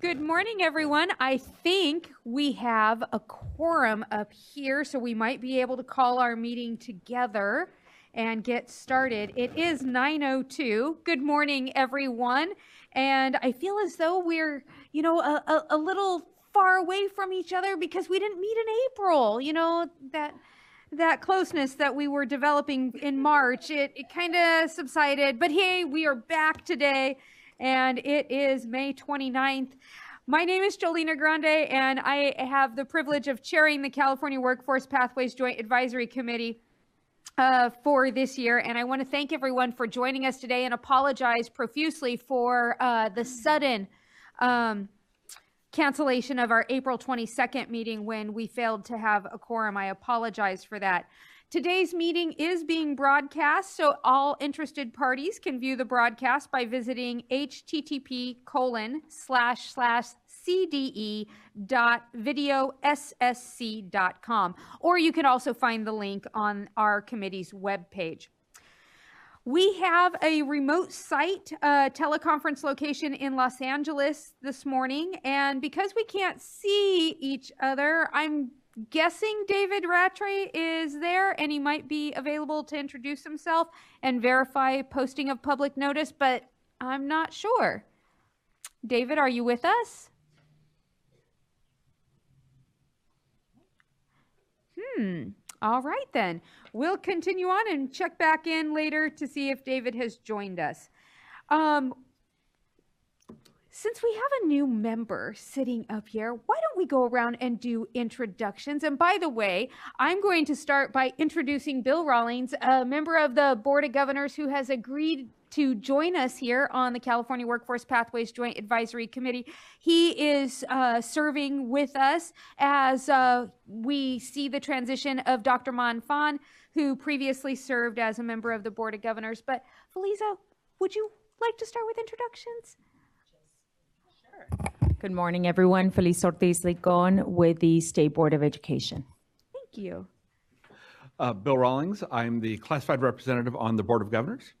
Good morning, everyone. I think we have a quorum up here, so we might be able to call our meeting together and get started. It is 9:02. Good morning, everyone. And I feel as though we're, a little far away from each other because we didn't meet in April. That closeness that we were developing in March, it kind of subsided. But hey, we are back today, and it is May 29th. My name is Jolina Grande, and I have the privilege of chairing the California Workforce Pathways Joint Advisory Committee for this year. And I want to thank everyone for joining us today and apologize profusely for the sudden cancellation of our April 22nd meeting when we failed to have a quorum. I apologize for that. Today's meeting is being broadcast, so all interested parties can view the broadcast by visiting http://cde.videossc.com, or you can also find the link on our committee's webpage. We have a remote site teleconference location in Los Angeles this morning, and because we can't see each other, I'm guessing David Rattray is there, and he might be available to introduce himself and verify posting of public notice, but I'm not sure. David, are you with us? All right, then. We'll continue on and check back in later to see if David has joined us. Since we have a new member sitting up here, why don't we go around and do introductions? And by the way, I'm going to start by introducing Bill Rawlings, a member of the Board of Governors who has agreed to join us here on the California Workforce Pathways Joint Advisory Committee. He is serving with us as we see the transition of Dr. Man Fan, who previously served as a member of the Board of Governors. But Felisa, would you like to start with introductions? Good morning, everyone. Feliz Ortiz Licon with the State Board of Education. Thank you. Bill Rawlings. I'm the classified representative on the Board of Governors.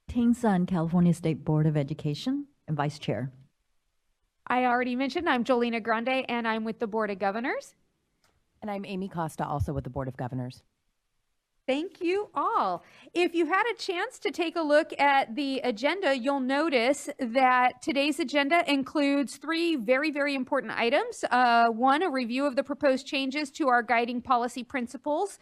Ting Sun, California State Board of Education and Vice Chair. I already mentioned I'm Jolina Grande, and I'm with the Board of Governors. And I'm Amy Costa, also with the Board of Governors. Thank you all. If you had a chance to take a look at the agenda, you'll notice that today's agenda includes three very, very important items. One, a review of the proposed changes to our guiding policy principles,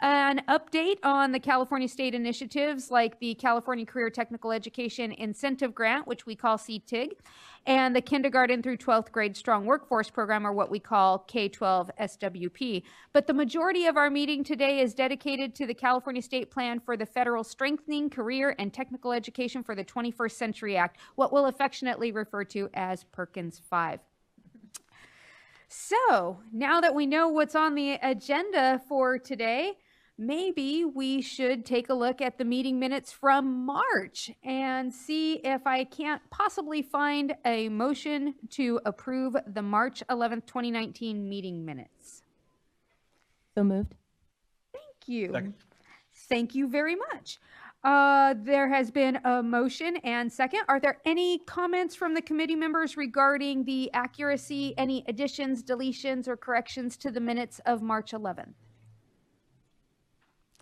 an update on the California state initiatives like the California Career Technical Education Incentive Grant, which we call CTEIG, and the Kindergarten through 12th Grade Strong Workforce Program, or what we call K-12 SWP. But the majority of our meeting today is dedicated to the California State Plan for the Federal Strengthening Career and Technical Education for the 21st Century Act, what we'll affectionately refer to as Perkins 5. So now that we know what's on the agenda for today, maybe we should take a look at the meeting minutes from March and see if I can't possibly find a motion to approve the March 11th, 2019 meeting minutes. So moved. Thank you. Second. Thank you very much. There has been a motion and second. Are there any comments from the committee members regarding the accuracy, any additions, deletions, or corrections to the minutes of March 11th?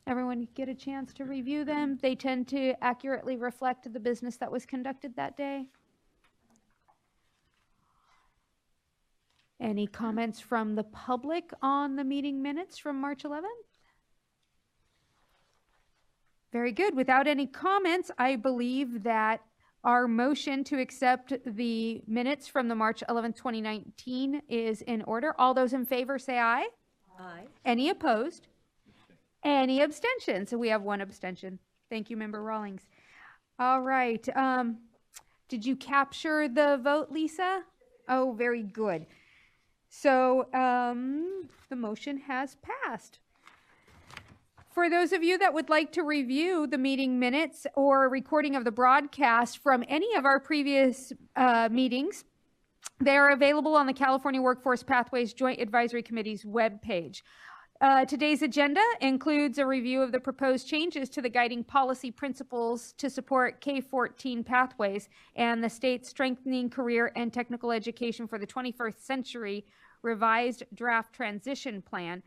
Everyone get a chance to review them. They tend to accurately reflect the business that was conducted that day. Any comments from the public on the meeting minutes from March 11th? Very good. Without any comments, I believe that our motion to accept the minutes from the March 11th, 2019 is in order. All those in favor say aye. Aye. Any opposed? Any abstentions? So we have one abstention. Thank you, Member Rawlings. All right. Did you capture the vote, Lisa? Oh, very good. So the motion has passed. For those of you that would like to review the meeting minutes or a recording of the broadcast from any of our previous meetings, they are available on the California Workforce Pathways Joint Advisory Committee's webpage. Today's agenda includes a review of the proposed changes to the guiding policy principles to support K-14 pathways and the state's strengthening career and technical education for the 21st century revised draft transition plan.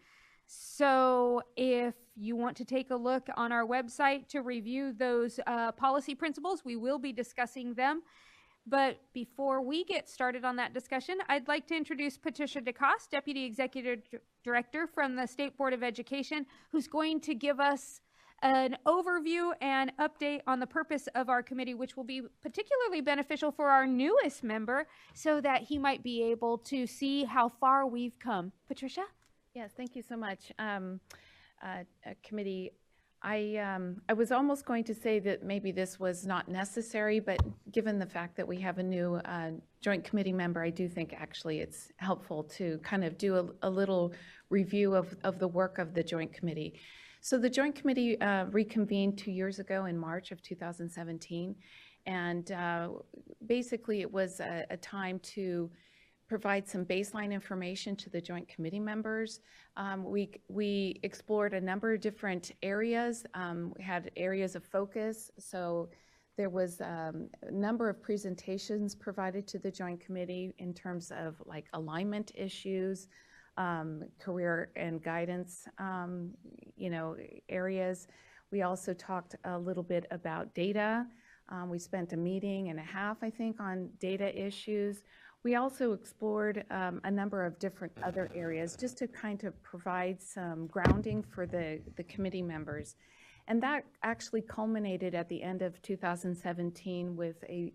So if you want to take a look on our website to review those policy principles, we will be discussing them. But before we get started on that discussion, I'd like to introduce Patricia DeCoste, Deputy Executive Director from the State Board of Education, who's going to give us an overview and update on the purpose of our committee, which will be particularly beneficial for our newest member so that he might be able to see how far we've come. Patricia? Yes, thank you so much. Committee, I was almost going to say that maybe this was not necessary, but given the fact that we have a new joint committee member, I do think actually it's helpful to kind of do a little review of the work of the joint committee. So the joint committee reconvened 2 years ago in March of 2017, and basically it was a time to provide some baseline information to the joint committee members. We explored a number of different areas. We had areas of focus. So there was a number of presentations provided to the joint committee in terms of like alignment issues, career and guidance, areas. We also talked a little bit about data. We spent a meeting and a half, I think, on data issues. We also explored a number of different other areas just to kind of provide some grounding for the committee members. And that actually culminated at the end of 2017 with a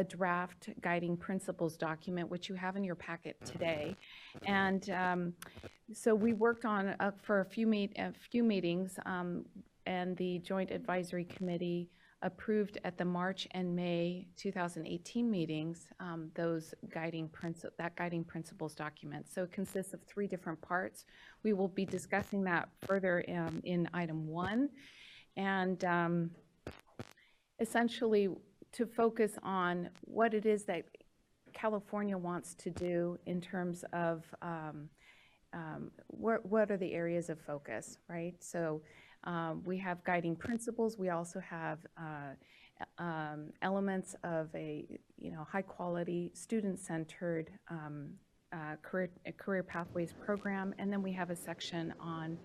draft guiding principles document, which you have in your packet today. And so we worked on for a few meetings, and the Joint Advisory Committee approved at the March and May 2018 meetings that guiding principles document. So it consists of 3 different parts. We will be discussing that further in item 1, and essentially to focus on what it is that California wants to do in terms of what are the areas of focus, right? So we have guiding principles. We also have elements of a high quality, student-centered career pathways program, and then we have a section on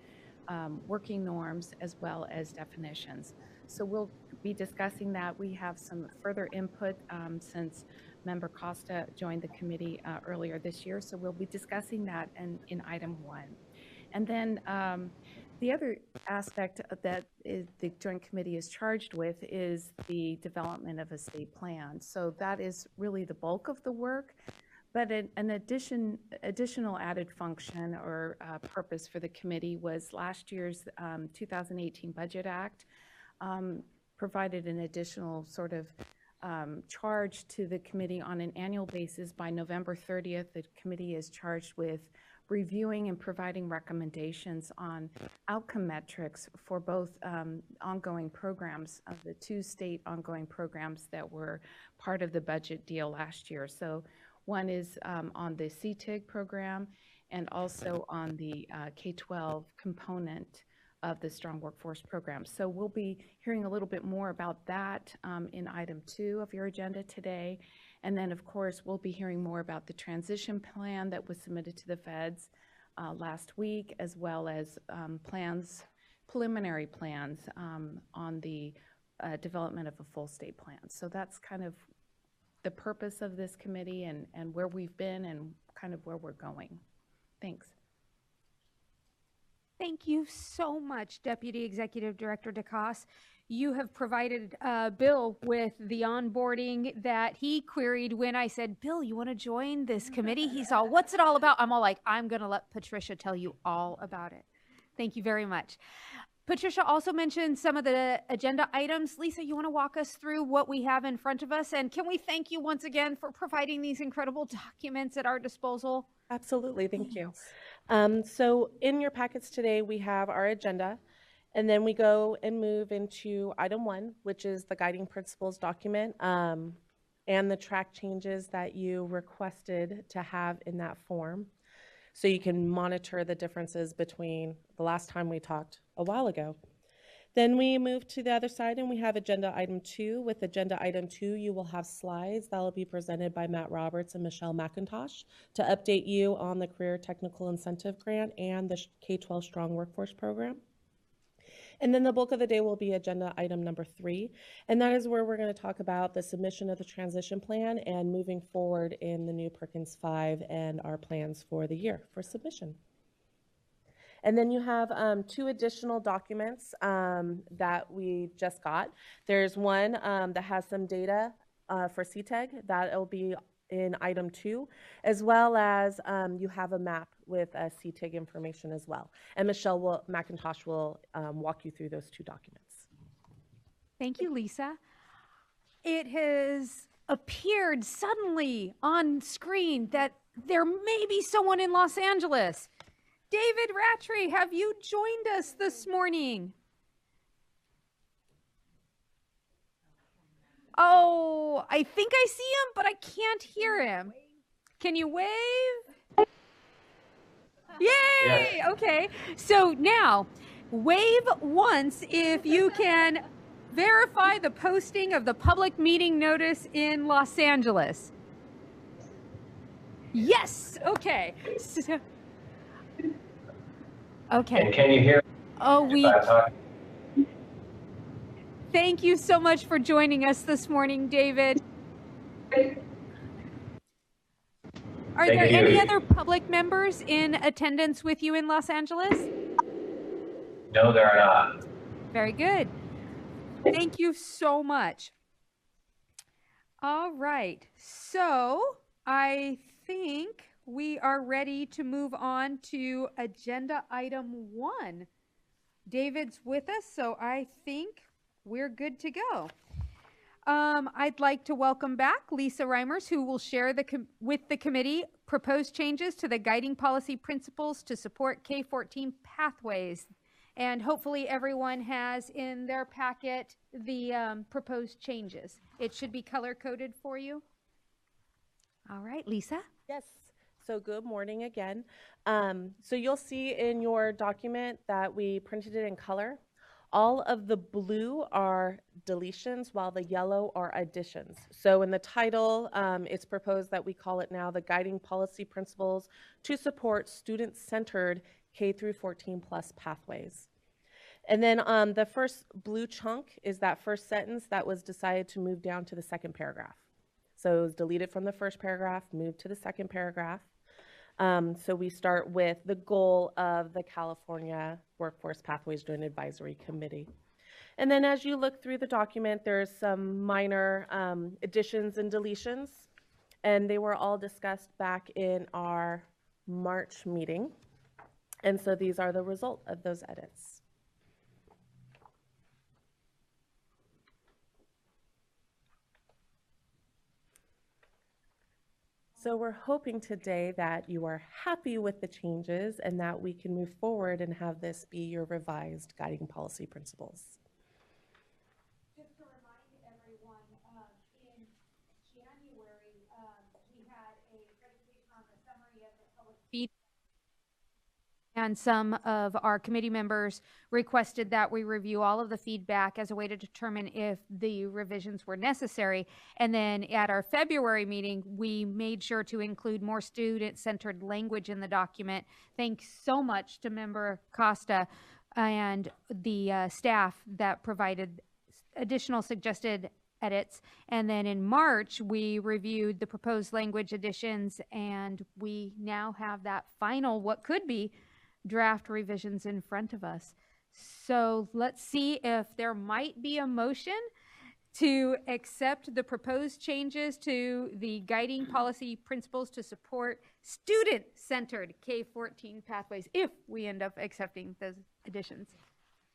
working norms as well as definitions. So we'll be discussing that. We have some further input since Member Costa joined the committee earlier this year, so we'll be discussing that in item 1. And then the other aspect that the Joint Committee is charged with is the development of a state plan. So that is really the bulk of the work, but an additional added function or purpose for the committee was last year's 2018 Budget Act provided an additional sort of charge to the committee on an annual basis. By November 30th, the committee is charged with reviewing and providing recommendations on outcome metrics for both ongoing programs of the 2 state ongoing programs that were part of the budget deal last year. So one is on the CTEIG program and also on the K-12 component of the Strong Workforce Program. So we'll be hearing a little bit more about that in item 2 of your agenda today. And then, of course, we'll be hearing more about the transition plan that was submitted to the feds last week, as well as preliminary plans on the development of a full state plan. So that's kind of the purpose of this committee and where we've been and kind of where we're going. Thanks. Thank you so much, Deputy Executive Director DeCoste. You have provided Bill with the onboarding that he queried when I said, Bill, you want to join this committee? He's all, what's it all about? I'm all like, I'm going to let Patricia tell you all about it. Thank you very much. Patricia also mentioned some of the agenda items. Lisa, you want to walk us through what we have in front of us? And can we thank you once again for providing these incredible documents at our disposal? Absolutely, thank you. So in your packets today, we have our agenda, and then we go and move into item 1, which is the guiding principles document and the track changes that you requested to have in that form. so you can monitor the differences between the last time we talked a while ago. Then we move to the other side and we have agenda item 2. With agenda item 2, you will have slides that will be presented by Matt Roberts and Michelle McIntosh to update you on the Career Technical Incentive Grant and the K-12 Strong Workforce Program. And then the bulk of the day will be agenda item number 3, and that is where we're going to talk about the submission of the transition plan and moving forward in the new Perkins 5 and our plans for the year for submission. And then you have 2 additional documents that we just got. There's one that has some data for CTEIG that will be in item 2, as well as you have a map with CTEIG information as well. And Michelle McIntosh will walk you through those 2 documents. Thank you, Lisa. It has appeared suddenly on screen that there may be someone in Los Angeles. David Rattray, have you joined us this morning? Oh, I think I see him, but I can't hear him. Can you wave? Yay! Yes. Okay. So now, wave once if you can verify the posting of the public meeting notice in Los Angeles. Yes. Okay. So, okay. And can you hear? Oh, Thank you so much for joining us this morning, David. Are there any other public members in attendance with you in Los Angeles? No, there are not. Very good. Thank you so much. All right. So I think we are ready to move on to agenda item 1. David's with us, so I think we're good to go. I'd like to welcome back Lisa Reimers, who will share with the committee proposed changes to the guiding policy principles to support K-14 pathways. And hopefully everyone has in their packet the proposed changes. It should be color-coded for you. All right, Lisa? Yes. So good morning again. So you'll see in your document that we printed it in color. All of the blue are deletions while the yellow are additions. So in the title, it's proposed that we call it now the Guiding Policy Principles to Support Student-Centered K-14 Plus Pathways. And then the first blue chunk is that first sentence that was decided to move down to the second paragraph. So it was deleted from the first paragraph, moved to the second paragraph. So we start with the goal of the California Workforce Pathways Joint Advisory Committee. And then as you look through the document, there's some minor additions and deletions, and they were all discussed back in our March meeting. And so these are the result of those edits. So we're hoping today that you are happy with the changes and that we can move forward and have this be your revised guiding policy principles. Just to remind everyone, in January, we had a presentation on the summary of the public feedback. And some of our committee members requested that we review all of the feedback as a way to determine if the revisions were necessary. And then at our February meeting, we made sure to include more student-centered language in the document. Thanks so much to Member Costa and the staff that provided additional suggested edits. And then in March, we reviewed the proposed language additions, and we now have that final, what could be, draft revisions in front of us. So let's see if there might be a motion to accept the proposed changes to the guiding policy principles to support student-centered K-14 pathways, if we end up accepting those additions.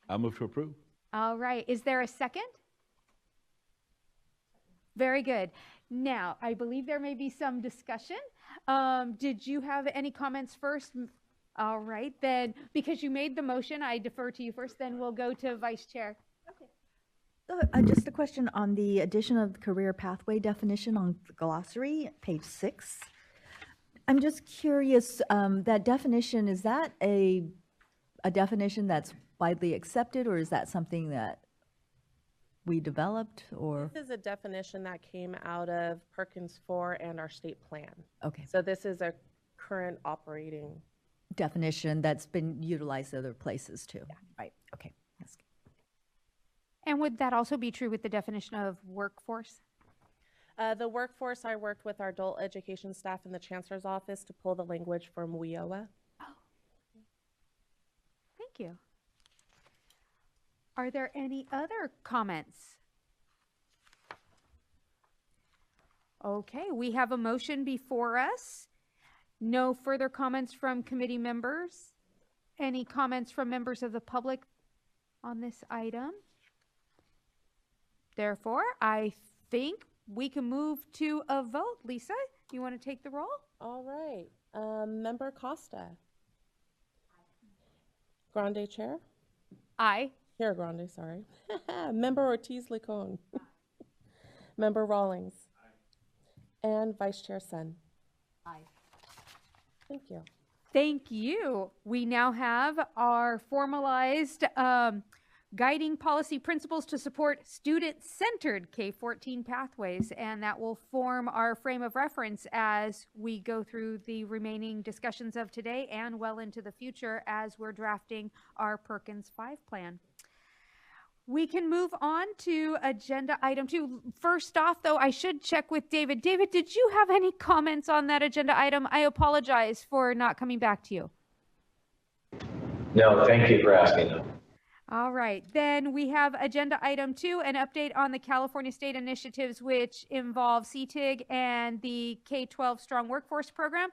I'll move to approve. All right. Is there a second? Very good. Now, I believe there may be some discussion. Did you have any comments first? All right, then, because you made the motion, I defer to you first, then we'll go to Vice Chair. Okay. Just a question on the addition of the career pathway definition on the glossary, page 6. I'm just curious, that definition, is that a definition that's widely accepted, or is that something that we developed, or? This is a definition that came out of Perkins 4 and our state plan. Okay, So this is a current operating. definition that's been utilized other places too. Right, okay. That's good. And would that also be true with the definition of workforce? The workforce, I worked with our adult education staff in the chancellor's office to pull the language from WIOA. Thank you. Are there any other comments? Okay, we have a motion before us. No further comments from committee members. Any comments from members of the public on this item? Therefore, I think we can move to a vote. Lisa, you want to take the roll? All right. Member Costa. Grande Chair? Aye. Chair Grande, sorry. Member Ortiz-Licon. Member Rawlings. And Vice Chair Sun. Aye. Thank you. Thank you. We now have our formalized guiding policy principles to support student-centered K-14 pathways, and that will form our frame of reference as we go through the remaining discussions of today and well into the future as we're drafting our Perkins 5 plan. We can move on to agenda item 2. First off, though, I should check with David. David, did you have any comments on that agenda item? I apologize for not coming back to you. No, thank you for asking them. All right, then we have agenda item 2, an update on the California state initiatives which involve CTEIG and the K-12 Strong Workforce Program.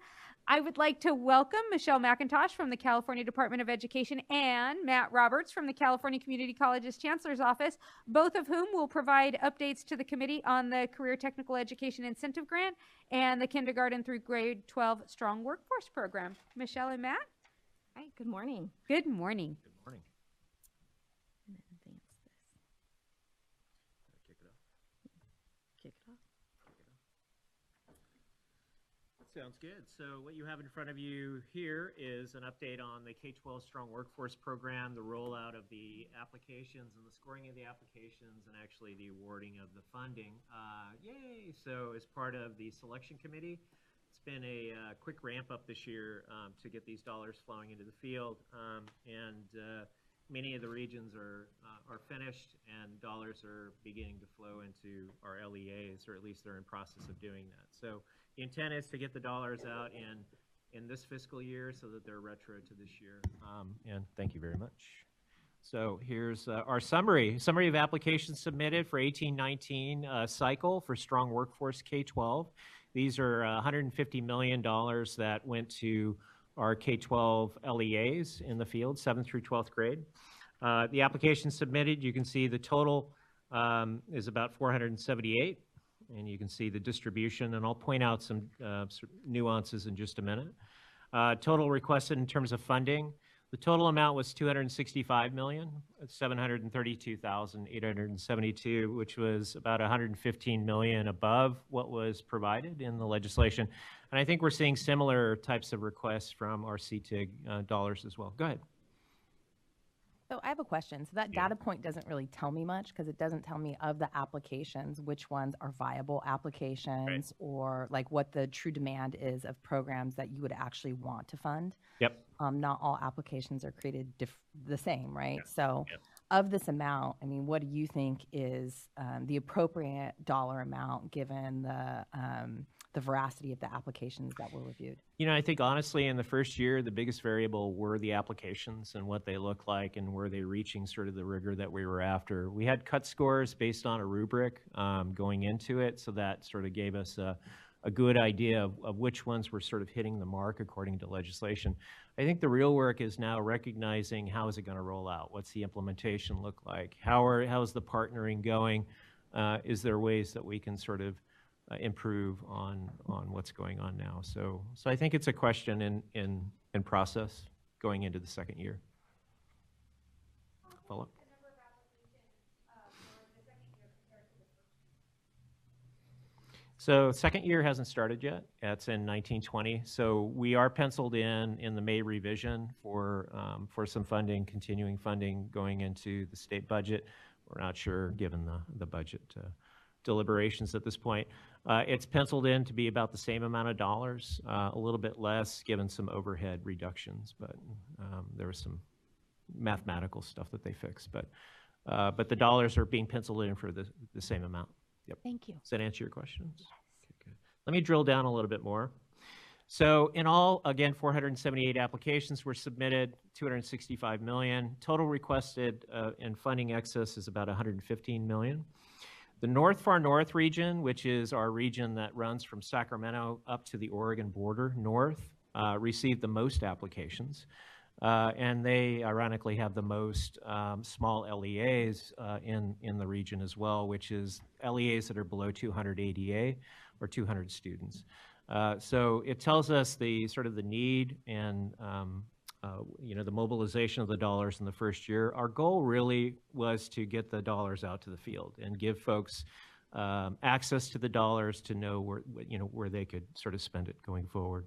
I would like to welcome Michelle McIntosh from the California Department of Education and Matt Roberts from the California Community College's Chancellor's Office, both of whom will provide updates to the committee on the Career Technical Education Incentive Grant and the Kindergarten through Grade 12 Strong Workforce Program. Michelle and Matt? Hi, good morning. Good morning. Good morning. Advance this. Kick it off. Kick it off. Sounds good. So what you have in front of you here is an update on the K-12 Strong Workforce Program, the rollout of the applications and the scoring of the applications, and actually the awarding of the funding. Yay! So as part of the selection committee, it's been a quick ramp up this year to get these dollars flowing into the field, many of the regions are finished and dollars are beginning to flow into our LEAs, or at least they're in process of doing that. So the intent is to get the dollars out in this fiscal year so that they're retro to this year. And thank you very much. So here's our summary of applications submitted for 18-19 cycle for Strong Workforce K-12. These are $150 million that went to our K-12 LEAs in the field, 7th through 12th grade. The application submitted, you can see the total is about 478, and you can see the distribution, and I'll point out some nuances in just a minute. Total requested in terms of funding, the total amount was $265,732,872, which was about $115 million above what was provided in the legislation. And I think we're seeing similar types of requests from our CTEIG dollars as well. Go ahead. So I have a question. So that data point doesn't really tell me much because it doesn't tell me of the applications, which ones are viable applications, or like what the true demand is of programs that you would actually want to fund. Yep. Not all applications are created the same, right? So of this amount, I mean, what do you think is the appropriate dollar amount given the veracity of the applications that were reviewed? You know, I think honestly in the first year, the biggest variable were the applications and what they look like and were they reaching sort of the rigor that we were after. We had cut scores based on a rubric going into it, so that sort of gave us a good idea of which ones were sort of hitting the mark according to legislation. I think the real work is now recognizing how is it going to roll out? What's the implementation look like? How's the partnering going? Is there ways that we can sort of improve on what's going on now? So I think it's a question in process going into the second year. Follow up. So second year hasn't started yet. It's in 1920. So we are penciled in the May revision for some funding, continuing funding going into the state budget. We're not sure given the budget deliberations at this point. It's penciled in to be about the same amount of dollars, a little bit less given some overhead reductions, but there was some mathematical stuff that they fixed. But the dollars are being penciled in for the same amount. Yep. Thank you. Does that answer your questions? Okay, good. Let me drill down a little bit more. So in all, again, 478 applications were submitted, 265 million. Total requested in funding excess is about 115 million. The North Far North region, which is our region that runs from Sacramento up to the Oregon border north, received the most applications. And they ironically have the most small LEAs in the region as well, which is LEAs that are below 200 ADA or 200 students. So it tells us the sort of the need and the mobilization of the dollars in the first year. Our goal really was to get the dollars out to the field and give folks access to the dollars to know where they could sort of spend it going forward.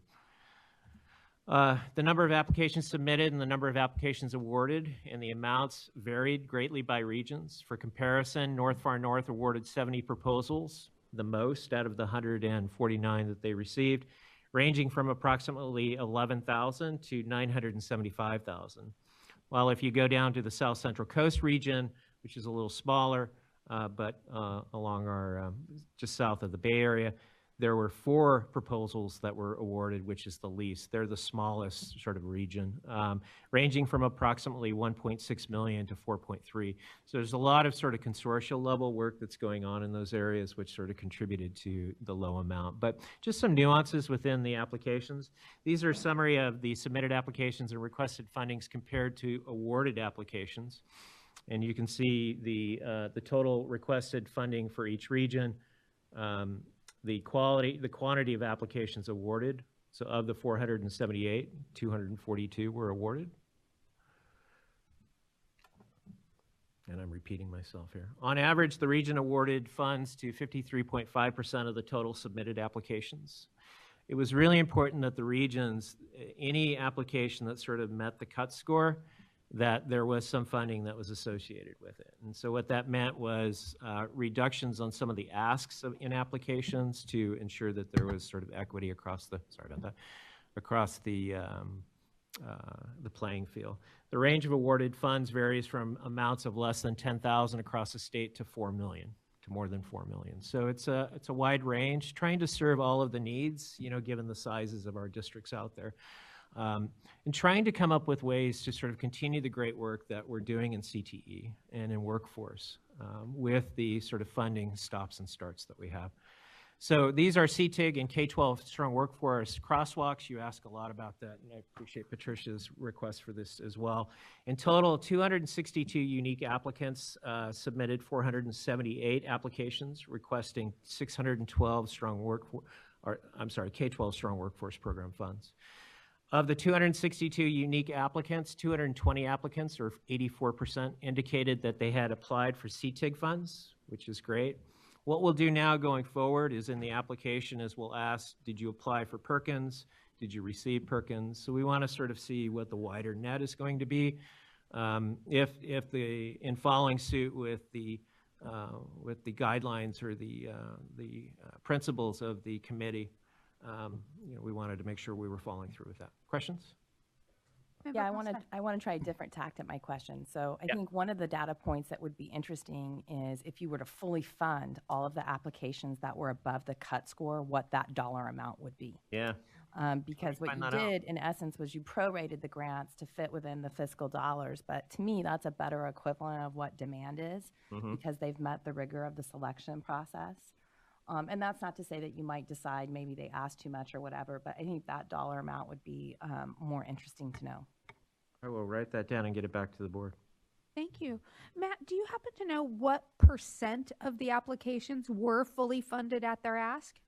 The number of applications submitted and the number of applications awarded and the amounts varied greatly by regions. For comparison, North Far North awarded 70 proposals, the most out of the 149 that they received, ranging from approximately 11,000 to 975,000. While if you go down to the South Central Coast region, which is a little smaller, but along our just south of the Bay Area, there were 4 proposals that were awarded, which is the least. They're the smallest sort of region, ranging from approximately 1.6 million to 4.3. So there's a lot of sort of consortial level work that's going on in those areas, which sort of contributed to the low amount. But just some nuances within the applications. These are a summary of the submitted applications and requested fundings compared to awarded applications. And you can see the total requested funding for each region. The quantity of applications awarded. So of the 478, 242 were awarded. And I'm repeating myself here. On average, the region awarded funds to 53.5% of the total submitted applications. It was really important that the regions, any application that sort of met the cut score, that there was some funding that was associated with it. And so what that meant was reductions on some of the asks in applications to ensure that there was sort of equity across the, across the playing field. The range of awarded funds varies from amounts of less than 10,000 across the state to 4 million, to more than 4 million. So it's a wide range, trying to serve all of the needs, given the sizes of our districts out there. And trying to come up with ways to sort of continue the great work that we're doing in CTE and in workforce with the sort of funding stops and starts that we have. So these are CTEIG and K-12 strong workforce crosswalks. You ask a lot about that, and I appreciate Patricia's request for this as well. In total, 262 unique applicants submitted 478 applications requesting 612 strong workforce, K-12 strong workforce program funds. Of the 262 unique applicants, 220 applicants, or 84%, indicated that they had applied for CTEIG funds, which is great. What we'll do now going forward is in the application is we'll ask, did you apply for Perkins? Did you receive Perkins? So we want to sort of see what the wider net is going to be. In following suit with the guidelines or the principles of the committee, we wanted to make sure we were following through with that. Questions? Yeah, I want to try a different tact at my question. So I think one of the data points that would be interesting is if you were to fully fund all of the applications that were above the cut score, what that dollar amount would be. Yeah. Because what you did, in essence, was you prorated the grants to fit within the fiscal dollars. But to me, that's a better equivalent of what demand is because they've met the rigor of the selection process. And that's not to say that you might decide maybe they asked too much or whatever, but I think that dollar amount would be more interesting to know. I will write that down and get it back to the board. Thank you. Matt, do you happen to know what % of the applications were fully funded at their ask?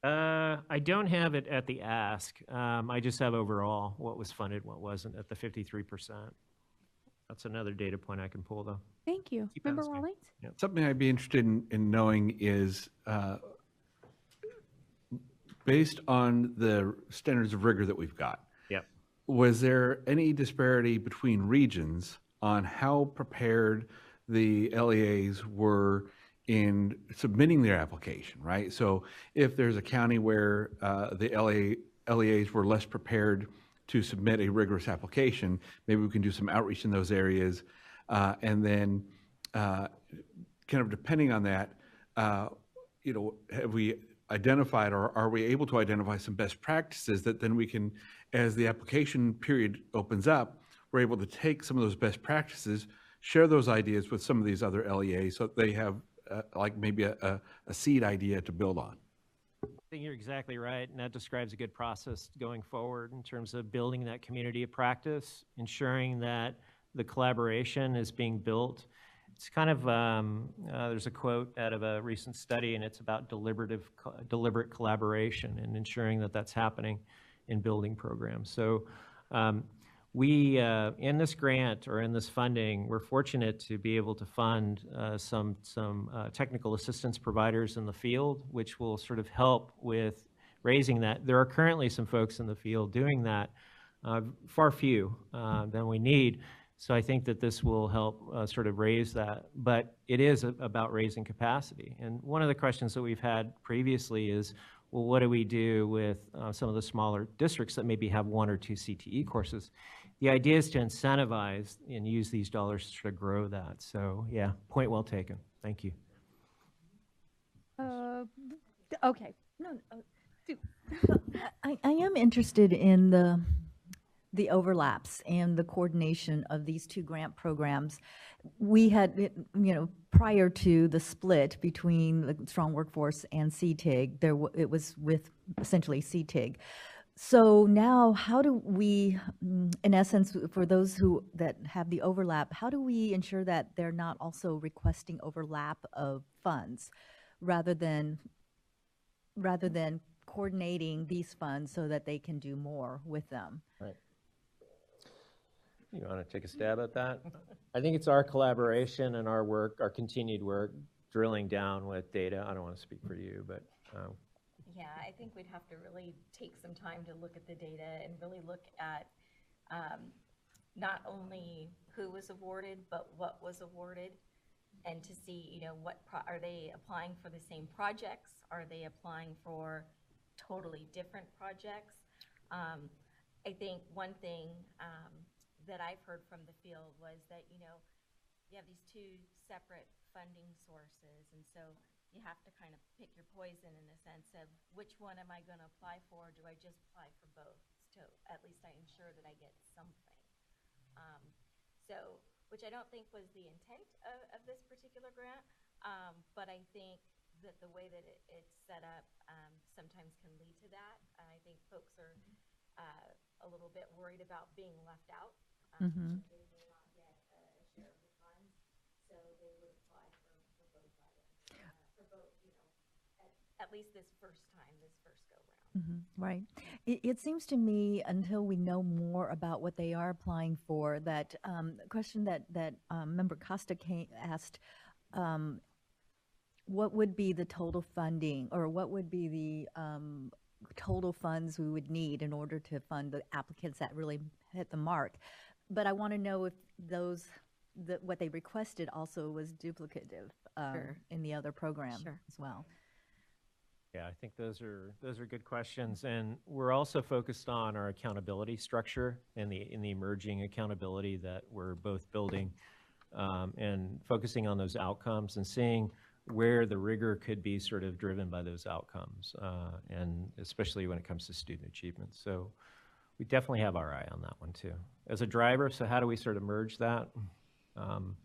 I don't have it at the ask. I just have overall what was funded, what wasn't at the 53%. That's another data point I can pull, though. Thank you. Member Rawlings? Something I'd be interested in knowing is based on the standards of rigor that we've got, Yep. was there any disparity between regions on how prepared the LEAs were in submitting their application, right? So if there's a county where the LEAs were less prepared to submit a rigorous application, maybe we can do some outreach in those areas. And then kind of depending on that, have we identified, or are we able to identify some best practices that then we can, as the application period opens up, we're able to take some of those best practices, share those ideas with some of these other LEAs so that they have like maybe a seed idea to build on. I think you're exactly right, and that describes a good process going forward in terms of building that community of practice, ensuring that the collaboration is being built. It's kind of, there's a quote out of a recent study, and it's about deliberate collaboration and ensuring that that's happening in building programs. So we, in this grant or in this funding, we're fortunate to be able to fund some technical assistance providers in the field, which will sort of help with raising that. There are currently some folks in the field doing that, far few than we need. So I think that this will help sort of raise that. But it is about raising capacity. And one of the questions that we've had previously is, well, what do we do with some of the smaller districts that maybe have 1 or 2 CTE courses? The idea is to incentivize and use these dollars to grow that. So yeah, point well taken. Thank you. Okay. I am interested in the overlaps and the coordination of these two grant programs. We had, prior to the split between the Strong Workforce and CTEIG, it was with essentially CTEIG. So now, how do we, in essence, for those that have the overlap, how do we ensure that they're not also requesting overlap of funds, rather than coordinating these funds so that they can do more with them? Right. You want to take a stab at that? I think it's our collaboration and our work, our continued work, drilling down with data. I don't want to speak for you, but. Yeah, I think we'd have to really take some time to look at the data and really look at not only who was awarded, but what was awarded, and to see, are they applying for the same projects? Are they applying for totally different projects? I think one thing that I've heard from the field was that, you have these two separate funding sources, and so you have to kind of pick your poison in a sense of which one am I going to apply for? Do I just apply for both? So at least I ensure that I get something. Which I don't think was the intent of this particular grant, but I think that the way that it's set up sometimes can lead to that. I think folks are a little bit worried about being left out. They may not get a share of the funds, so they would apply for both items, for both, at least this first go round. Right. It seems to me, until we know more about what they are applying for, that question that Member Costa asked, what would be the total funding, or what would be the total funds we would need in order to fund the applicants that really hit the mark? But I want to know if what they requested also was duplicative in the other program as well. Yeah, I think those are good questions, and we're also focused on our accountability structure and the emerging accountability that we're both building, and focusing on those outcomes and seeing where the rigor could be sort of driven by those outcomes, and especially when it comes to student achievement. So we definitely have our eye on that one too. As a driver, so how do we sort of merge that? Go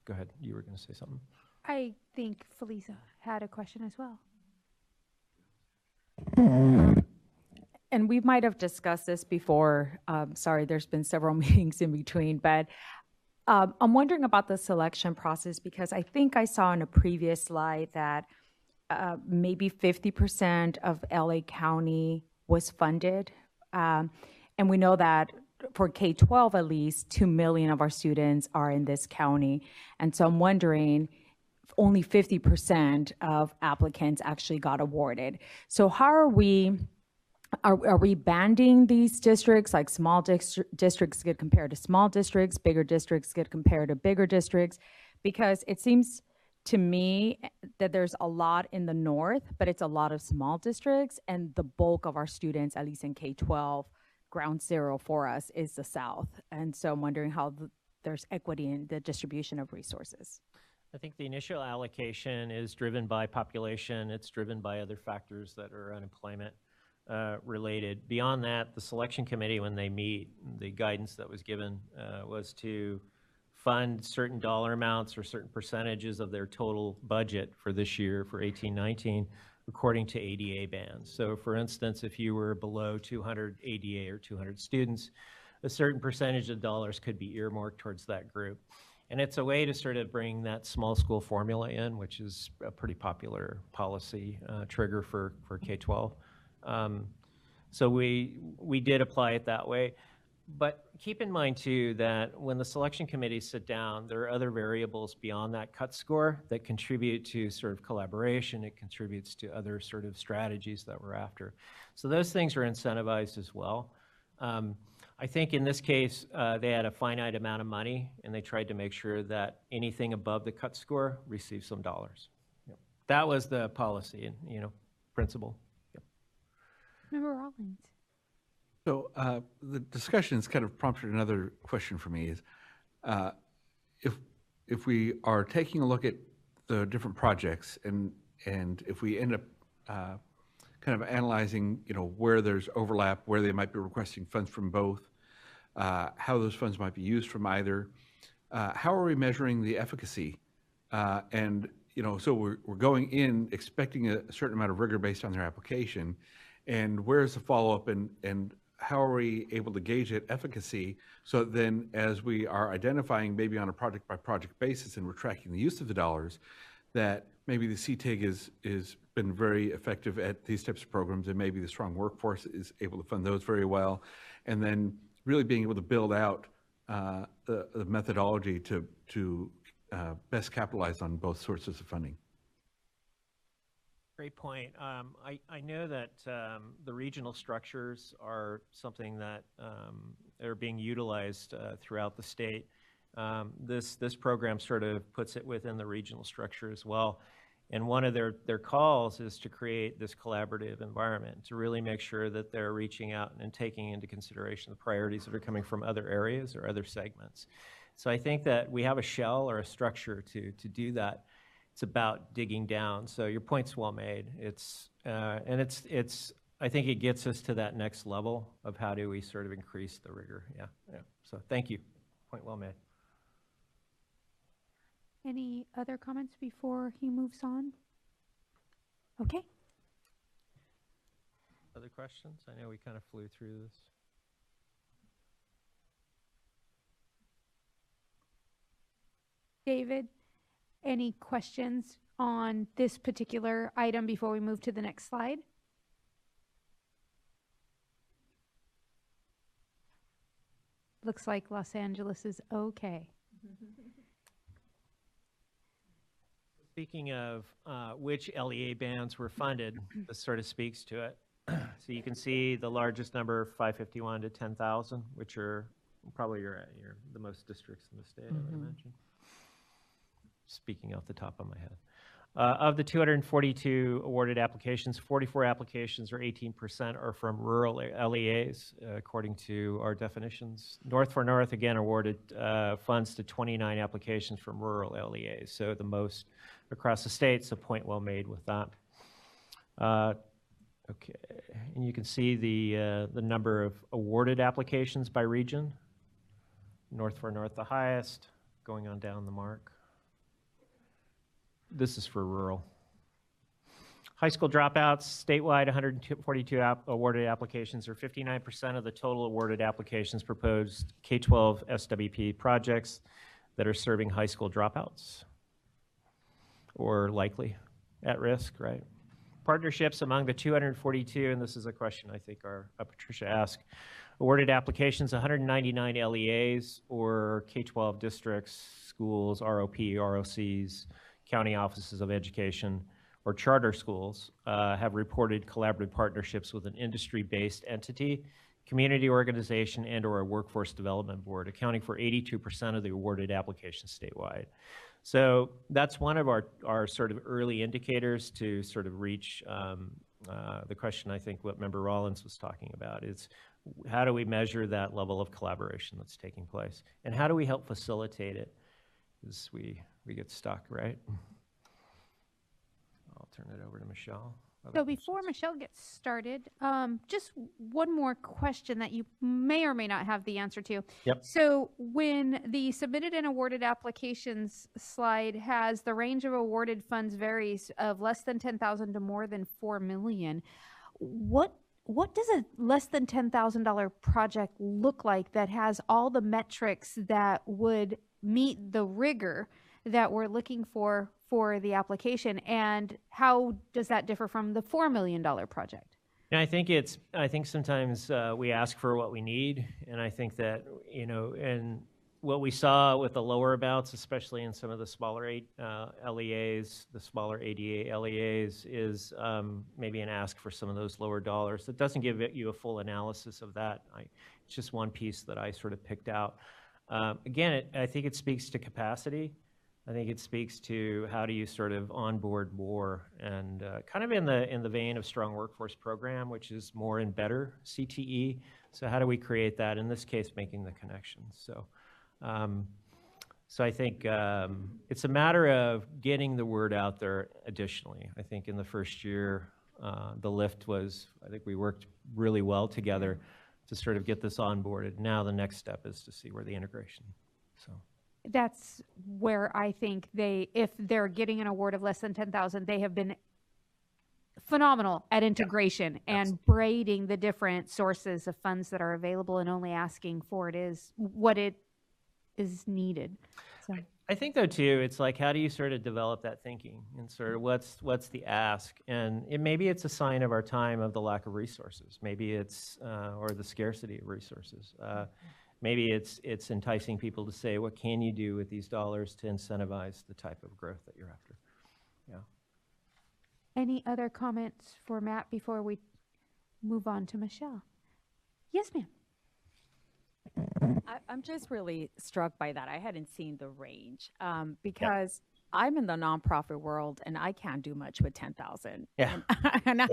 ahead, you were going to say something. I think Felisa had a question as well. And we might have discussed this before. Sorry, there's been several meetings in between, but I'm wondering about the selection process, because I think I saw in a previous slide that maybe 50% of LA County was funded. And we know that for K-12, at least 2 million of our students are in this county. And so I'm wondering, only 50% of applicants actually got awarded. So how are we banding these districts, like small districts get compared to small districts, bigger districts get compared to bigger districts? Because it seems to me that there's a lot in the north, but it's a lot of small districts, and the bulk of our students, at least in K-12, ground zero for us is the south. And so I'm wondering how there's equity in the distribution of resources. I think the initial allocation is driven by population. It's driven by other factors that are unemployment related. Beyond that, the selection committee, when they meet, the guidance that was given was to fund certain dollar amounts or certain percentages of their total budget for this year, for 18-19, according to ADA bands. So for instance, if you were below 200 ADA or 200 students, a certain percentage of dollars could be earmarked towards that group. And it's a way to sort of bring that small school formula in, which is a pretty popular policy trigger for K-12. So we did apply it that way. But keep in mind, too, that when the selection committees sit down, there are other variables beyond that cut score that contribute to sort of collaboration. It contributes to other sort of strategies that we're after. So those things are incentivized as well. I think in this case, they had a finite amount of money, and they tried to make sure that anything above the cut score received some dollars. Yep. That was the policy, principle. Yep. Member Rollins. So the discussion's kind of prompted another question for me is, if we are taking a look at the different projects and if we end up kind of analyzing, where there's overlap, where they might be requesting funds from both, how those funds might be used from either, how are we measuring the efficacy? So we're going in expecting a certain amount of rigor based on their application, and where's the follow-up and how are we able to gauge that efficacy so that then as we are identifying maybe on a project-by-project basis and we're tracking the use of the dollars, that maybe the CTEIG is been very effective at these types of programs, and maybe the strong workforce is able to fund those very well, and then really being able to build out the methodology to best capitalize on both sources of funding. Great point. I know that the regional structures are something that are being utilized throughout the state. This program sort of puts it within the regional structure as well. And one of their calls is to create this collaborative environment, to really make sure that they're reaching out and taking into consideration the priorities that are coming from other areas or other segments. So I think that we have a shell or a structure to do that. It's about digging down. So your point's well made. I think it gets us to that next level of how do we sort of increase the rigor. Yeah. So thank you. Point well made. Any other comments before he moves on? Okay. Other questions? I know we kind of flew through this. David, any questions on this particular item before we move to the next slide? Looks like Los Angeles is okay. Speaking of which LEA bands were funded, this sort of speaks to it. So you can see the largest number, 551 to 10,000, which are probably the most districts in the state, I would imagine. Speaking off the top of my head. Of the 242 awarded applications, 44 applications, or 18%, are from rural LEAs, according to our definitions. North for North, again, awarded funds to 29 applications from rural LEAs, so the most across the state, so point well made with that. Okay, and you can see the number of awarded applications by region. North for North, the highest, going on down the mark. This is for rural. High school dropouts, statewide, 142 awarded applications, or 59% of the total awarded applications proposed K-12 SWP projects that are serving high school dropouts or likely at risk, right? Partnerships among the 242, and this is a question I think our Patricia asked, awarded applications, 199 LEAs or K-12 districts, schools, ROP, ROCs, county offices of education, or charter schools have reported collaborative partnerships with an industry-based entity, community organization, and/or a workforce development board, accounting for 82% of the awarded applications statewide. So that's one of our sort of early indicators to sort of reach the question, I think, what Member Rollins was talking about is how do we measure that level of collaboration that's taking place? And how do we help facilitate it? Because we get stuck, right? I'll turn it over to Michelle. So before Michelle gets started, just one more question that you may or may not have the answer to. Yep. So when the submitted and awarded applications slide has the range of awarded funds varies of less than 10,000 to more than 4 million, what does a less than $10,000 project look like that has all the metrics that would meet the rigor that we're looking for the application, and how does that differ from the $4 million project? And I think sometimes we ask for what we need, and I think that, you know, and what we saw with the lower amounts, especially in some of the smaller LEAs, the smaller ADA LEAs, is maybe an ask for some of those lower dollars. It doesn't give you a full analysis of that. It's just one piece that I sort of picked out. Again, I think it speaks to capacity. I think it speaks to how do you sort of onboard more, and kind of in the vein of Strong Workforce Program, which is more and better, CTE. So how do we create that? In this case, making the connections. So, so I think it's a matter of getting the word out there. Additionally, I think in the first year, the lift was, I think we worked really well together to sort of get this onboarded. Now the next step is to see where the integration. So. That's where I think if they're getting an award of less than 10,000, they have been phenomenal at integration and braiding the different sources of funds that are available and only asking for what it is needed. So. I think though too, it's like, how do you sort of develop that thinking and sort of what's the ask? And maybe it's a sign of our time of the lack of resources. Maybe it's, or the scarcity of resources. Maybe it's enticing people to say, what can you do with these dollars to incentivize the type of growth that you're after? Yeah. Any other comments for Matt before we move on to Michelle? Yes, ma'am. I'm just really struck by that. I hadn't seen the range because I'm in the nonprofit world and I can't do much with 10,000. Yeah. And I'm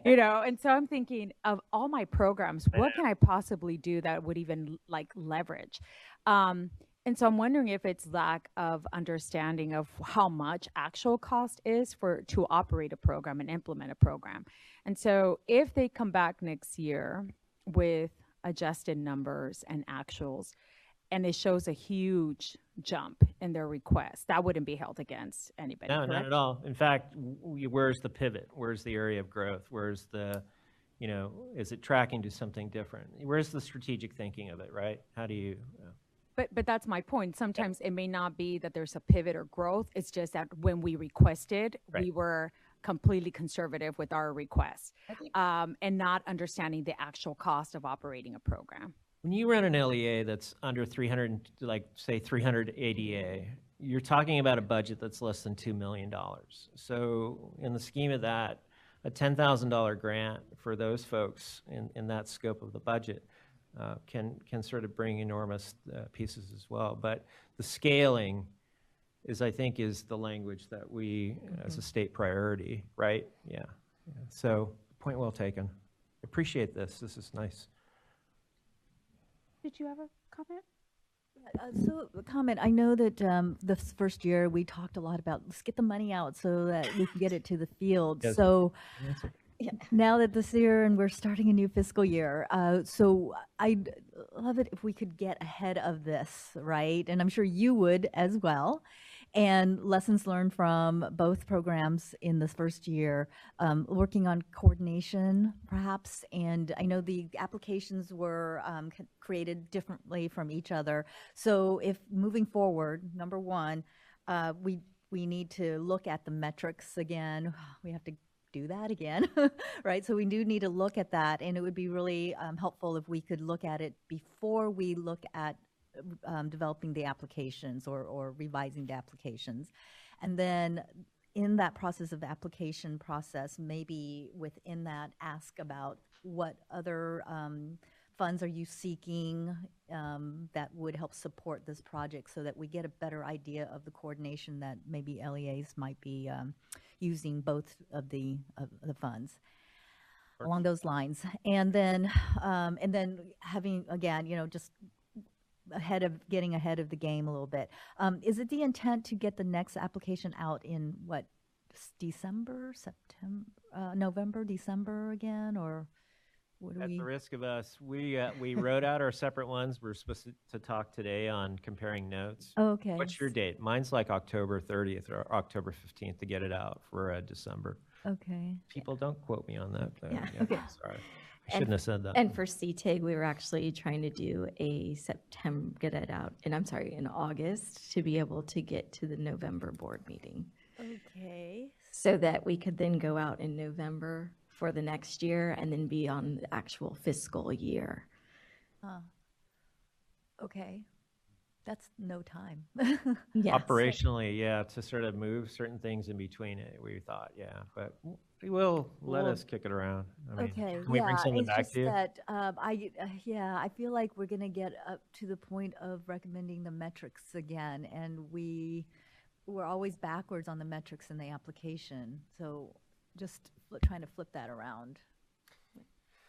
you know, and so I'm thinking of all my programs, what can I possibly do that would even like leverage? And so I'm wondering if it's lack of understanding of how much actual cost is to operate a program and implement a program. And so if they come back next year with adjusted numbers and actuals, and it shows a huge jump in their request, that wouldn't be held against anybody. No, correct? not at all. In fact, where's the pivot? Where's the area of growth? Where's the, you know, is it tracking to something different? Where's the strategic thinking of it, right? How do you? But that's my point. Sometimes it may not be that there's a pivot or growth. It's just that when we requested, we were completely conservative with our requests and not understanding the actual cost of operating a program. When you run an LEA that's under 300, like say 300 ADA, you're talking about a budget that's less than $2 million. So in the scheme of that, a $10,000 grant for those folks in that scope of the budget can sort of bring enormous pieces as well. But the scaling is, I think, is the language that we, as a state priority, right? Yeah. So point well taken. Appreciate this. This is nice. Did you have a comment? So a comment, I know that this first year we talked a lot about let's get the money out so that we can get it to the field. Yes. So now that this year and we're starting a new fiscal year, so I'd love it if we could get ahead of this, right? And I'm sure you would as well. And lessons learned from both programs in this first year, working on coordination perhaps. And I know the applications were created differently from each other. So if moving forward, number one, we need to look at the metrics again. We have to do that again, right? So we do need to look at that. And it would be really helpful if we could look at it before we look at developing the applications or revising the applications. And then in that process of application process, maybe within that, ask about what other funds are you seeking that would help support this project so that we get a better idea of the coordination that maybe LEAs might be using both of the funds along those lines. And then having, again, just getting ahead of the game a little bit. Is it the intent to get the next application out in what, December, September, November, December again, or what do At we? the risk of us, we wrote out our separate ones. We're supposed to talk today on comparing notes. Okay. What's your date? Mine's like October 30th or October 15th to get it out for December. Okay. People don't quote me on that. Though. Yeah. Okay. Sorry. I shouldn't have said that. And for CTEIG, we were actually trying to do a September, get it out, and I'm sorry, in August to be able to get to the November board meeting. Okay. So that we could then go out in November for the next year and then be on the actual fiscal year. Okay. That's no time. Yes. Operationally, yeah, to sort of move certain things in between it, we thought, yeah, but we will let us kick it around. I mean, Okay, can we bring something it's back just to you? that, I feel like we're gonna get up to the point of recommending the metrics again, and we're always backwards on the metrics in the application, so just trying to flip that around.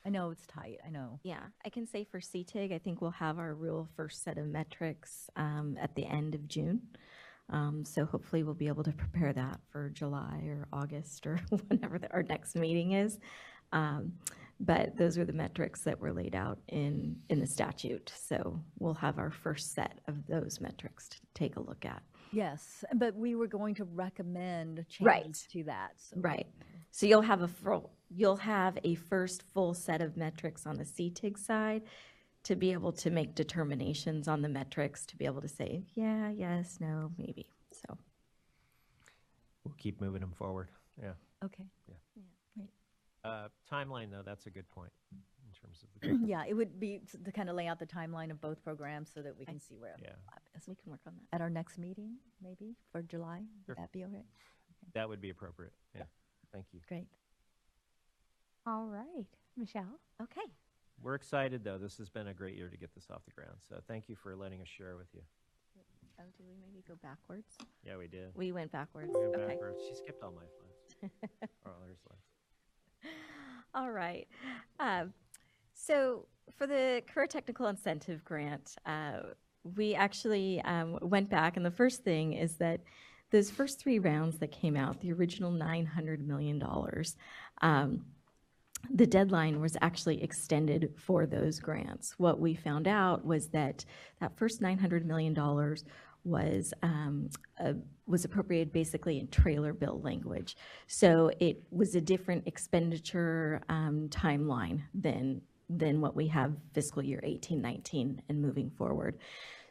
I know it's tight, I know. Yeah, I can say for CTEIG, I think we'll have our real first set of metrics at the end of June. So hopefully we'll be able to prepare that for July or August or whenever our next meeting is. But those are the metrics that were laid out in the statute. So we'll have our first set of those metrics to take a look at. Yes, but we were going to recommend Right. changes to that, so. Right. So you'll have a first full set of metrics on the CTIG side to be able to make determinations on the metrics, to be able to say, yeah, yes, no, maybe. So We'll keep moving them forward, yeah. Okay. Timeline, though, that's a good point in terms of the, Yeah, it would be to kind of lay out the timeline of both programs so that we can see where. yeah, we can work on that. At our next meeting, maybe, for July, Sure. would that be okay? that would be appropriate, yeah. Thank you. Great. All right, Michelle. Okay. We're excited, though. This has been a great year to get this off the ground, so thank you for letting us share with you. Oh, do we maybe go backwards? Yeah, we did. We went backwards. We went Okay. backwards. She skipped all my slides, or all her slides. All right. So for the Career Technical Incentive Grant, we actually went back, and the first thing is that those first three rounds that came out, the original $900 million, the deadline was actually extended for those grants. What we found out was that that first $900 million was appropriated basically in trailer bill language. So it was a different expenditure timeline than what we have fiscal year 18-19 and moving forward.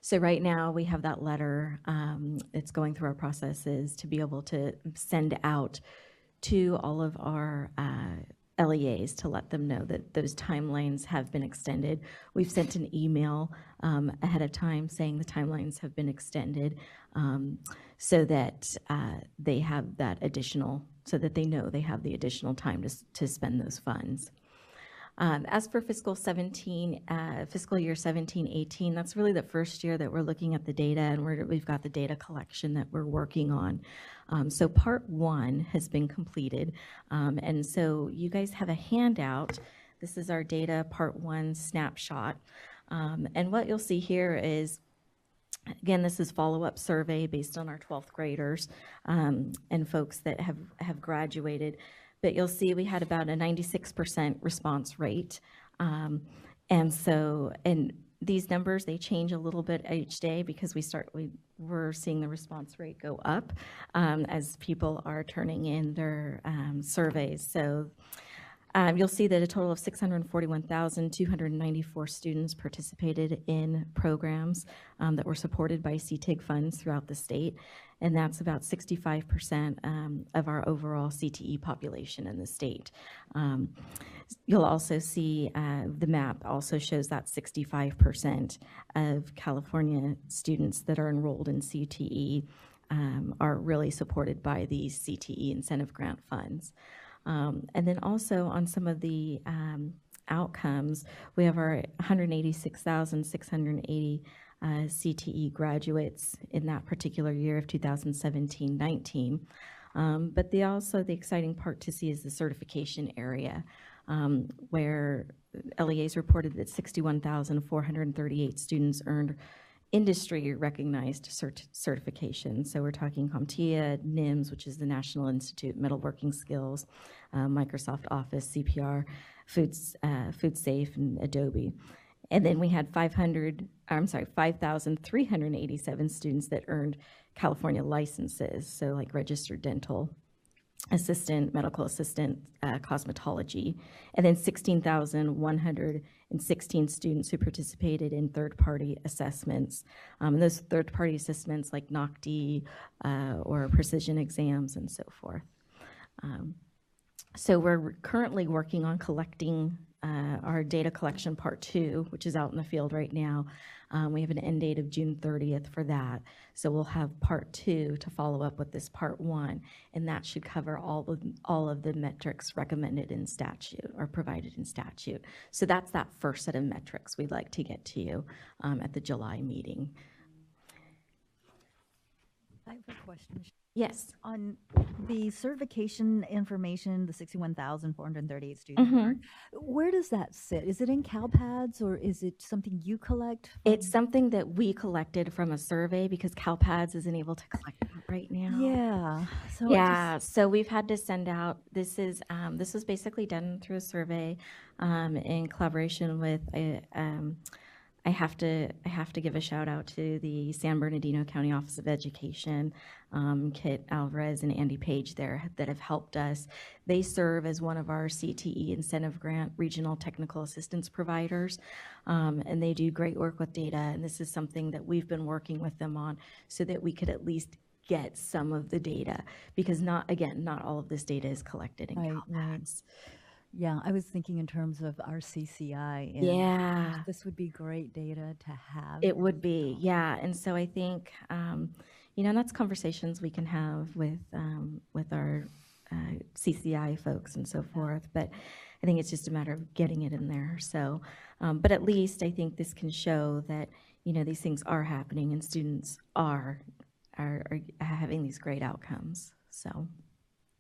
So right now we have that letter. It's going through our processes to be able to send out to all of our LEAs to let them know that those timelines have been extended. We've sent an email ahead of time saying the timelines have been extended so that they have that additional, so that they know they have the additional time to spend those funds. As for fiscal year 17-18, that's really the first year that we're looking at the data, and we've got the data collection that we're working on. So part one has been completed, and so you guys have a handout. This is our data part one snapshot, and what you'll see here is, again, this is follow-up survey based on our 12th graders and folks that have graduated. But you'll see we had about a 96% response rate. And these numbers, they change a little bit each day because we're seeing the response rate go up as people are turning in their surveys. So you'll see that a total of 641,294 students participated in programs that were supported by CTEIG funds throughout the state. And that's about 65% of our overall CTE population in the state. You'll also see the map also shows that 65% of California students that are enrolled in CTE are really supported by these CTE incentive grant funds. And then also on some of the outcomes, we have our 186,680 CTE graduates in that particular year of 2017-19. But the exciting part to see is the certification area, where LEAs reported that 61,438 students earned industry-recognized certification. So we're talking CompTIA, NIMS, which is the National Institute, Metalworking Skills, Microsoft Office, CPR, Food Safe, and Adobe. And then we had 5,387 students that earned California licenses, so like registered dental assistant, medical assistant, cosmetology, and then 16,116 students who participated in third-party assessments. And those third-party assessments like NOCD or precision exams and so forth. So we're currently working on collecting our data collection part 2, which is out in the field right now. We have an end date of June 30th for that. So we'll have part 2 to follow up with this part 1, and that should cover all of the metrics recommended in statute or provided in statute. So that's that first set of metrics we'd like to get to you at the July meeting. I have a question. Yes. On the certification information, the 61,438 students, where does that sit? Is it in CalPads or is it something you collect? It's something that we collected from a survey because CalPads isn't able to collect that right now. Yeah. So So we've had to send out, this was basically done through a survey in collaboration with I have to give a shout out to the San Bernardino County Office of Education, Kit Alvarez and Andy Page there that have helped us. They serve as one of our CTE incentive grant regional technical assistance providers, and they do great work with data. And this is something that we've been working with them on so that we could at least get some of the data, because not all of this data is collected in CalPads. Yeah, I was thinking in terms of our CCI. And Yeah. this would be great data to have. It would be, yeah. And so I think, that's conversations we can have with our CCI folks and so forth. But I think it's just a matter of getting it in there. So, but at least I think this can show that, these things are happening and students are having these great outcomes. So.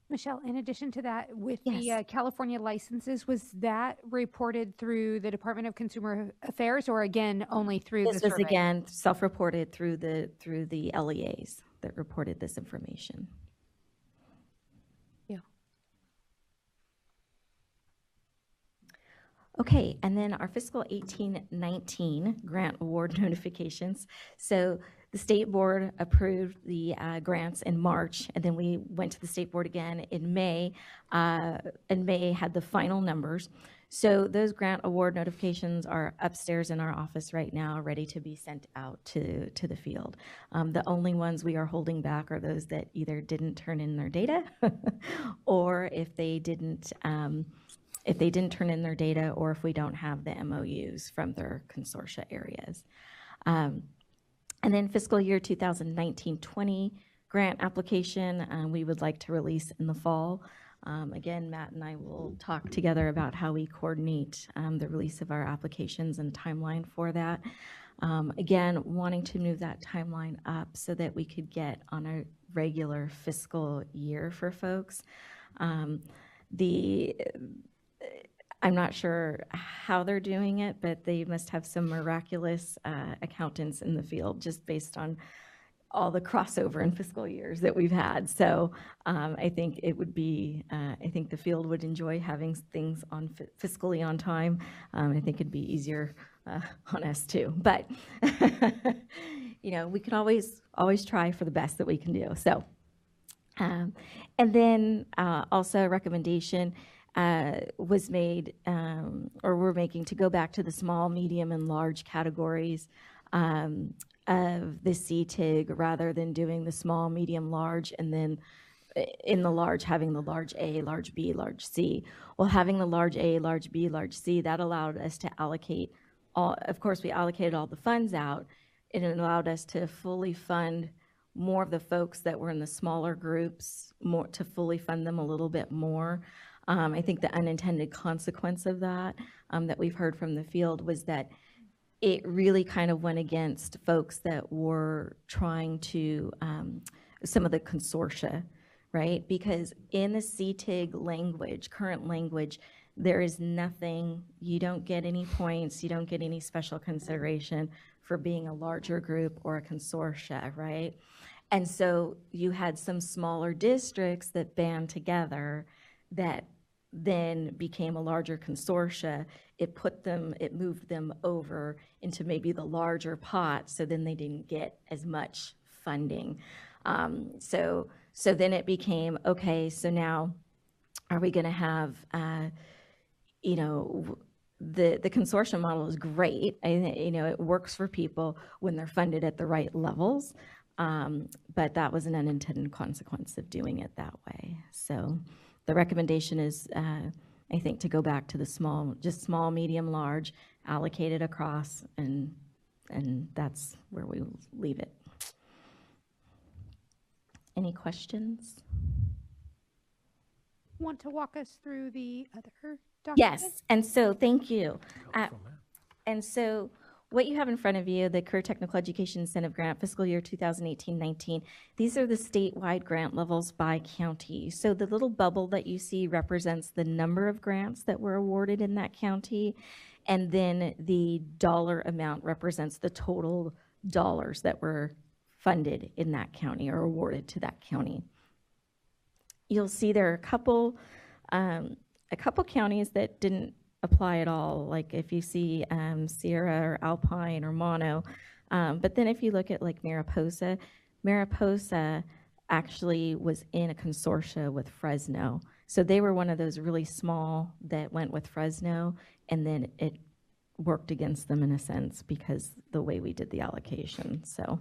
Michelle, in addition to that, with Yes. the California licenses, was that reported through the Department of Consumer Affairs, or again only through This the was survey? again self-reported through the LEAs that reported this information. Yeah. Okay, and then our fiscal 18-19 grant award notifications. So the state board approved the grants in March, and then we went to the state board again in May, and May had the final numbers. So those grant award notifications are upstairs in our office right now, ready to be sent out to the field. The only ones we are holding back are those that either didn't turn in their data, or if they didn't turn in their data, or if we don't have the MOUs from their consortia areas. And then fiscal year 2019-20 grant application, we would like to release in the fall. Again, Matt and I will talk together about how we coordinate the release of our applications and timeline for that. Again, wanting to move that timeline up so that we could get on a regular fiscal year for folks. I'm not sure how they're doing it, but they must have some miraculous accountants in the field just based on all the crossover in fiscal years that we've had. So I think it would be, I think the field would enjoy having things on fiscally on time. I think it'd be easier on us too. But, we can always try for the best that we can do. So, and then also a recommendation was made, or we're making, to go back to the small, medium, and large categories of the CTEIG, rather than doing the small, medium, large, and then in the large having the large A, large B, large C. Well, having the large A, large B, large C, that allowed us to allocate all, of course, we allocated all the funds out, and it allowed us to fully fund more of the folks that were in the smaller groups, more to fully fund them a little bit more. I think the unintended consequence of that, that we've heard from the field, was that it really kind of went against folks that were trying to, some of the consortia, right? Because in the CTEIG language, current language, there is nothing, you don't get any points, you don't get any special consideration for being a larger group or a consortia, right? And so you had some smaller districts that band together that then became a larger consortia. It moved them over into maybe the larger pot, so then they didn't get as much funding. So then it became, okay, so now are we gonna have, the consortium model is great. It works for people when they're funded at the right levels, but that was an unintended consequence of doing it that way. So the recommendation is, I think, to go back to the small, medium, large, allocated across, and that's where we will leave it. Any questions? Want to walk us through the other document? Yes, and so thank you. And so what you have in front of you, the Career Technical Education Incentive Grant, fiscal year 2018-19, these are the statewide grant levels by county. So the little bubble that you see represents the number of grants that were awarded in that county, and then the dollar amount represents the total dollars that were funded in that county or awarded to that county. You'll see there are a couple counties that didn't apply at all, like if you see Sierra or Alpine or Mono. But then if you look at like Mariposa actually was in a consortia with Fresno. So they were one of those really small that went with Fresno, and then it worked against them in a sense because the way we did the allocation, so.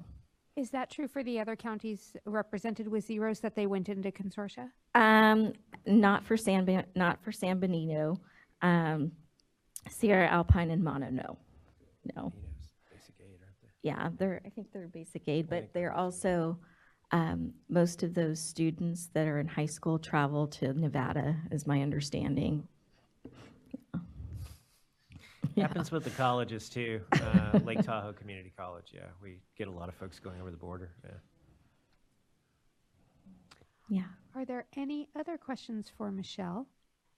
Is that true for the other counties represented with zeros that they went into consortia? Not for San Benito. Sierra, Alpine, and Mono, no. Basic aid, aren't they? Yeah, I think they're basic aid, but they're also, most of those students that are in high school travel to Nevada, is my understanding. Yeah. Happens with the colleges too. Lake Tahoe Community College, yeah. We get a lot of folks going over the border, Yeah. Are there any other questions for Michelle?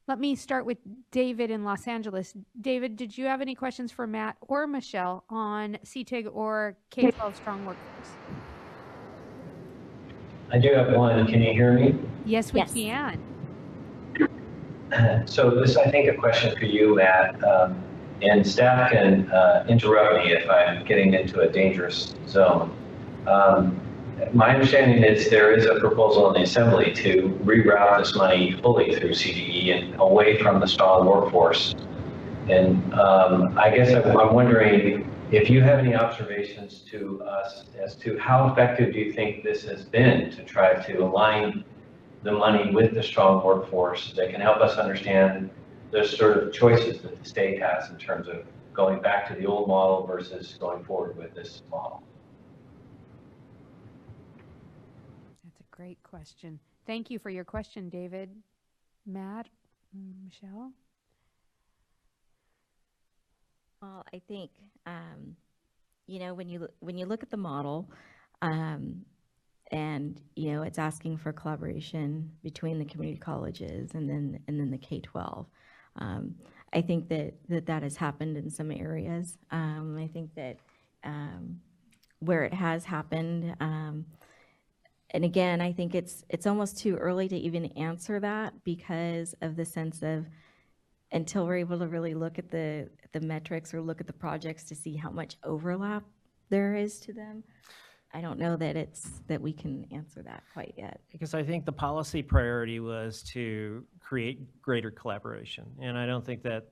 Let me start with David in Los Angeles. David, did you have any questions for Matt or Michelle on CTEIG or K-12 strong workforce? I do have one. Can you hear me? Yes, we can. So this, I think, a question for you, Matt. And staff can interrupt me if I'm getting into a dangerous zone. My understanding is there is a proposal in the Assembly to reroute this money fully through CTE and away from the strong workforce. And I guess I'm wondering if you have any observations to us as to how effective do you think this has been to try to align the money with the strong workforce that can help us understand the sort of choices that the state has in terms of going back to the old model versus going forward with this model? That's a great question. Thank you for your question, David. Matt, Michelle? Well, I think, when you look at the model, and, it's asking for collaboration between the community colleges and then the K-12. I think that has happened in some areas. I think that where it has happened, and again, I think it's almost too early to even answer that because of the sense of until we're able to really look at the metrics or look at the projects to see how much overlap there is to them. I don't know that we can answer that quite yet. Because I think the policy priority was to create greater collaboration. And I don't think that,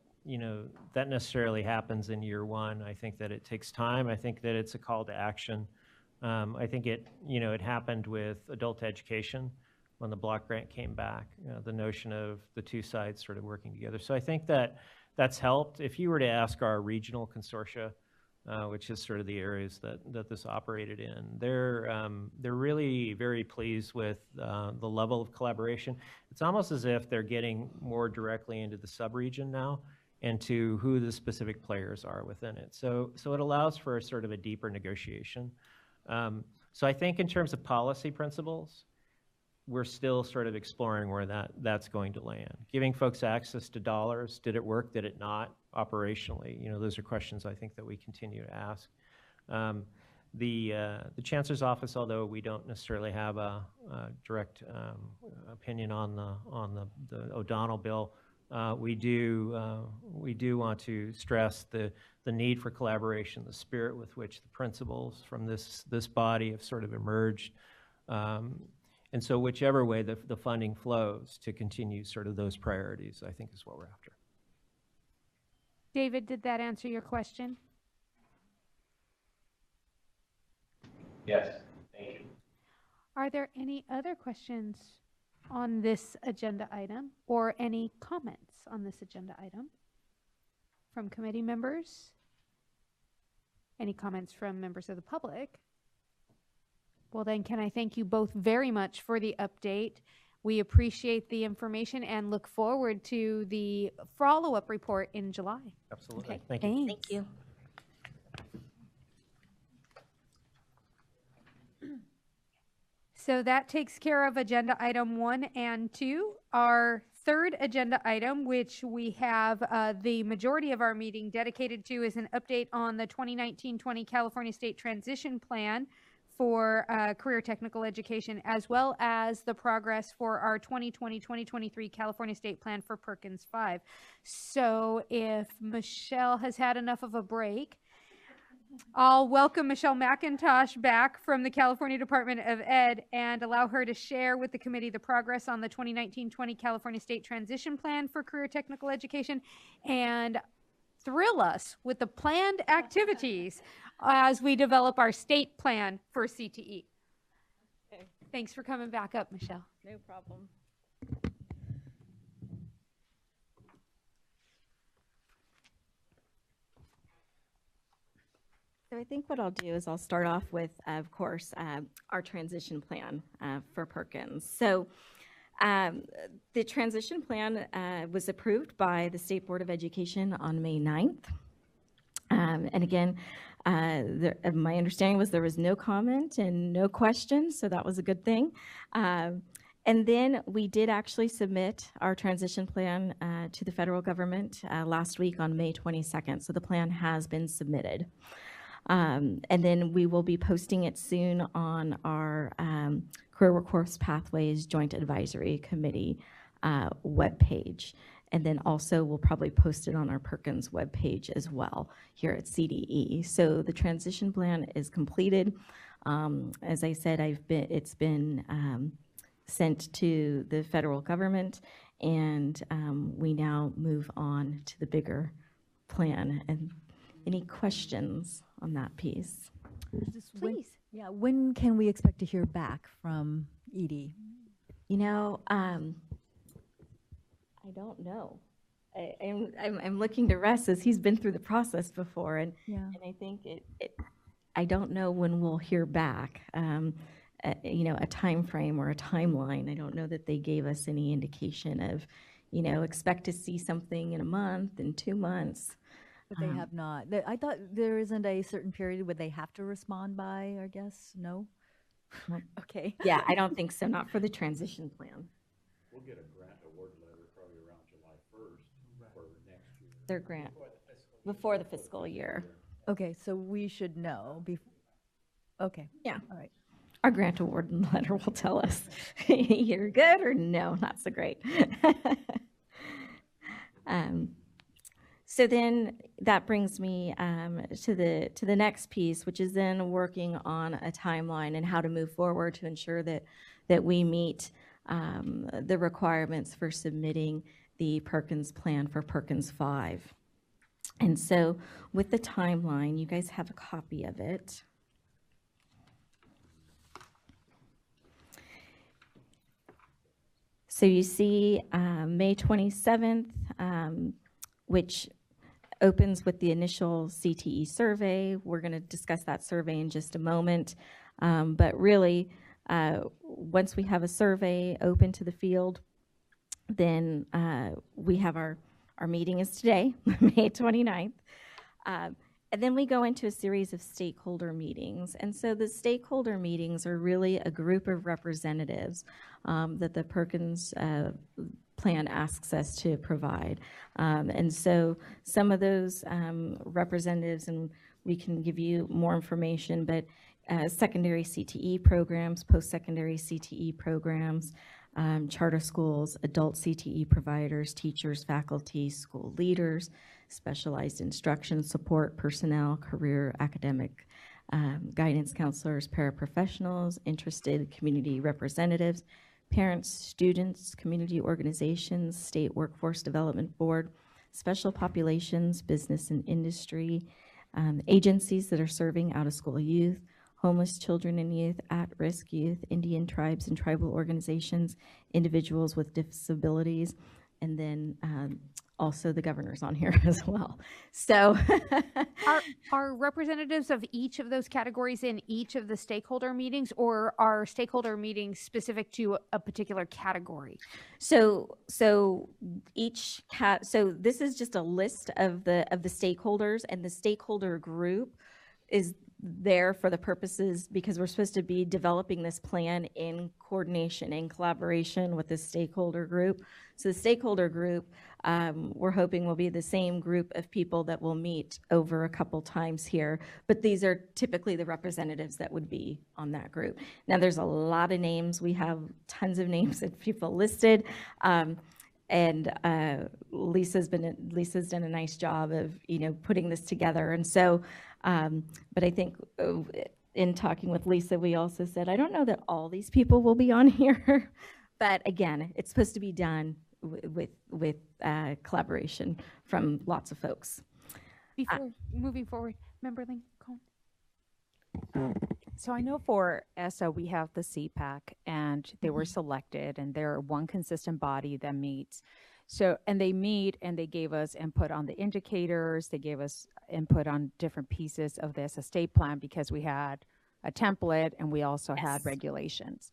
that necessarily happens in year one. I think that it takes time. I think that it's a call to action. I think it happened with adult education when the block grant came back, the notion of the two sides sort of working together. So I think that that's helped. If you were to ask our regional consortia, which is sort of the areas that this operated in. They're really very pleased with the level of collaboration. It's almost as if they're getting more directly into the subregion now and to who the specific players are within it. So it allows for sort of a deeper negotiation. So I think in terms of policy principles, we're still sort of exploring where that's going to land. Giving folks access to dollars, did it work, did it not, operationally? You know, those are questions I think that we continue to ask. The Chancellor's Office, although we don't necessarily have a direct opinion on the O'Donnell bill, we do want to stress the need for collaboration, the spirit with which the principles from this body have sort of emerged. And so whichever way the funding flows to continue sort of those priorities, I think is what we're after. David, did that answer your question? Yes, thank you. Are there any other questions on this agenda item or any comments on this agenda item from committee members? Any comments from members of the public? Well, then, can I thank you both very much for the update. We appreciate the information and look forward to the follow-up report in July. Absolutely. Okay. Thank you. Thank you. So that takes care of agenda item 1 and 2. Our third agenda item, which we have the majority of our meeting dedicated to, is an update on the 2019-20 California State Transition Plan for career technical education, as well as the progress for our 2020-2023 California State Plan for Perkins 5. So if Michelle has had enough of a break, I'll welcome Michelle McIntosh back from the California Department of Ed and allow her to share with the committee the progress on the 2019-20 California State Transition Plan for career technical education and thrill us with the planned activities as we develop our state plan for CTE. Okay. Thanks for coming back up, Michelle. No problem. So I think what I'll do is I'll start off with, of course, our transition plan for Perkins. So the transition plan was approved by the State Board of Education on May 9th. And again, my understanding was there was no comment and no questions, so that was a good thing. And then we did actually submit our transition plan to the federal government last week on May 22nd, so the plan has been submitted. And then we will be posting it soon on our Career Workforce Pathways Joint Advisory Committee webpage. And then also we'll probably post it on our Perkins webpage as well here at CDE. So the transition plan is completed. As I said, it's been sent to the federal government, and we now move on to the bigger plan. And any questions on that piece? Please. Yeah, when can we expect to hear back from Edie? You know, I don't know. I'm looking to Russ as he's been through the process before, and I think I don't know when we'll hear back. You know, a time frame or a timeline. I don't know that they gave us any indication of, you know, expect to see something in a month, in 2 months. But they have not. I thought there isn't a certain period where they have to respond by, I guess, no? Okay. Yeah, I don't think so, not for the transition plan. We'll get a grant award letter probably around July 1st for next year. Their grant, before the fiscal year. Okay, so we should know. Okay. Yeah. All right. Our grant award letter will tell us you're good or no, not so great. So then that brings me to the next piece, which is then working on a timeline and how to move forward to ensure that we meet the requirements for submitting the Perkins plan for Perkins 5. And so with the timeline, you guys have a copy of it. So you see May 27th, which opens with the initial CTE survey. We're going to discuss that survey in just a moment. But really, once we have a survey open to the field, then we have our meeting is today, May 29th. And then we go into a series of stakeholder meetings. And so the stakeholder meetings are really a group of representatives that the Perkins plan asks us to provide. And so some of those representatives, and we can give you more information, but secondary CTE programs, post-secondary CTE programs, charter schools, adult CTE providers, teachers, faculty, school leaders, specialized instruction support personnel, career academic guidance counselors, paraprofessionals, interested community representatives, parents, students, community organizations, state workforce development board, special populations, business and industry, agencies that are serving out-of-school youth, homeless children and youth, at-risk youth, Indian tribes and tribal organizations, individuals with disabilities, and then also the governor's on here as well. So are representatives of each of those categories in each of the stakeholder meetings, or are stakeholder meetings specific to a particular category? So each so this is just a list of the stakeholders, and the stakeholder group is there for the purposes because we're supposed to be developing this plan in coordination, in collaboration with the stakeholder group. So the stakeholder group, we're hoping will be the same group of people that will meet over a couple times here, but these are typically the representatives that would be on that group. Now there's a lot of names. We have tons of names of people listed. And Lisa's done a nice job of putting this together. And so, but I think in talking with Lisa, we also said, I don't know that all these people will be on here, but again, it's supposed to be done with collaboration from lots of folks. Before moving forward, Member Lincoln. So I know for ESSA, we have the CPAC, and they were selected, and they're one consistent body that meets. So, and they meet, and they gave us input on the indicators. They gave us input on different pieces of this estate plan because we had a template, and we also had regulations.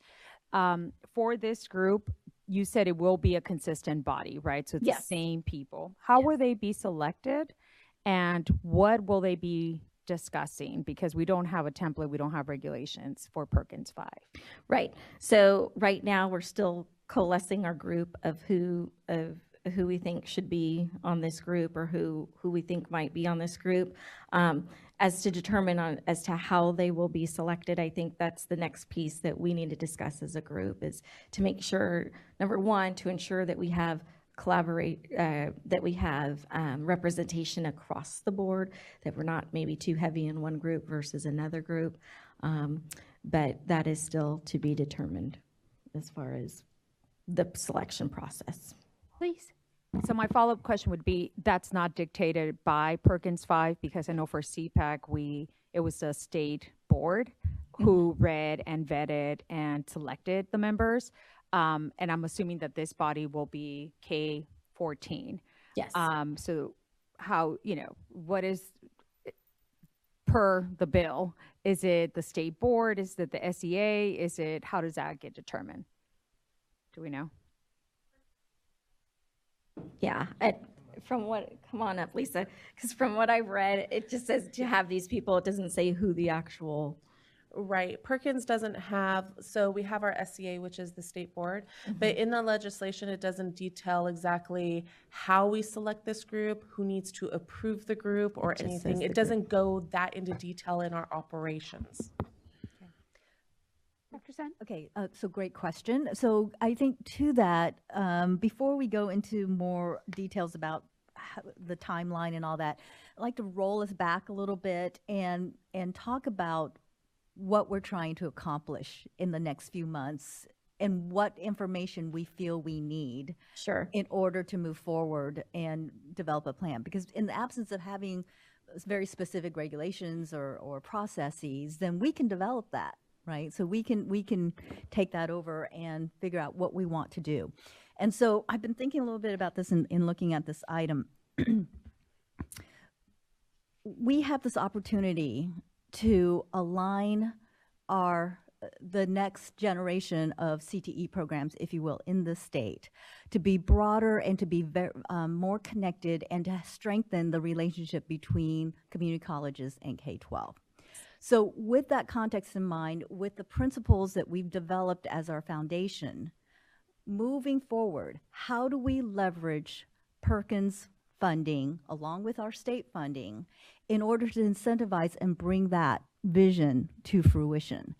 For this group, you said it will be a consistent body, right? So it's the same people. How will they be selected, and what will they be discussing? Because we don't have a template, we don't have regulations for Perkins 5. Right. So right now we're still coalescing our group of who we think should be on this group, or who we think might be on this group. As to determine as to how they will be selected, I think that's the next piece that we need to discuss as a group, is to make sure, number one, to ensure that we have representation across the board, that we're not maybe too heavy in one group versus another group. But that is still to be determined as far as the selection process. Please. So my follow-up question would be, that's not dictated by Perkins 5, because I know for CPAC, it was a state board who read and vetted and selected the members. And I'm assuming that this body will be K-14. Yes. So how, what is, per the bill, is it the state board? Is it the SEA? How does that get determined? Do we know? Yeah. Come on up, Lisa, because from what I've read, it just says to have these people. It doesn't say who the actual. Right. Perkins doesn't have, so we have our SCA, which is the state board, but in the legislation, it doesn't detail exactly how we select this group, who needs to approve the group, or anything. It doesn't go that into detail in our operations. Dr. Sen? Okay, so great question. So I think to that, before we go into more details about the timeline and all that, I'd like to roll us back a little bit and talk about what we're trying to accomplish in the next few months and what information we feel we need in order to move forward and develop a plan. Because in the absence of having very specific regulations or processes, then we can develop that, right? So we can take that over and figure out what we want to do. And so I've been thinking a little bit about this in looking at this item. we have this opportunity to align the next generation of CTE programs, if you will, in the state, to be broader and to be more connected and to strengthen the relationship between community colleges and K-12. So with that context in mind, with the principles that we've developed as our foundation, moving forward, how do we leverage Perkins funding along with our state funding in order to incentivize and bring that vision to fruition?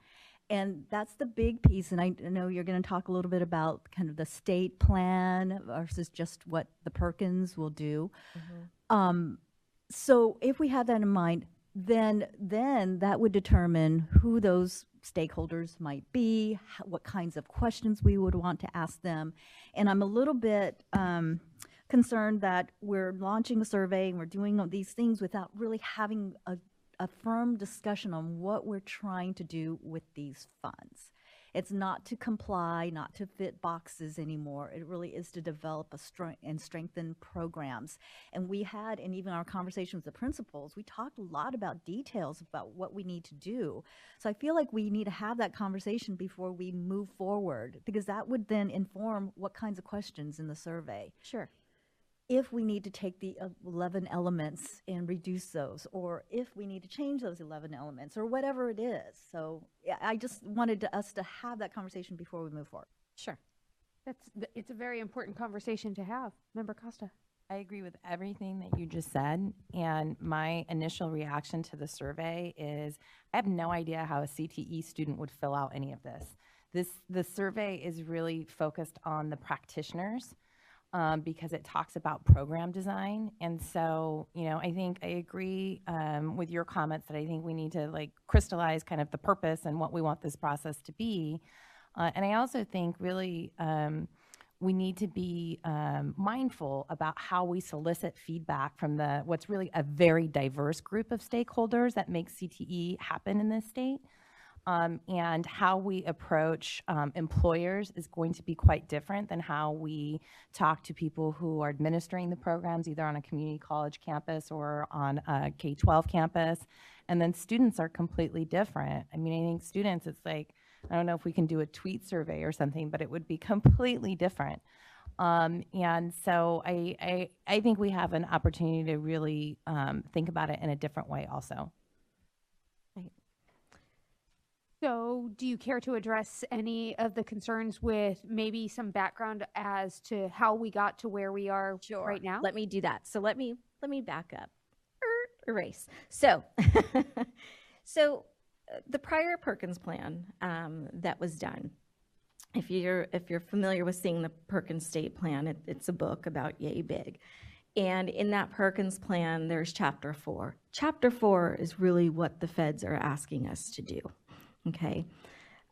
And that's the big piece, and I know you're going to talk a little bit about kind of the state plan versus just what the Perkins will do. So if we have that in mind, then that would determine who those stakeholders might be, what kinds of questions we would want to ask them. And I'm a little bit concerned that we're launching a survey and we're doing these things without really having a firm discussion on what we're trying to do with these funds. It's not to comply, not to fit boxes anymore. It really is to develop and strengthen programs. And we had, in even our conversation with the principals, we talked a lot about details about what we need to do. So I feel like we need to have that conversation before we move forward, because that would then inform what kinds of questions in the survey. Sure. If we need to take the 11 elements and reduce those, or if we need to change those 11 elements, or whatever it is. So yeah, I just wanted us to have that conversation before we move forward. Sure. It's a very important conversation to have. Member Costa. I agree with everything that you just said, and my initial reaction to the survey is I have no idea how a CTE student would fill out any of this. The survey is really focused on the practitioners, because it talks about program design. And so, I think I agree with your comments that I think we need to crystallize kind of the purpose and what we want this process to be. And I also think really we need to be mindful about how we solicit feedback from what's really a very diverse group of stakeholders that makes CTE happen in this state. And how we approach employers is going to be quite different than how we talk to people who are administering the programs, either on a community college campus or on a K-12 campus. And then students are completely different. I mean, I think students, it's like, I don't know if we can do a tweet survey or something, but it would be completely different. And so I think we have an opportunity to really think about it in a different way also. So do you care to address any of the concerns with maybe some background as to how we got to where we are right now? Let me do that. So let me back up. Erase. So, the prior Perkins plan that was done, if you're familiar with seeing the Perkins State Plan, it's a book about yay big. And in that Perkins plan, there's Chapter 4. Chapter 4 is really what the feds are asking us to do. Okay.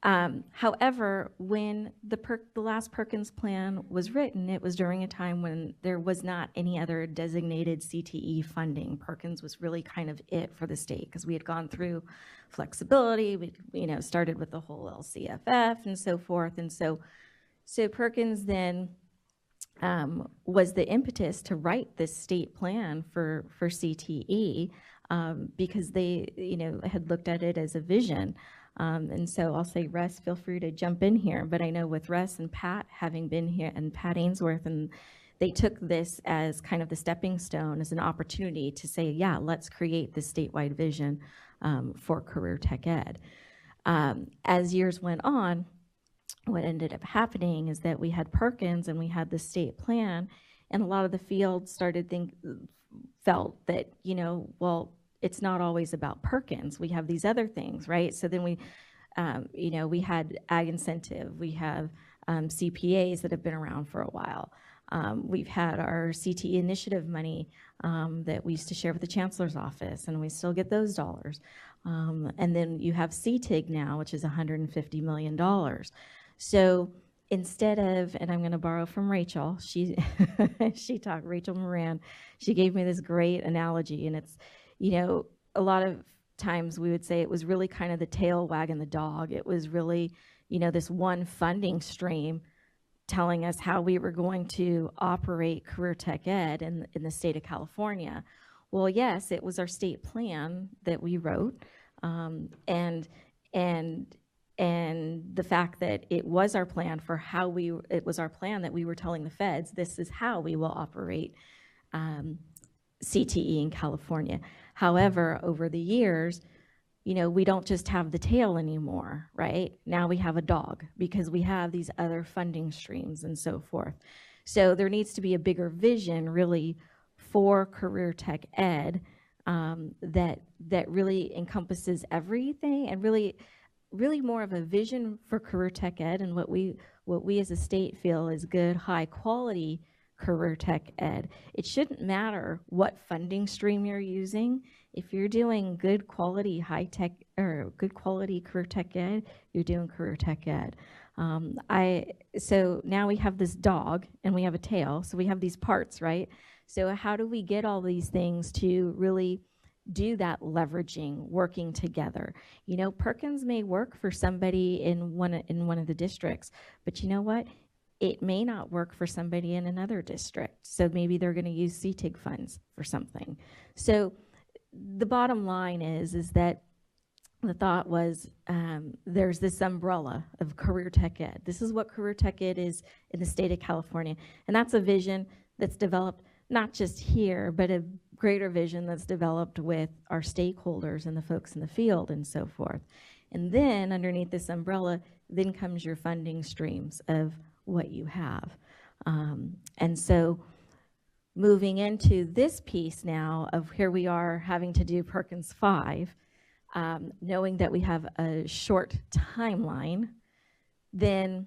However, when the last Perkins plan was written, it was during a time when there was not any other designated CTE funding. Perkins was really kind of it for the state because we had gone through flexibility. We, started with the whole LCFF and so forth. And so Perkins then was the impetus to write this state plan for CTE because they, had looked at it as a vision. And so I'll say, Russ, feel free to jump in here. But I know with Russ and Pat having been here, and Pat Ainsworth, and they took this as kind of the stepping stone, as an opportunity to say, yeah, let's create this statewide vision for career tech ed. As years went on, what ended up happening is that we had Perkins and we had the state plan, and a lot of the field felt that, well, it's not always about Perkins. We have these other things, right? So then we had ag incentive. We have CPAs that have been around for a while. We've had our CTE initiative money that we used to share with the chancellor's office, and we still get those dollars. And then you have CTEIG now, which is $150 million. So instead of, and I'm going to borrow from Rachel, Rachel Moran, she gave me this great analogy, and it's, a lot of times we would say it was really kind of the tail wagging the dog. It was really, this one funding stream telling us how we were going to operate career tech ed in the state of California. Well, yes, it was our state plan that we wrote, and the fact that it was our plan for how it was our plan that we were telling the feds, this is how we will operate CTE in California. However, over the years, we don't just have the tail anymore, right? Now we have a dog because we have these other funding streams and so forth. So there needs to be a bigger vision really for career tech ed that really encompasses everything, and really more of a vision for career tech ed and what we as a state feel is good, high quality career tech ed. It shouldn't matter what funding stream you're using. If you're doing good quality high tech or good quality career tech ed, you're doing career tech ed. So now we have this dog and we have a tail, so we have these parts, right? So how do we get all these things to really do that leveraging, working together? Perkins may work for somebody in one of the districts, but you know what? It may not work for somebody in another district. So maybe they're going to use CTEIG funds for something. So the bottom line is that the thought was there's this umbrella of career tech ed. This is what career tech ed is in the state of California. And that's a vision that's developed not just here, but a greater vision that's developed with our stakeholders and the folks in the field and so forth. And then underneath this umbrella, then comes your funding streams of what you have. And so moving into this piece now of here we are having to do Perkins 5, knowing that we have a short timeline, then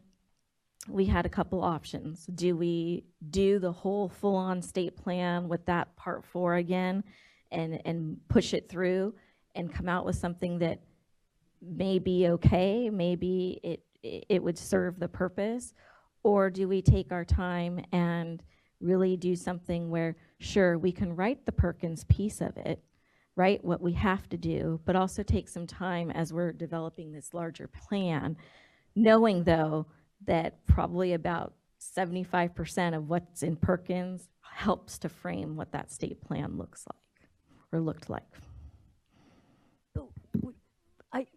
we had a couple options. Do we do the whole full-on state plan with that part 4 again and push it through and come out with something that may be okay, maybe it would serve the purpose? Or do we take our time and really do something where, sure, we can write the Perkins piece of it, write what we have to do, but also take some time as we're developing this larger plan, knowing, though, that probably about 75% of what's in Perkins helps to frame what that state plan looks like or looked like.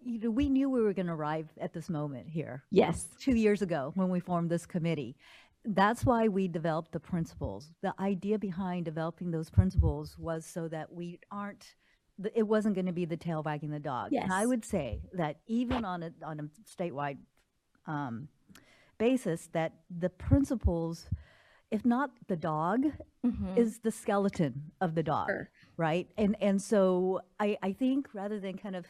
We knew we were going to arrive at this moment here. Yes. 2 years ago when we formed this committee. That's why we developed the principles. The idea behind developing those principles was so that it wasn't going to be the tail wagging the dog. Yes. And I would say that even on a statewide basis, that the principles, if not the dog, is the skeleton of the dog, Sure. right? And so I think rather than kind of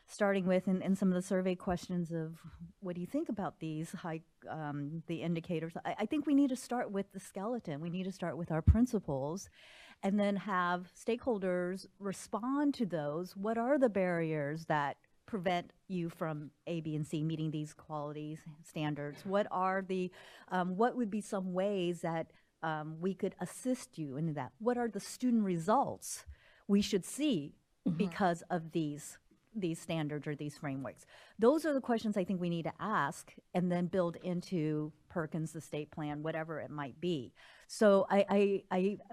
starting with and some of the survey questions of what do you think about these the indicators, I think we need to start with the skeleton. We need to start with our principles and then have stakeholders respond to those. What are the barriers that prevent you from A, B, and C meeting these quality standards? What are what would be some ways that we could assist you in that? What are the student results we should see because of these standards or these frameworks? Those are the questions I think we need to ask and then build into Perkins, the state plan, whatever it might be. So I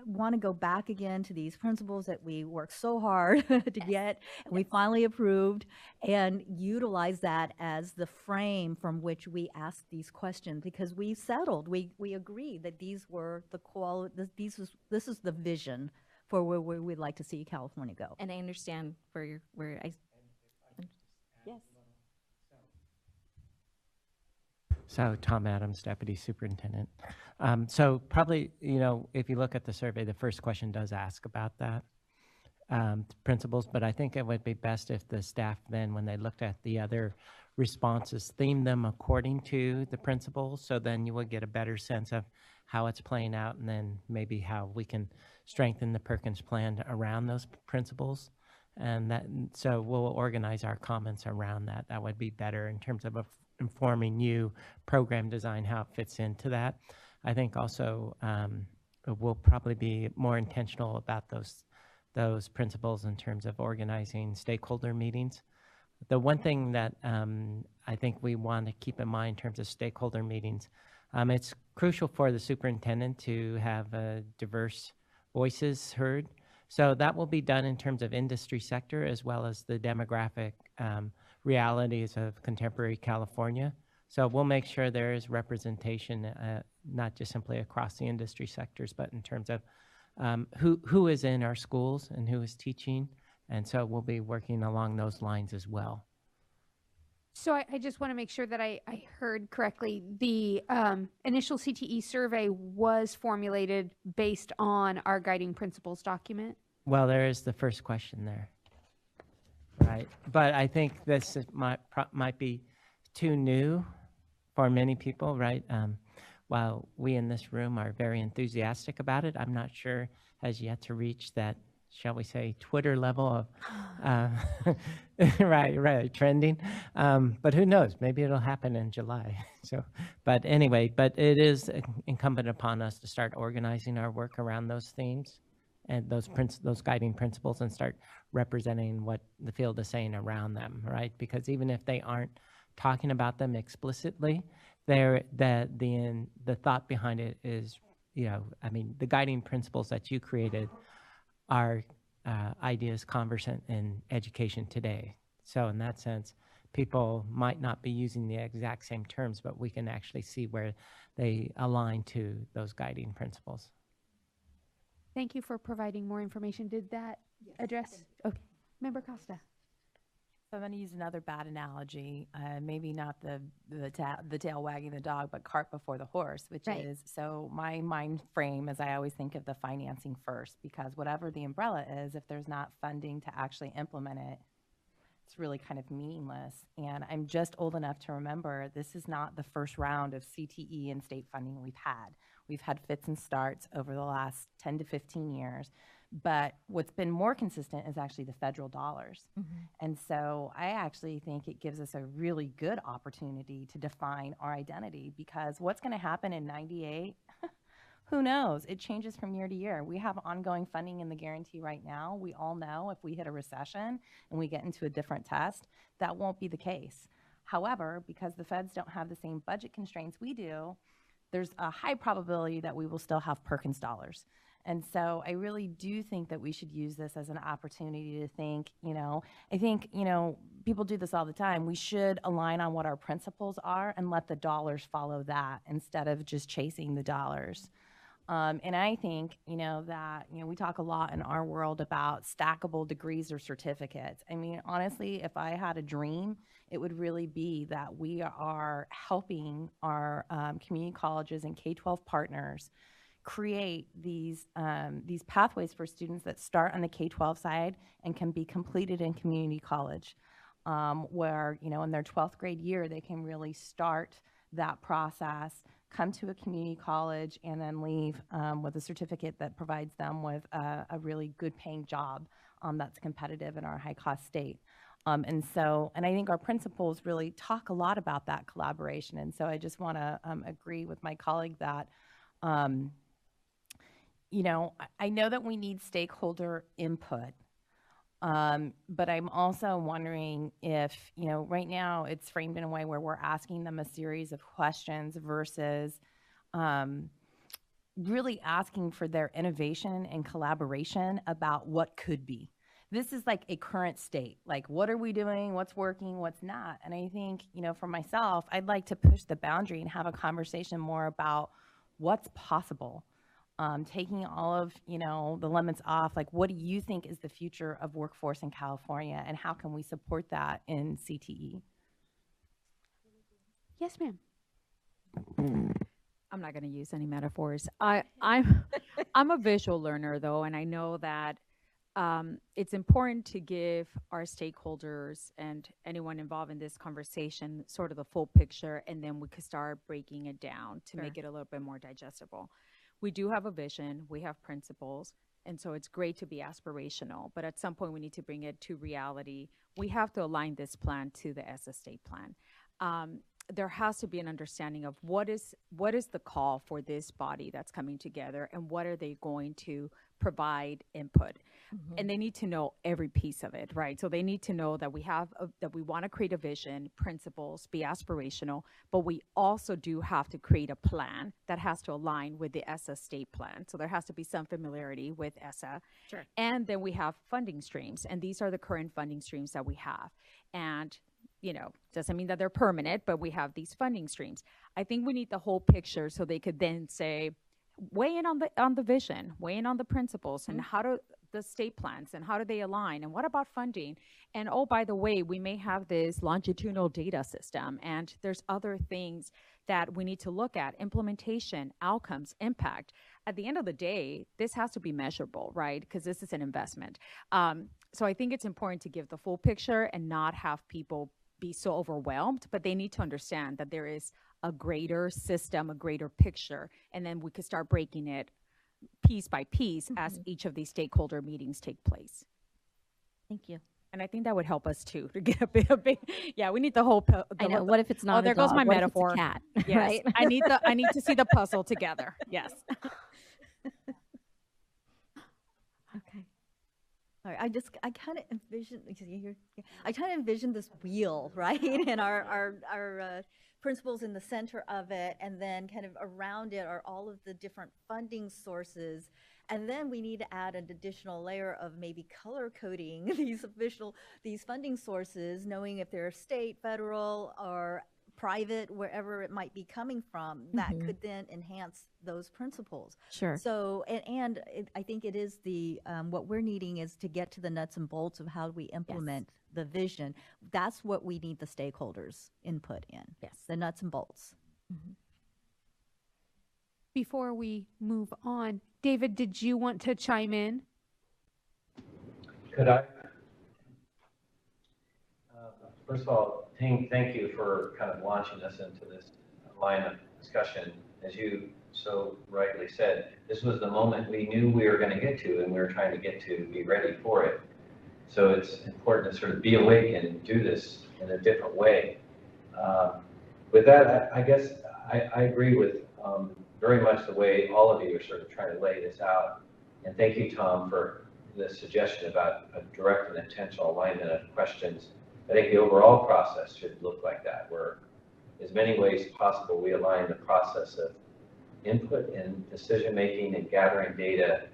want to go back again to these principles that we worked so hard to get, and we finally approved, and utilize that as the frame from which we ask these questions, because we settled, we agreed that these were the this is the vision for where we'd like to see California go. And I understand where I. Yes. So Tom Adams, Deputy Superintendent. So probably, if you look at the survey, the first question does ask about that, principles, but I think it would be best if the staff then, when they looked at the other responses, themed them according to the principles, so then you would get a better sense of how it's playing out and then maybe how we can strengthen the Perkins plan around those principles. And so we'll organize our comments around that. That would be better in terms of informing you program design, how it fits into that. I think also we'll probably be more intentional about those principles in terms of organizing stakeholder meetings. The one thing that I think we want to keep in mind in terms of stakeholder meetings, it's crucial for the superintendent to have diverse voices heard. So that will be done in terms of industry sector as well as the demographic realities of contemporary California. So we'll make sure there is representation, not just simply across the industry sectors, but in terms of who is in our schools and who is teaching. And so we'll be working along those lines as well. So I just want to make sure that I heard correctly. The initial CTE survey was formulated based on our guiding principles document? Well, there is the first question there, right? But I think this might be too new for many people, right? While we in this room are very enthusiastic about it, I'm not sure has yet to reach that, shall we say, Twitter level of, right, trending. But who knows? Maybe it'll happen in July. So, but anyway, but it is incumbent upon us to start organizing our work around those themes and those guiding principles and start representing what the field is saying around them, right? Because even if they aren't talking about them explicitly, the thought behind it is, I mean, the guiding principles that you created are ideas conversant in education today. So in that sense, people might not be using the exact same terms, but we can actually see where they align to those guiding principles. Thank you for providing more information. Did that address? Okay. Member Costa. So I'm going to use another bad analogy, maybe not the tail wagging the dog, but cart before the horse, which is, so my mind frame is I always think of the financing first, because whatever the umbrella is, if there's not funding to actually implement it, it's really kind of meaningless. And I'm just old enough to remember this is not the first round of CTE and state funding we've had. We've had fits and starts over the last 10 to 15 years. But what's been more consistent is actually the federal dollars. And so I actually think it gives us a really good opportunity to define our identity, because what's going to happen in 98, who knows? It changes from year to year. We have ongoing funding in the guarantee right now. We all know if we hit a recession and we get into a different test, that won't be the case. However, because the feds don't have the same budget constraints we do, there's a high probability that we will still have Perkins dollars. And so I really do think that we should use this as an opportunity to think, I think, people do this all the time. We should align on what our principles are and let the dollars follow that instead of just chasing the dollars. And I think, that, we talk a lot in our world about stackable degrees or certificates. I mean, honestly, if I had a dream, it would really be that we are helping our community colleges and K-12 partners create these pathways for students that start on the K-12 side and can be completed in community college, where, in their 12th grade year, they can really start that process, come to a community college, and then leave with a certificate that provides them with a really good paying job that's competitive in our high cost state. And I think our principles really talk a lot about that collaboration. And so I just want to agree with my colleague that, I know that we need stakeholder input, but I'm also wondering if, right now it's framed in a way where we're asking them a series of questions versus really asking for their innovation and collaboration about what could be. This is like a current state, like what are we doing, what's working, what's not. And I think, for myself, I'd like to push the boundary and have a conversation more about what's possible. Taking all of, the limits off, like what do you think is the future of workforce in California, and how can we support that in CTE? Yes, ma'am. I'm not going to use any metaphors. I'm a visual learner, though, and I know that it's important to give our stakeholders and anyone involved in this conversation sort of the full picture, and then we could start breaking it down to make it a little bit more digestible. We do have a vision, we have principles, and so it's great to be aspirational, but at some point we need to bring it to reality. We have to align this plan to the ESSA state plan. There has to be an understanding of what is the call for this body that's coming together, and what are they going to provide input. And they need to know every piece of it, right? So they need to know that that we want to create a vision, principles, be aspirational, but we also do have to create a plan that has to align with the ESSA state plan. So there has to be some familiarity with ESSA. Sure. And then we have funding streams, and these are the current funding streams that we have. And doesn't mean that they're permanent, but we have these funding streams. I think we need the whole picture so they could then say, weigh in on the vision, weigh in on the principles, and how do the state plans and how do they align, and what about funding? And oh, by the way, we may have this longitudinal data system, and there's other things that we need to look at: implementation, outcomes, impact. At the end of the day, this has to be measurable, right? Because this is an investment. So I think it's important to give the full picture and not have people be so overwhelmed, but they need to understand that there is a greater system, a greater picture, and then we could start breaking it piece by piece as each of these stakeholder meetings take place. Thank you. And I think that would help us too, to get a big yeah, we need the whole. I know. What if it's not? Oh, there goes my metaphor. What if it's a cat, yes. right? I need to see the puzzle together. Yes. Okay. All right. I kind of envision this wheel, right? And our principles in the center of it, and then kind of around it are all of the different funding sources. And then we need to add an additional layer of maybe color coding these funding sources, knowing if they're state, federal, or private, wherever it might be coming from, that could then enhance those principles. Sure. So, I think it is what we're needing is to get to the nuts and bolts of how we implement the vision. That's what we need the stakeholders' input in. Yes. The nuts and bolts. Before we move on, David, did you want to chime in? Could I? First of all, thank you for kind of launching us into this line of discussion. As you so rightly said, this was the moment we knew we were going to get to, and we were trying to get to be ready for it. So it's important to sort of be awake and do this in a different way. With that, I guess I agree with very much the way all of you are sort of trying to lay this out. And thank you, Tom, for the suggestion about a direct and intentional alignment of questions. I think the overall process should look like that, where as many ways as possible we align the process of input and decision-making and gathering data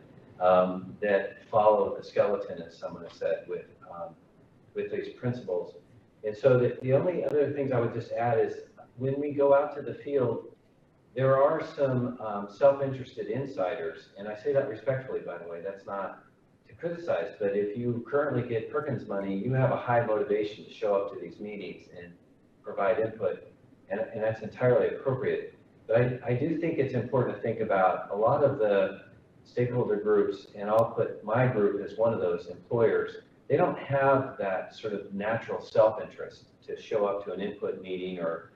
that follow the skeleton, as someone has said, with these principles. And so the only other things I would just add is when we go out to the field, there are some self-interested insiders, and I say that respectfully, by the way. That's not to criticize, but if you currently get Perkins money, you have a high motivation to show up to these meetings and provide input, and that's entirely appropriate. But I do think it's important to think about a lot of the stakeholder groups, and I'll put my group as one of those employers. They don't have that sort of natural self-interest to show up to an input meeting or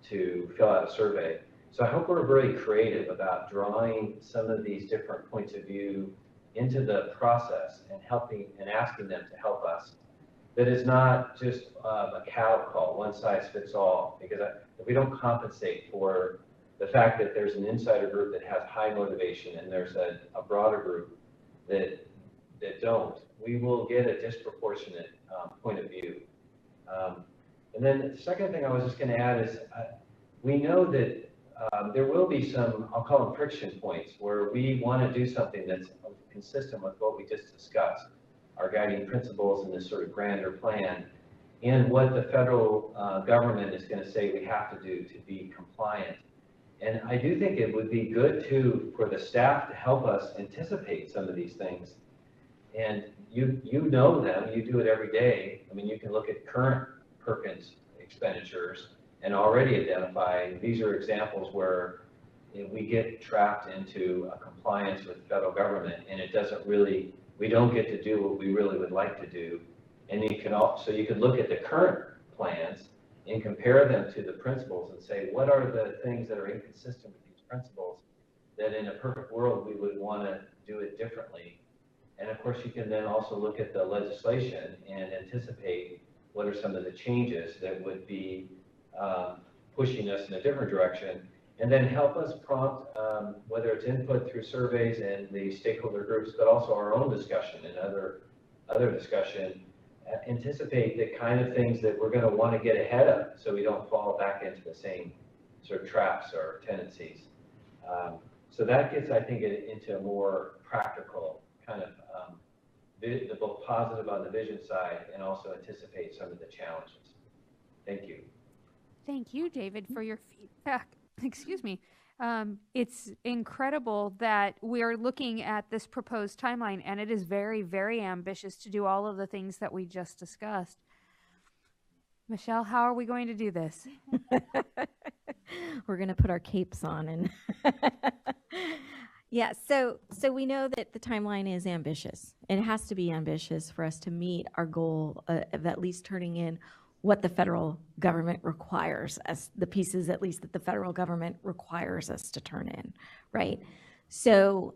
to fill out a survey. So I hope we're very creative about drawing some of these different points of view into the process and helping and asking them to help us. That is not just a cattle call, one size fits all, because if we don't compensate for the fact that there's an insider group that has high motivation and there's a broader group that don't, we will get a disproportionate point of view. And then the second thing I was just going to add is we know that there will be some, I'll call them friction points, where we want to do something that's consistent with what we just discussed, our guiding principles and this sort of grander plan, and what the federal government is going to say we have to do to be compliant. And I do think it would be good too for the staff to help us anticipate some of these things. And you know them, you do it every day. I mean, you can look at current Perkins expenditures and already identify, these are examples where we get trapped into a compliance with the federal government and it doesn't really, we don't get to do what we really would like to do. And you can also, you could look at the current plans and compare them to the principles and say, what are the things that are inconsistent with these principles that in a perfect world we would want to do it differently. And of course you can then also look at the legislation and anticipate what are some of the changes that would be pushing us in a different direction. And then help us prompt, whether it's input through surveys and the stakeholder groups, but also our own discussion and other discussion, anticipate the kind of things that we're going to want to get ahead of so we don't fall back into the same sort of traps or tendencies. So that gets, I think, into a more practical kind of both positive on the vision side and also anticipate some of the challenges. Thank you. Thank you, David, for your feedback. Excuse me. It's incredible that we are looking at this proposed timeline, and it is very, very ambitious to do all of the things that we just discussed. Michelle, how are we going to do this? We're going to put our capes on and yeah, so we know that the timeline is ambitious. It has to be ambitious for us to meet our goal of at least turning in what the federal government requires us, the pieces at least that the federal government requires us to turn in, right? So,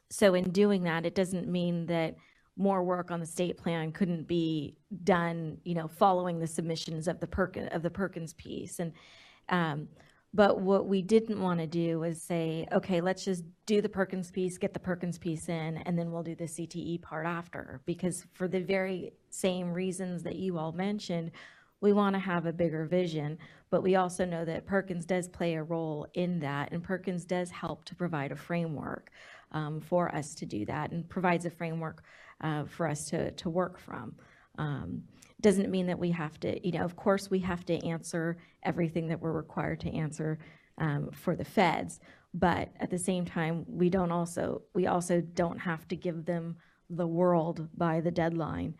so in doing that, it doesn't mean that more work on the state plan couldn't be done, you know, following the submissions of the Perkins piece. And but what we didn't want to do was say, okay, let's just do the Perkins piece, get the Perkins piece in, and then we'll do the CTE part after. Because for the very same reasons that you all mentioned, we want to have a bigger vision, but we also know that Perkins does play a role in that, and Perkins does help to provide a framework for us to do that, and provides a framework for us to work from. Doesn't mean that we have to, you know, of course we have to answer everything that we're required to answer for the feds, but at the same time, we also don't have to give them the world by the deadline.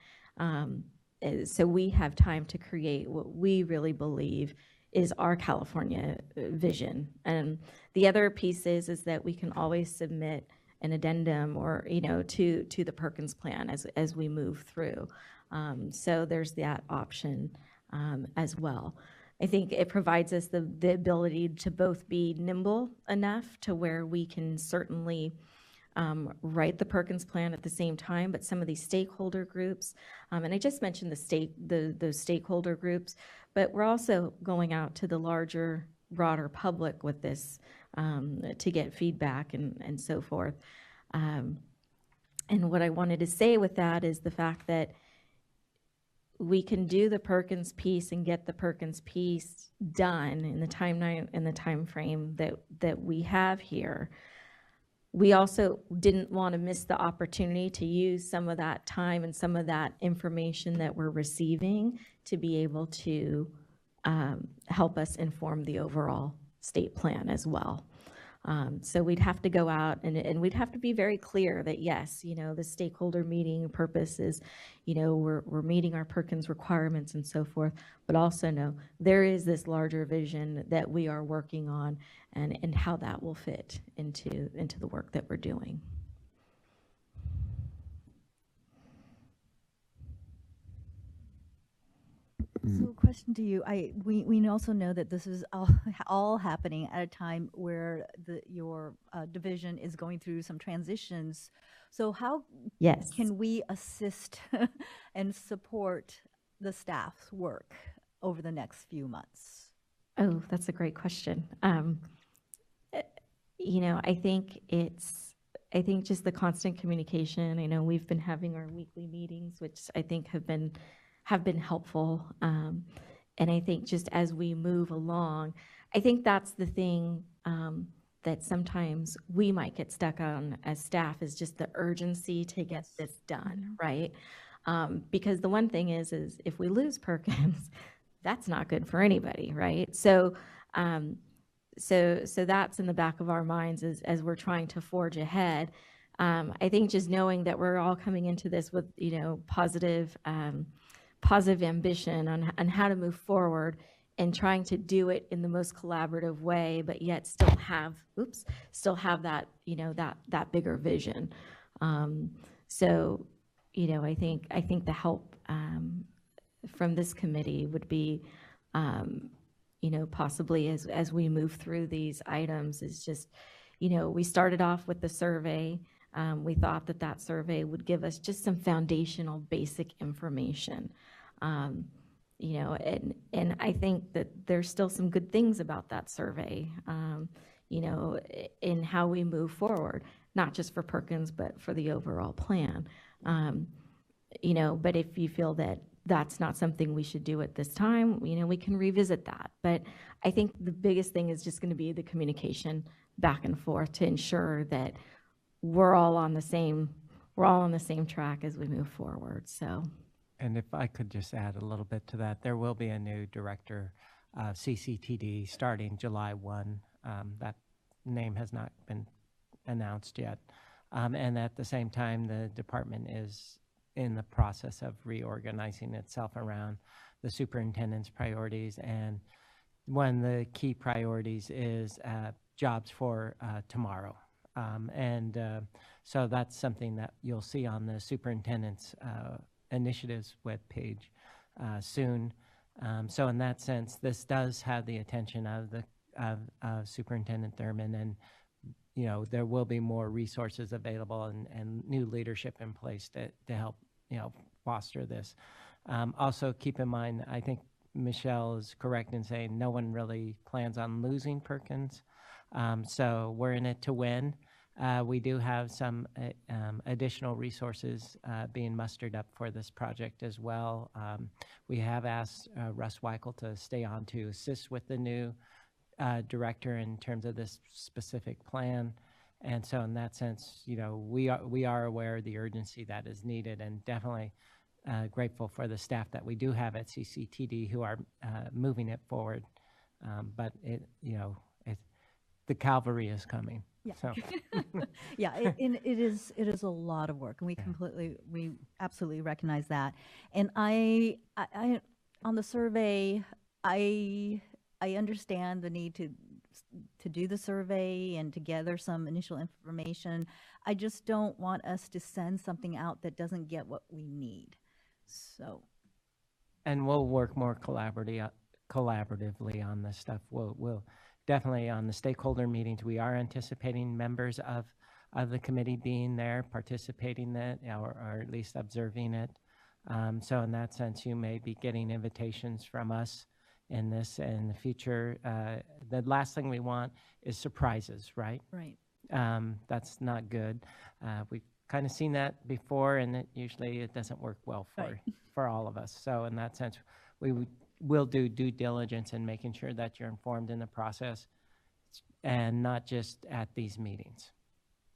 So we have time to create what we really believe is our California vision. And the other piece is that we can always submit an addendum or, you know, to the Perkins plan as we move through. So there's that option as well. I think it provides us the ability to both be nimble enough to where we can certainly write the Perkins plan at the same time, but some of these stakeholder groups, and I just mentioned those stakeholder groups, but we're also going out to the larger, broader public with this to get feedback and so forth. And what I wanted to say with that is the fact that we can do the Perkins piece and get the Perkins piece done in the time frame that we have here. We also didn't want to miss the opportunity to use some of that time and some of that information that we're receiving to be able to help us inform the overall state plan as well. So we'd have to go out and we'd have to be very clear that yes, you know, the stakeholder meeting purpose is, you know, we're meeting our Perkins requirements and so forth, but also know there is this larger vision that we are working on and how that will fit into the work that we're doing. So question to you, we also know that this is all happening at a time where your division is going through some transitions. So how can we assist and support the staff's work over the next few months? Oh, that's a great question. You know, I think just the constant communication. I know we've been having our weekly meetings, which I think have been helpful. And I think just as we move along, I think that's the thing that sometimes we might get stuck on as staff is just the urgency to get this done, right? Because the one thing is if we lose Perkins, that's not good for anybody, right? So that's in the back of our minds as we're trying to forge ahead. I think just knowing that we're all coming into this with, you know, positive ambition on how to move forward and trying to do it in the most collaborative way, but yet still have that, you know, that bigger vision. So, you know, I think the help from this committee would be, you know, possibly as we move through these items is just, you know, we started off with the survey. We thought that survey would give us just some foundational basic information. And I think that there's still some good things about that survey, in how we move forward, not just for Perkins, but for the overall plan. But if you feel that that's not something we should do at this time, we can revisit that. But I think the biggest thing is just going to be the communication back and forth to ensure that we're all on the same track as we move forward. So. And if I could just add a little bit to that, there will be a new director of CCTD starting July 1. That name has not been announced yet. And at the same time, the department is in the process of reorganizing itself around the superintendent's priorities. And one of the key priorities is jobs for tomorrow. So that's something that you'll see on the superintendent's initiatives webpage soon. So in that sense, this does have the attention of Superintendent Thurman, and there will be more resources available and new leadership in place to help foster this. Also, keep in mind, I think Michelle is correct in saying no one really plans on losing Perkins. So we're in it to win. We do have some additional resources being mustered up for this project as well. We have asked Russ Weichel to stay on to assist with the new director in terms of this specific plan. And so in that sense, we are aware of the urgency that is needed, and definitely grateful for the staff that we do have at CCTD who are moving it forward. But the cavalry is coming. Yeah. So. Yeah, it is a lot of work, and we absolutely recognize that. And I on the survey, I understand the need to do the survey and to gather some initial information. I just don't want us to send something out that doesn't get what we need. So. And we'll work more collaboratively on this stuff. We'll definitely on the stakeholder meetings, we are anticipating members of the committee being there, participating in it, or at least observing it. So in that sense, you may be getting invitations from us in this in the future. The last thing we want is surprises, right? Right. That's not good. We've kind of seen that before, and it doesn't work well for all of us. So in that sense, we'll do due diligence in making sure that you're informed in the process, and not just at these meetings.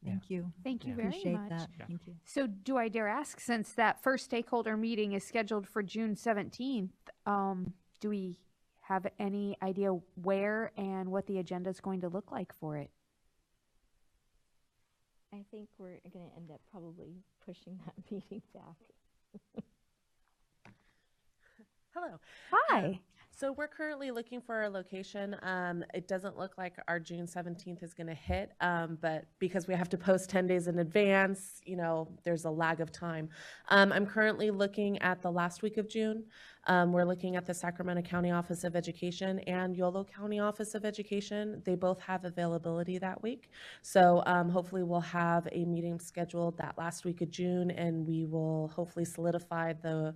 Thank you. Thank you very Appreciate much. that. Thank you. So do I dare ask, since that first stakeholder meeting is scheduled for June 17th, do we have any idea where and what the agenda is going to look like for it? I think we're going to end up probably pushing that meeting back. Hello. Hi. So we're currently looking for a location. It doesn't look like our June 17th is going to hit, but because we have to post 10 days in advance, there's a lag of time. I'm currently looking at the last week of June. We're looking at the Sacramento County Office of Education and Yolo County Office of Education. They both have availability that week. So hopefully we'll have a meeting scheduled that last week of June, and we will hopefully solidify the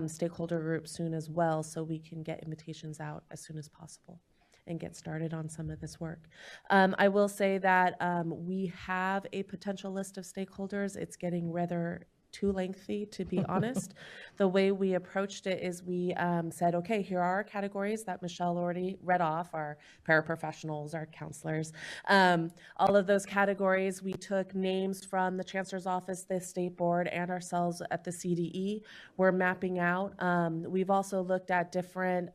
stakeholder group soon as well, so we can get invitations out as soon as possible and get started on some of this work. I will say that we have a potential list of stakeholders. It's getting rather too lengthy, to be honest. The way we approached it is we said, okay, here are our categories that Michelle already read off, our paraprofessionals, our counselors. All of those categories, we took names from the Chancellor's Office, the State Board, and ourselves at the CDE. We're mapping out. We've also looked at different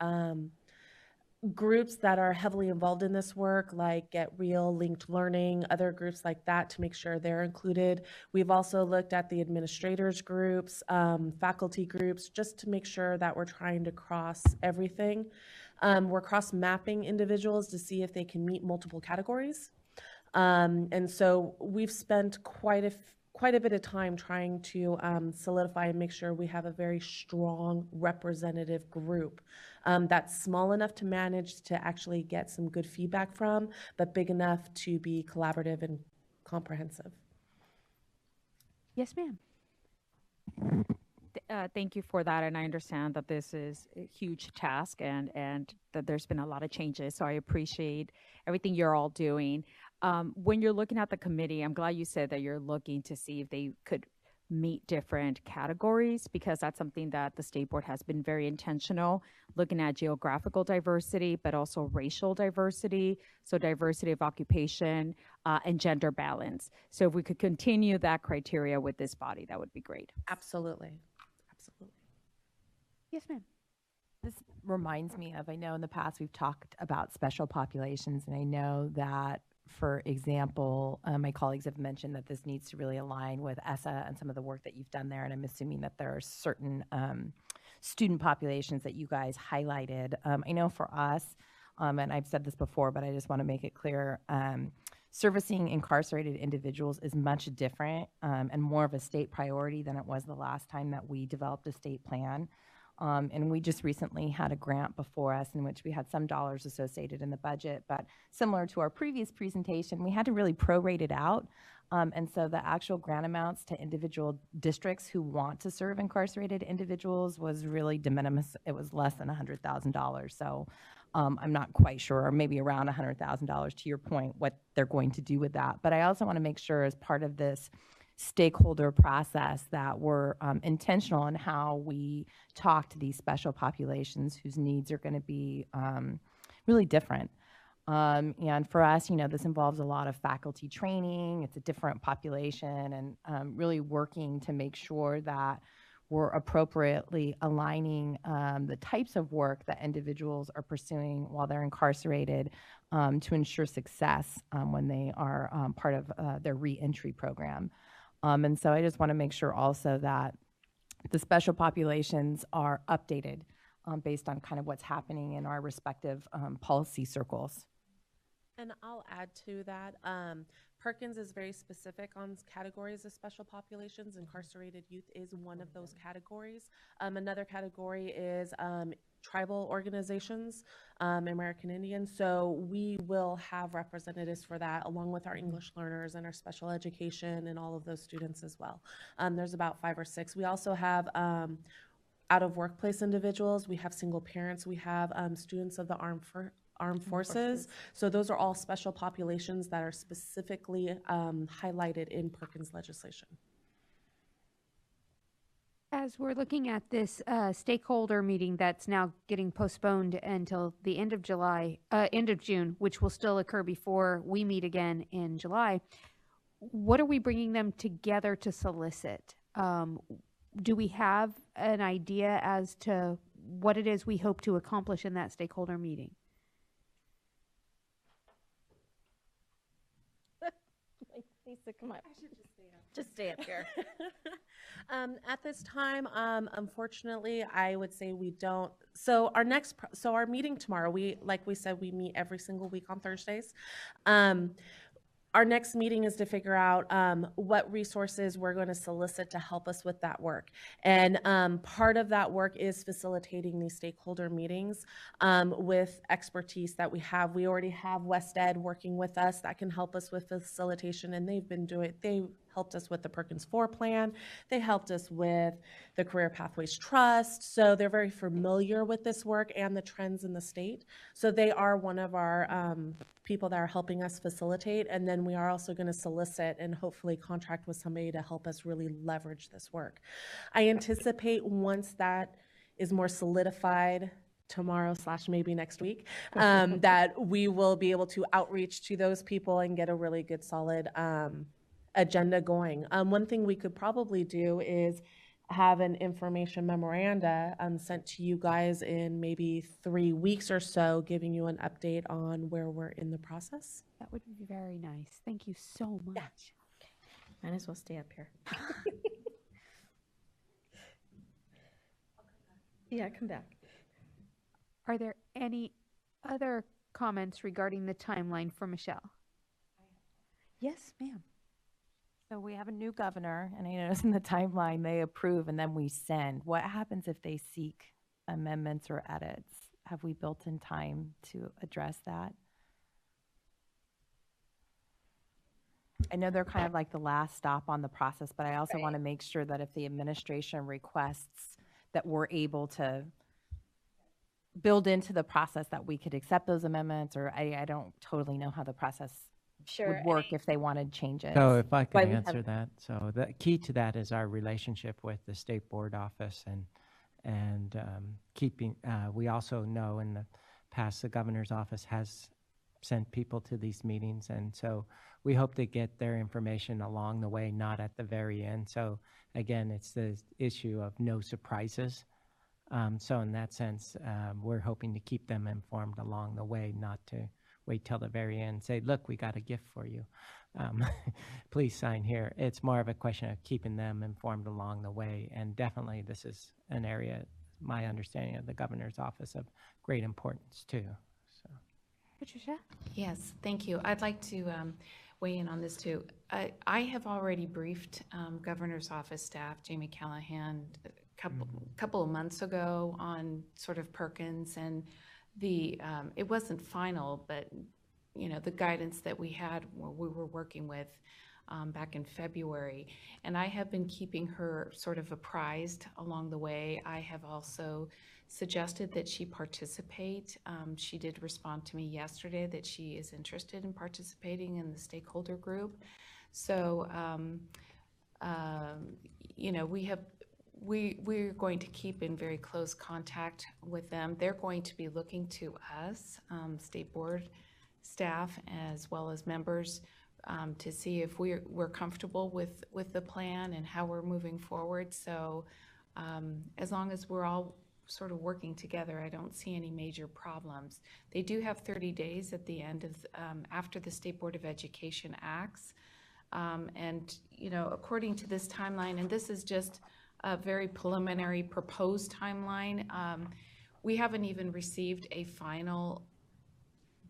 groups that are heavily involved in this work, like Get Real, Linked Learning, other groups like that, to make sure they're included. We've also looked at the administrators groups, faculty groups, just to make sure that we're trying to cross everything. We're cross-mapping individuals to see if they can meet multiple categories. And so we've spent quite a bit of time trying to solidify and make sure we have a very strong representative group that's small enough to manage to actually get some good feedback from, but big enough to be collaborative and comprehensive. Yes, ma'am. Thank you for that, and I understand that this is a huge task and that there's been a lot of changes, so I appreciate everything you're all doing. When you're looking at the committee, I'm glad you said that you're looking to see if they could meet different categories, because that's something that the state board has been very intentional, looking at geographical diversity, but also racial diversity, so diversity of occupation, and gender balance. So if we could continue that criteria with this body, that would be great. Absolutely. Absolutely. Yes, ma'am. This reminds me of, I know in the past we've talked about special populations, and I know that, for example, my colleagues have mentioned that this needs to really align with ESSA and some of the work that you've done there, and I'm assuming that there are certain student populations that you guys highlighted. I know for us, and I've said this before, but I just want to make it clear, servicing incarcerated individuals is much different and more of a state priority than it was the last time that we developed a state plan. And we just recently had a grant before us in which we had some dollars associated in the budget, but similar to our previous presentation, we had to really prorate it out. And so the actual grant amounts to individual districts who want to serve incarcerated individuals was really de minimis. It was less than $100,000. So I'm not quite sure, or maybe around $100,000 to your point, what they're going to do with that. But I also want to make sure, as part of this stakeholder process, that we're intentional in how we talk to these special populations whose needs are going to be really different. And for us, this involves a lot of faculty training. It's a different population, and really working to make sure that we're appropriately aligning the types of work that individuals are pursuing while they're incarcerated to ensure success when they are part of their reentry program. And so I just want to make sure also that the special populations are updated based on kind of what's happening in our respective policy circles. And I'll add to that. Perkins is very specific on categories of special populations. Incarcerated youth is one of those categories. Another category is tribal organizations, American Indians. So we will have representatives for that, along with our English learners and our special education and all of those students as well. There's about 5 or 6. We also have out of workplace individuals. We have single parents. We have students of the armed forces. So those are all special populations that are specifically highlighted in Perkins legislation. As we're looking at this stakeholder meeting that's now getting postponed until the end of June, which will still occur before we meet again in July, what are we bringing them together to solicit? Do we have an idea as to what it is we hope to accomplish in that stakeholder meeting? Lisa, come on. I should just stay up here. At this time, unfortunately, I would say we don't. So our meeting tomorrow, like we said, we meet every single week on Thursdays. Our next meeting is to figure out what resources we're going to solicit to help us with that work. And part of that work is facilitating these stakeholder meetings with expertise that we have. We already have West Ed working with us that can help us with facilitation, and they helped us with the Perkins 4 plan. They helped us with the Career Pathways Trust. So they're very familiar with this work and the trends in the state. So they are one of our people that are helping us facilitate. And then we are also going to solicit and hopefully contract with somebody to help us really leverage this work. I anticipate once that is more solidified tomorrow / maybe next week, that we will be able to outreach to those people and get a really good solid agenda going. One thing we could probably do is have an information memoranda sent to you guys in maybe 3 weeks or so, giving you an update on where we're in the process. That would be very nice. Thank you so much. Yeah. Might as well stay up here. Yeah, come back. Are there any other comments regarding the timeline for Michelle? Yes, ma'am. So we have a new governor, and I noticed in the timeline they approve and then we send. What happens if they seek amendments or edits? Have we built in time to address that? I know they're kind of like the last stop on the process, but I also want to make sure that if the administration requests that we're able to build into the process that we could accept those amendments, or I don't totally know how the process would work if they wanted changes. So if I could Why we answer have- that, so the key to that is our relationship with the state board office and keeping, we also know in the past, the governor's office has sent people to these meetings. And so we hope to get their information along the way, not at the very end. So again, it's the issue of no surprises. So in that sense, we're hoping to keep them informed along the way, not to wait till the very end and say, look, we got a gift for you. Please sign here. It's more of a question of keeping them informed along the way. And definitely this is an area, my understanding of the governor's office, of great importance too. So. Patricia? Council. Yes, thank you. I'd like to weigh in on this too. I have already briefed Governor's Office staff, Jamie Callahan, a couple of months ago on sort of Perkins, and the it wasn't final, but you know, the guidance that we had, we were working with back in February, and I have been keeping her sort of apprised along the way. I have also suggested that she participate. She did respond to me yesterday that she is interested in participating in the stakeholder group. So, you know, we're going to keep in very close contact with them. They're going to be looking to us, state board staff, as well as members, to see if we're comfortable with the plan and how we're moving forward. So as long as we're all sort of working together, I don't see any major problems. They do have 30 days at the end of, after the State Board of Education acts. And, you know, according to this timeline, and this is just a very preliminary proposed timeline, we haven't even received a final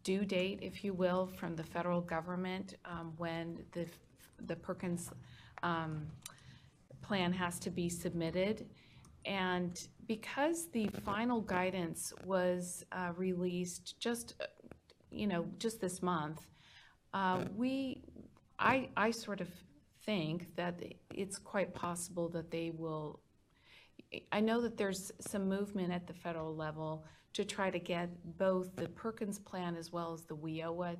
due date, if you will, from the federal government when the Perkins plan has to be submitted. And because the final guidance was released just, you know, just this month, I sort of think that it's quite possible that they will, I know that there's some movement at the federal level to try to get both the Perkins plan as well as the WIOA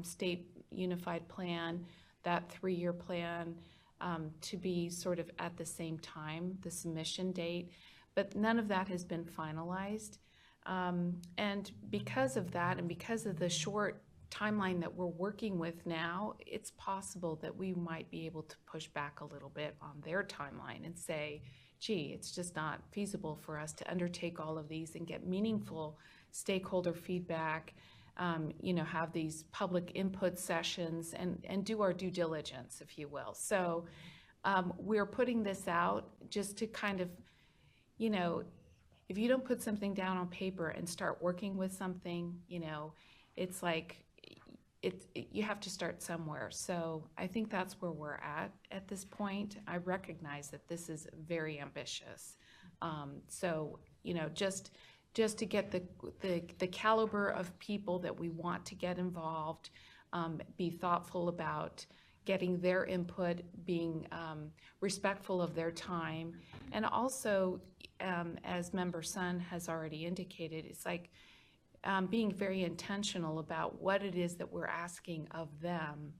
state unified plan, that 3-year plan, to be sort of at the same time, the submission date, but none of that has been finalized. And because of that, and because of the short timeline that we're working with now, it's possible that we might be able to push back a little bit on their timeline and say, gee, it's just not feasible for us to undertake all of these and get meaningful stakeholder feedback, you know, have these public input sessions and do our due diligence, if you will. So we're putting this out just to kind of, you know, if you don't put something down on paper and start working with something, you know, it's like, you have to start somewhere. So I think that's where we're at this point. I recognize that this is very ambitious. So, you know, just to get the caliber of people that we want to get involved, be thoughtful about getting their input, being respectful of their time, and also, as Member Sun has already indicated, it's like being very intentional about what it is that we're asking of them.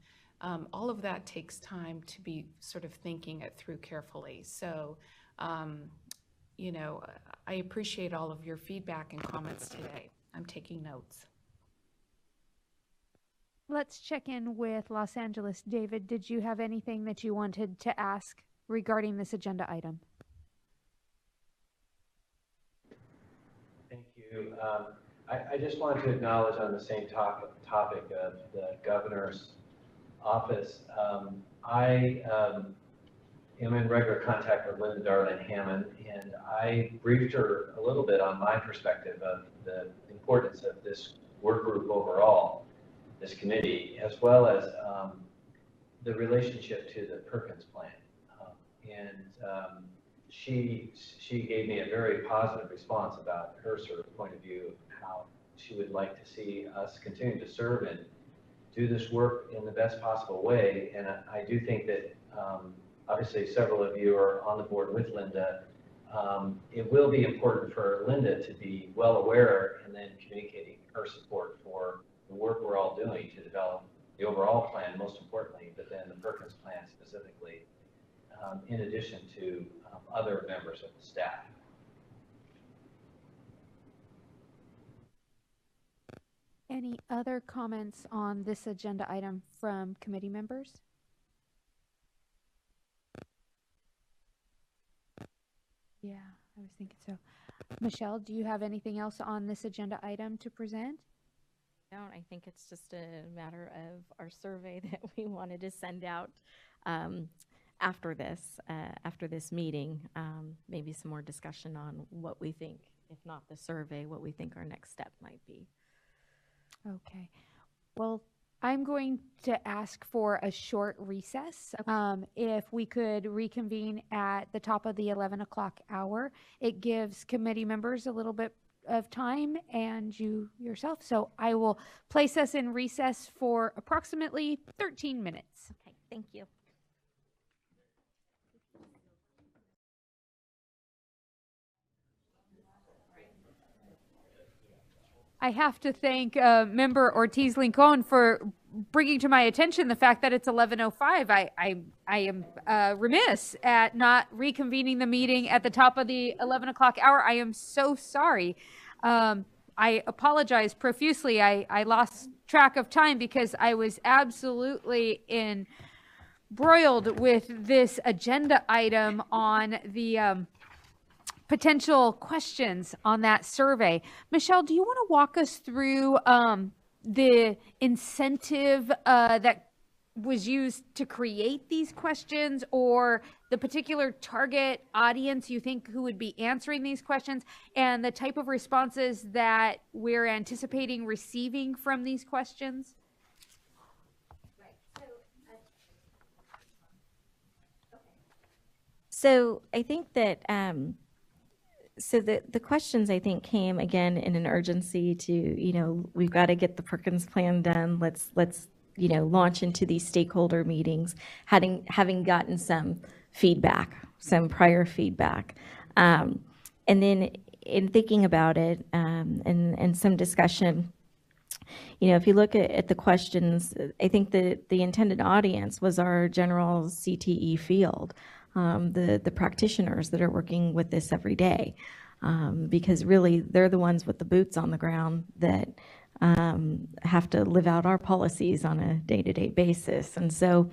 All of that takes time to be sort of thinking it through carefully. So, you know, I appreciate all of your feedback and comments today. I'm taking notes. Let's check in with Los Angeles. David, did you have anything that you wanted to ask regarding this agenda item? Thank you. I just wanted to acknowledge on the same topic of the governor's office. I am in regular contact with Linda Darling Hammond, and I briefed her a little bit on my perspective of the importance of this work group overall, this committee, as well as the relationship to the Perkins plan. She gave me a very positive response about her sort of point of view of how she would like to see us continue to serve in do this work in the best possible way. And I do think that obviously several of you are on the board with Linda. It will be important for Linda to be well aware and then communicating her support for the work we're all doing to develop the overall plan, most importantly, but then the Perkins plan specifically, in addition to other members of the staff. Any other comments on this agenda item from committee members? Yeah, I was thinking so. Michelle, do you have anything else on this agenda item to present? I think it's just a matter of our survey that we wanted to send out after this meeting. Maybe some more discussion on what we think, if not the survey, what we think our next step might be. Okay. Well, I'm going to ask for a short recess. If we could reconvene at the top of the 11 o'clock hour, it gives committee members a little bit of time and you yourself. So I will place us in recess for approximately 13 minutes. Okay, thank you. I have to thank Member Ortiz-Lincoln for bringing to my attention the fact that it's 11:05. I am remiss at not reconvening the meeting at the top of the 11 o'clock hour. I am so sorry. I apologize profusely. I lost track of time because I was absolutely embroiled with this agenda item on the potential questions on that survey. Michelle, do you want to walk us through the incentive that was used to create these questions, or the particular target audience you think who would be answering these questions, and the type of responses that we're anticipating receiving from these questions? So I think that so the questions, I think, came again in an urgency to, we've got to get the Perkins plan done. Let's launch into these stakeholder meetings, having gotten some feedback, some prior feedback. And then in thinking about it and some discussion, if you look at the questions, I think the intended audience was our general CTE field. The practitioners that are working with this every day, because really they're the ones with the boots on the ground that have to live out our policies on a day-to-day basis. And so,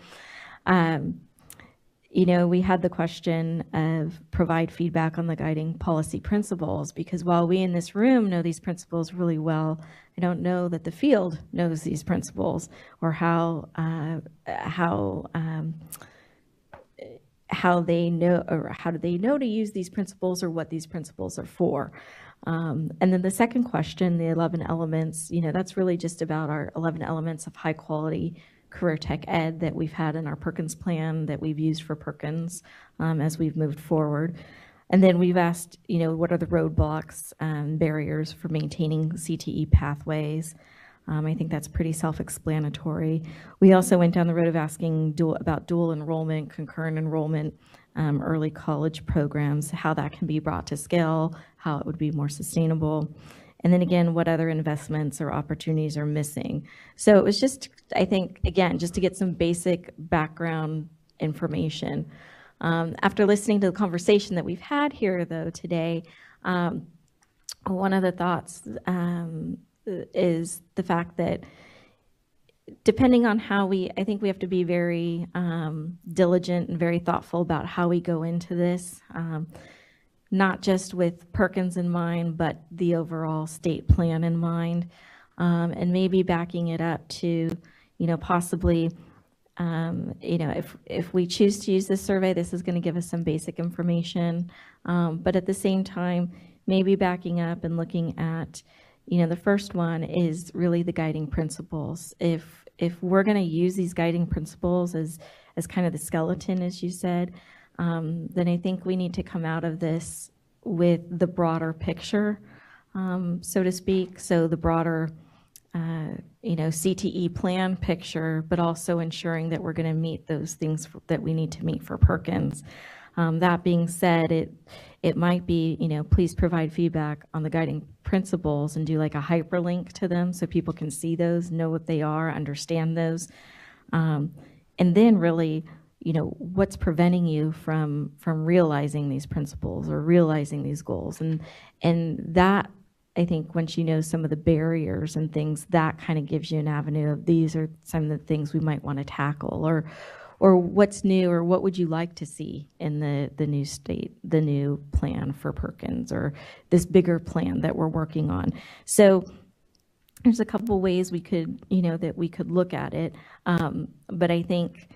we had the question of provide feedback on the guiding policy principles, because while we in this room know these principles really well, I don't know that the field knows these principles or how they know, or how do they know to use these principles, or what these principles are for. And then the second question, the 11 elements, that's really just about our 11 elements of high quality career tech ed that we've had in our Perkins plan that we've used for Perkins as we've moved forward. And then we've asked, what are the roadblocks and barriers for maintaining CTE pathways? I think that's pretty self-explanatory. We also went down the road of asking about dual enrollment, concurrent enrollment, early college programs, how that can be brought to scale, how it would be more sustainable. And then again, what other investments or opportunities are missing. So it was just, I think, again, just to get some basic background information. After listening to the conversation that we've had here, though, today, one of the thoughts is the fact that depending on how I think we have to be very diligent and very thoughtful about how we go into this, not just with Perkins in mind, but the overall state plan in mind, and maybe backing it up to, possibly, if we choose to use this survey, this is going to give us some basic information, but at the same time, maybe backing up and looking at, the first one is really the guiding principles. If we're going to use these guiding principles as kind of the skeleton, as you said, then I think we need to come out of this with the broader picture, so to speak. So the broader CTE plan picture, but also ensuring that we're going to meet those things that we need to meet for Perkins. That being said, it might be, please provide feedback on the guiding principles and do like a hyperlink to them so people can see those, know what they are, understand those. And then really, what's preventing you from realizing these principles or realizing these goals. And that, I think, once you know some of the barriers and things, that kind of gives you an avenue of these are some of the things we might want to tackle, or what's new, or what would you like to see in the new plan for Perkins, or this bigger plan that we're working on. So there's a couple ways we could, that we could look at it. But I think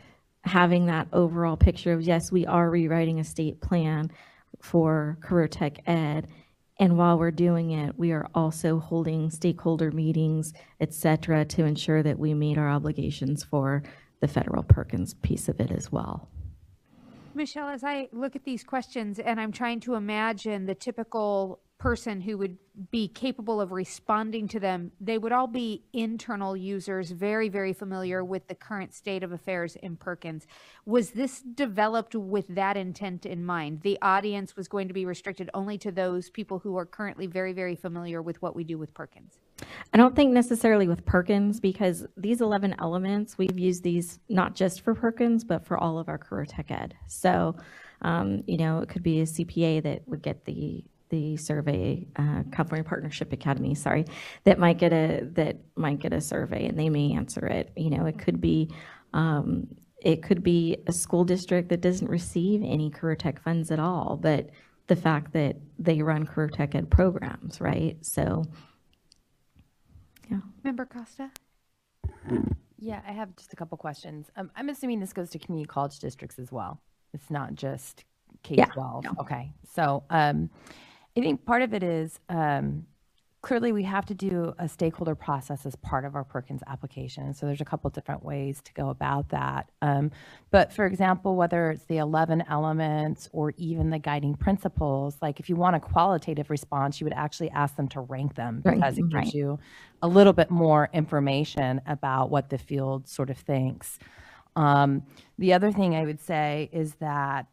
having that overall picture of, yes, we are rewriting a state plan for career tech ed. And while we're doing it, we are also holding stakeholder meetings, et cetera, to ensure that we meet our obligations for the federal Perkins piece of it as well. Michelle, as I look at these questions and I'm trying to imagine the typical person who would be capable of responding to them, they would all be internal users, very, very familiar with the current state of affairs in Perkins. Was this developed with that intent in mind? The audience was going to be restricted only to those people who are currently very, very familiar with what we do with Perkins? I don't think necessarily with Perkins, because these 11 elements, we've used these not just for Perkins, but for all of our career tech ed. So, it could be a CPA that would get the survey, California Partnership Academy, that might get a survey and they may answer it. It could be a school district that doesn't receive any career tech funds at all, but the fact that they run career tech ed programs, right? So, yeah. Member Costa? Yeah, I have just a couple questions. I'm assuming this goes to community college districts as well. It's not just K-12. Yeah, no. Okay. So I think part of it is clearly we have to do a stakeholder process as part of our Perkins application. So there's a couple different ways to go about that. But for example, whether it's the 11 elements or even the guiding principles, like if you want a qualitative response, you would actually ask them to rank them, because it gives you a little bit more information about what the field sort of thinks. The other thing I would say is that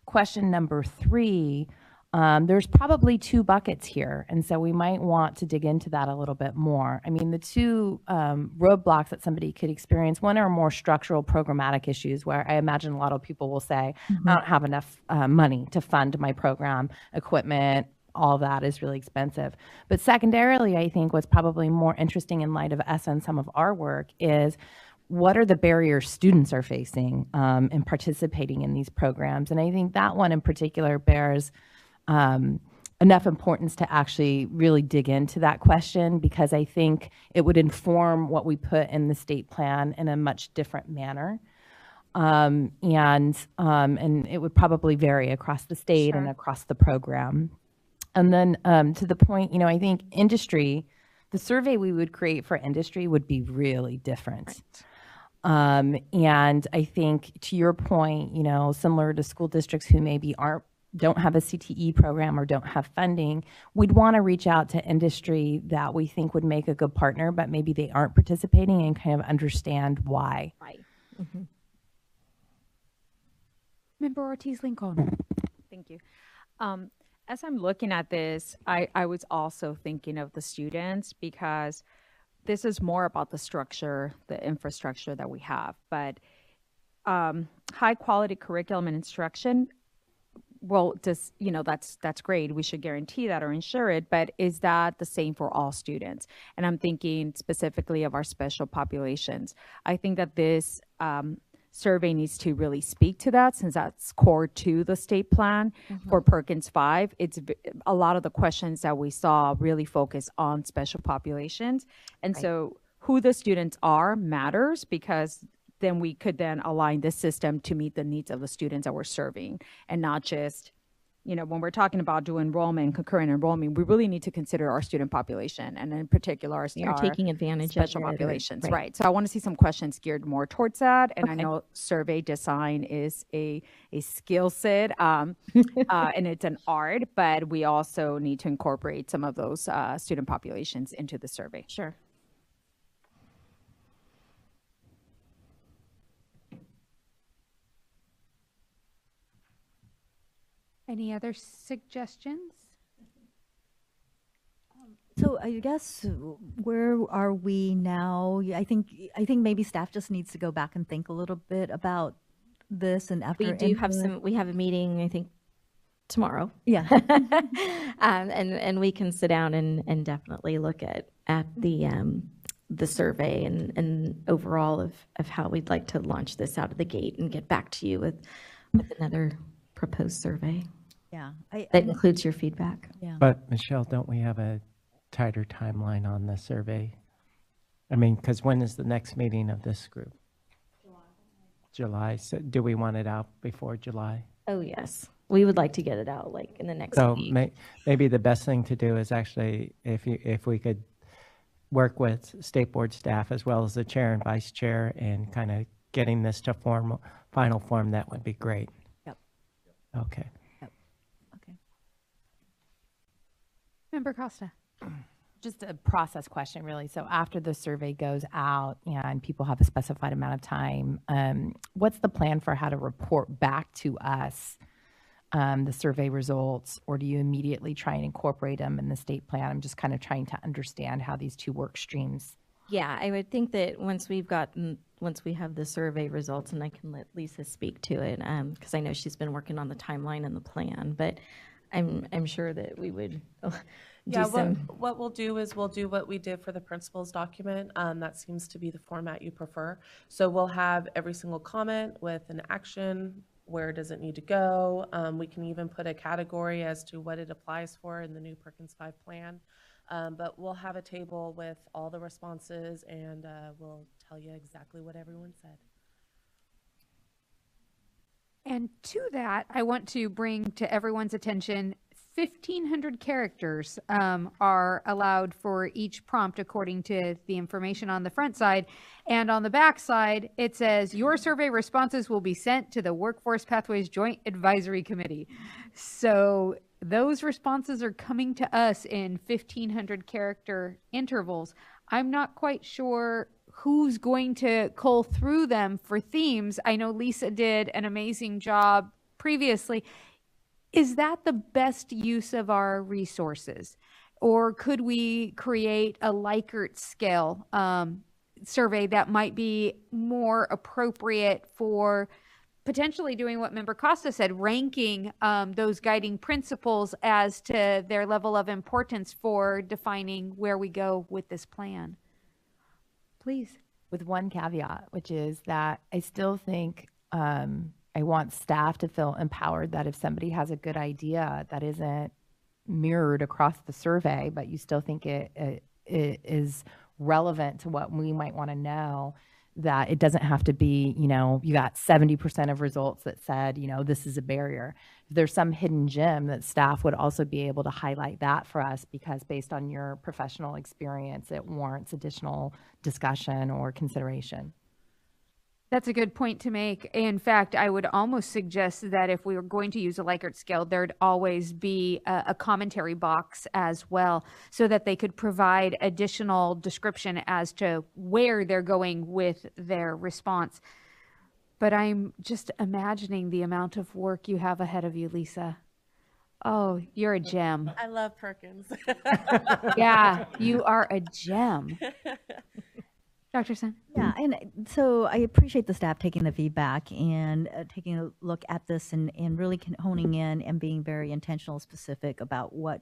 question number 3, there's probably 2 buckets here, and so we might want to dig into that a little bit more. I mean, the 2 roadblocks that somebody could experience, one are more structural programmatic issues where I imagine a lot of people will say, I don't have enough money to fund my program, equipment, all that is really expensive. But secondarily, I think what's probably more interesting in light of ESSA and some of our work is, what are the barriers students are facing in participating in these programs? And I think that one in particular bears enough importance to actually really dig into that question, because I think it would inform what we put in the state plan in a much different manner. And it would probably vary across the state and across the program. And then to the point, I think industry, the survey we would create for industry would be really different. And I think to your point, similar to school districts who maybe don't have a CTE program or don't have funding, we'd want to reach out to industry that we think would make a good partner, but maybe they aren't participating, and kind of understand why. Right. Member Ortiz-Lincoln. Thank you. As I'm looking at this, I was also thinking of the students, because this is more about the structure, the infrastructure that we have. But high quality curriculum and instruction, well, just, that's great. We should guarantee that or ensure it. But is that the same for all students? And I'm thinking specifically of our special populations. I think that this survey needs to really speak to that, since that's core to the state plan. For Perkins 5. It's a lot of the questions that we saw really focus on special populations. And so who the students are matters, because then we could then align this system to meet the needs of the students that we're serving, and not just, when we're talking about doing enrollment, concurrent enrollment, we really need to consider our student population, and in particular our taking advantage special of populations. Right. Right. So I want to see some questions geared more towards that. And I know survey design is a skill set, and it's an art, but we also need to incorporate some of those student populations into the survey. Sure. Any other suggestions? So I guess where are we now? Yeah, I think maybe staff just needs to go back and think a little bit about this and after We do have input. we have a meeting, I think, tomorrow. Yeah. And we can sit down and definitely look at the survey and overall of how we'd like to launch this out of the gate and get back to you with another proposed survey Yeah. that includes your feedback. Yeah. But Michelle, don't we have a tighter timeline on the survey? I mean, because when is the next meeting of this group? July. So do we want it out before July? Oh, yes. We would like to get it out like in the next So week. maybe the best thing to do is actually, if we could work with state board staff as well as the chair and vice chair and kind of getting this to final form, that would be great. Yep. Okay. Yep. Okay. Member Costa. Just a process question, really. So after the survey goes out and people have a specified amount of time, what's the plan for how to report back to us the survey results, or do you immediately try and incorporate them in the state plan? I'm just kind of trying to understand how these two work streams. Yeah, I would think that once we have the survey results, and I can let Lisa speak to it, because I know she's been working on the timeline and the plan, but I'm sure that we would Yeah, what we'll do is we'll do what we did for the principals document. That seems to be the format you prefer. So we'll have every single comment with an action, where does it need to go. We can even put a category as to what it applies for in the new Perkins 5 plan. But we'll have a table with all the responses, and we'll tell you exactly what everyone said. And to that, I want to bring to everyone's attention 1,500 characters are allowed for each prompt according to the information on the front side. And on the back side, it says, your survey responses will be sent to the Workforce Pathways Joint Advisory Committee. So those responses are coming to us in 1,500 character intervals. I'm not quite sure who's going to cull through them for themes. I know Lisa did an amazing job previously. Is that the best use of our resources? Or could we create a Likert scale survey that might be more appropriate for potentially doing what Member Costa said, ranking those guiding principles as to their level of importance for defining where we go with this plan? Please. With one caveat, which is that I still think I want staff to feel empowered that if somebody has a good idea that isn't mirrored across the survey, but you still think it is relevant to what we might want to know, that it doesn't have to be, you got 70% of results that said, this is a barrier. If there's some hidden gem, that staff would also be able to highlight that for us, because based on your professional experience, it warrants additional discussion or consideration. That's a good point to make. In fact, I would almost suggest that if we were going to use a Likert scale, there'd always be a commentary box as well, so that they could provide additional description as to where they're going with their response. But I'm just imagining the amount of work you have ahead of you, Lisa. Oh, you're a gem. I love Perkins. Yeah, you are a gem. Dr. Sen? Yeah, and so I appreciate the staff taking the feedback and taking a look at this and really honing in and being very intentional, specific about what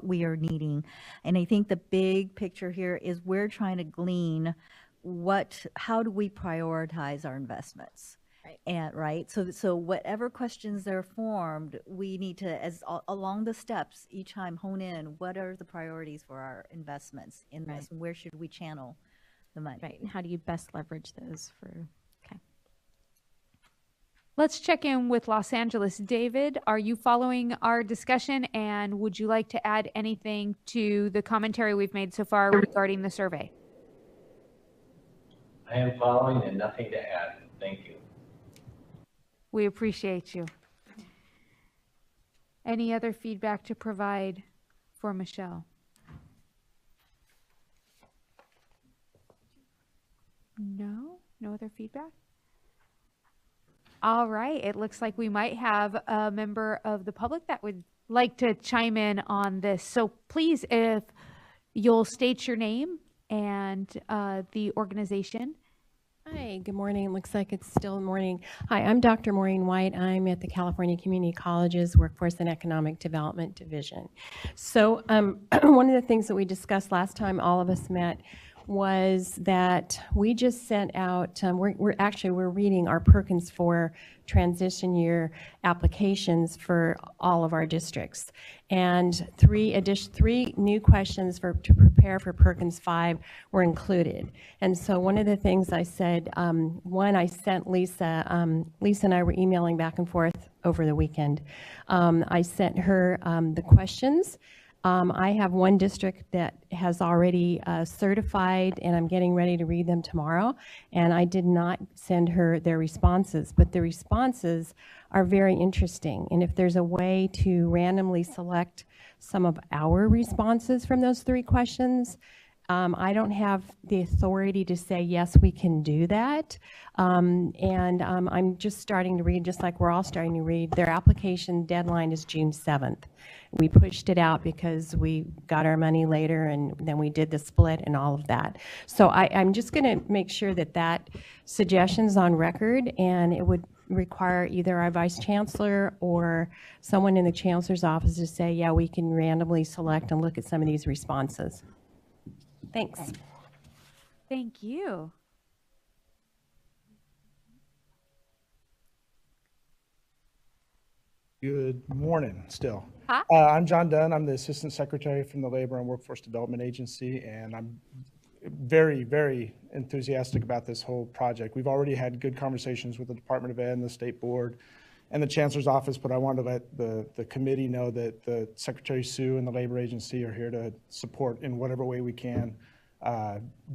we are needing. And I think the big picture here is we're trying to glean how do we prioritize our investments? Right. And right, so whatever questions they're formed, we need to, along the steps, each time hone in what are the priorities for our investments in this, and where should we channel the money. Right, and how do you best leverage those for, okay. Let's check in with Los Angeles. David, are you following our discussion, and would you like to add anything to the commentary we've made so far regarding the survey? I am following and nothing to add. Thank you. We appreciate you. Any other feedback to provide for Michelle? No other feedback? All right, it looks like we might have a member of the public that would like to chime in on this. So please, if you'll state your name and the organization. Hi, good morning. It looks like it's still morning. Hi, I'm Dr. Maureen White. I'm at the California Community College's Workforce and Economic Development Division. So one of the things that we discussed last time all of us met was that we just sent out, we're reading our Perkins 4 transition year applications for all of our districts. And three new questions to prepare for Perkins 5 were included. And so one of the things I said, I sent Lisa, Lisa and I were emailing back and forth over the weekend. I sent her the questions. I have one district that has already certified, and I'm getting ready to read them tomorrow, and I did not send her their responses, but the responses are very interesting. And if there's a way to randomly select some of our responses from those 3 questions, I don't have the authority to say, yes, we can do that. I'm just starting to read, just like we're all starting to read. Their application deadline is June 7th. We pushed it out because we got our money later, and then we did the split and all of that. So I'm just going to make sure that suggestion's on record, and it would require either our vice chancellor or someone in the chancellor's office to say, yeah, we can randomly select and look at some of these responses. Thanks. Thank you. Good morning still. Hi. I'm John Dunn. I'm the Assistant Secretary from the Labor and Workforce Development Agency, and I'm very, very enthusiastic about this whole project. We've already had good conversations with the Department of Ed and the State Board and the Chancellor's Office, but I wanted to let the committee know that the Secretary Sue and the Labor Agency are here to support in whatever way we can.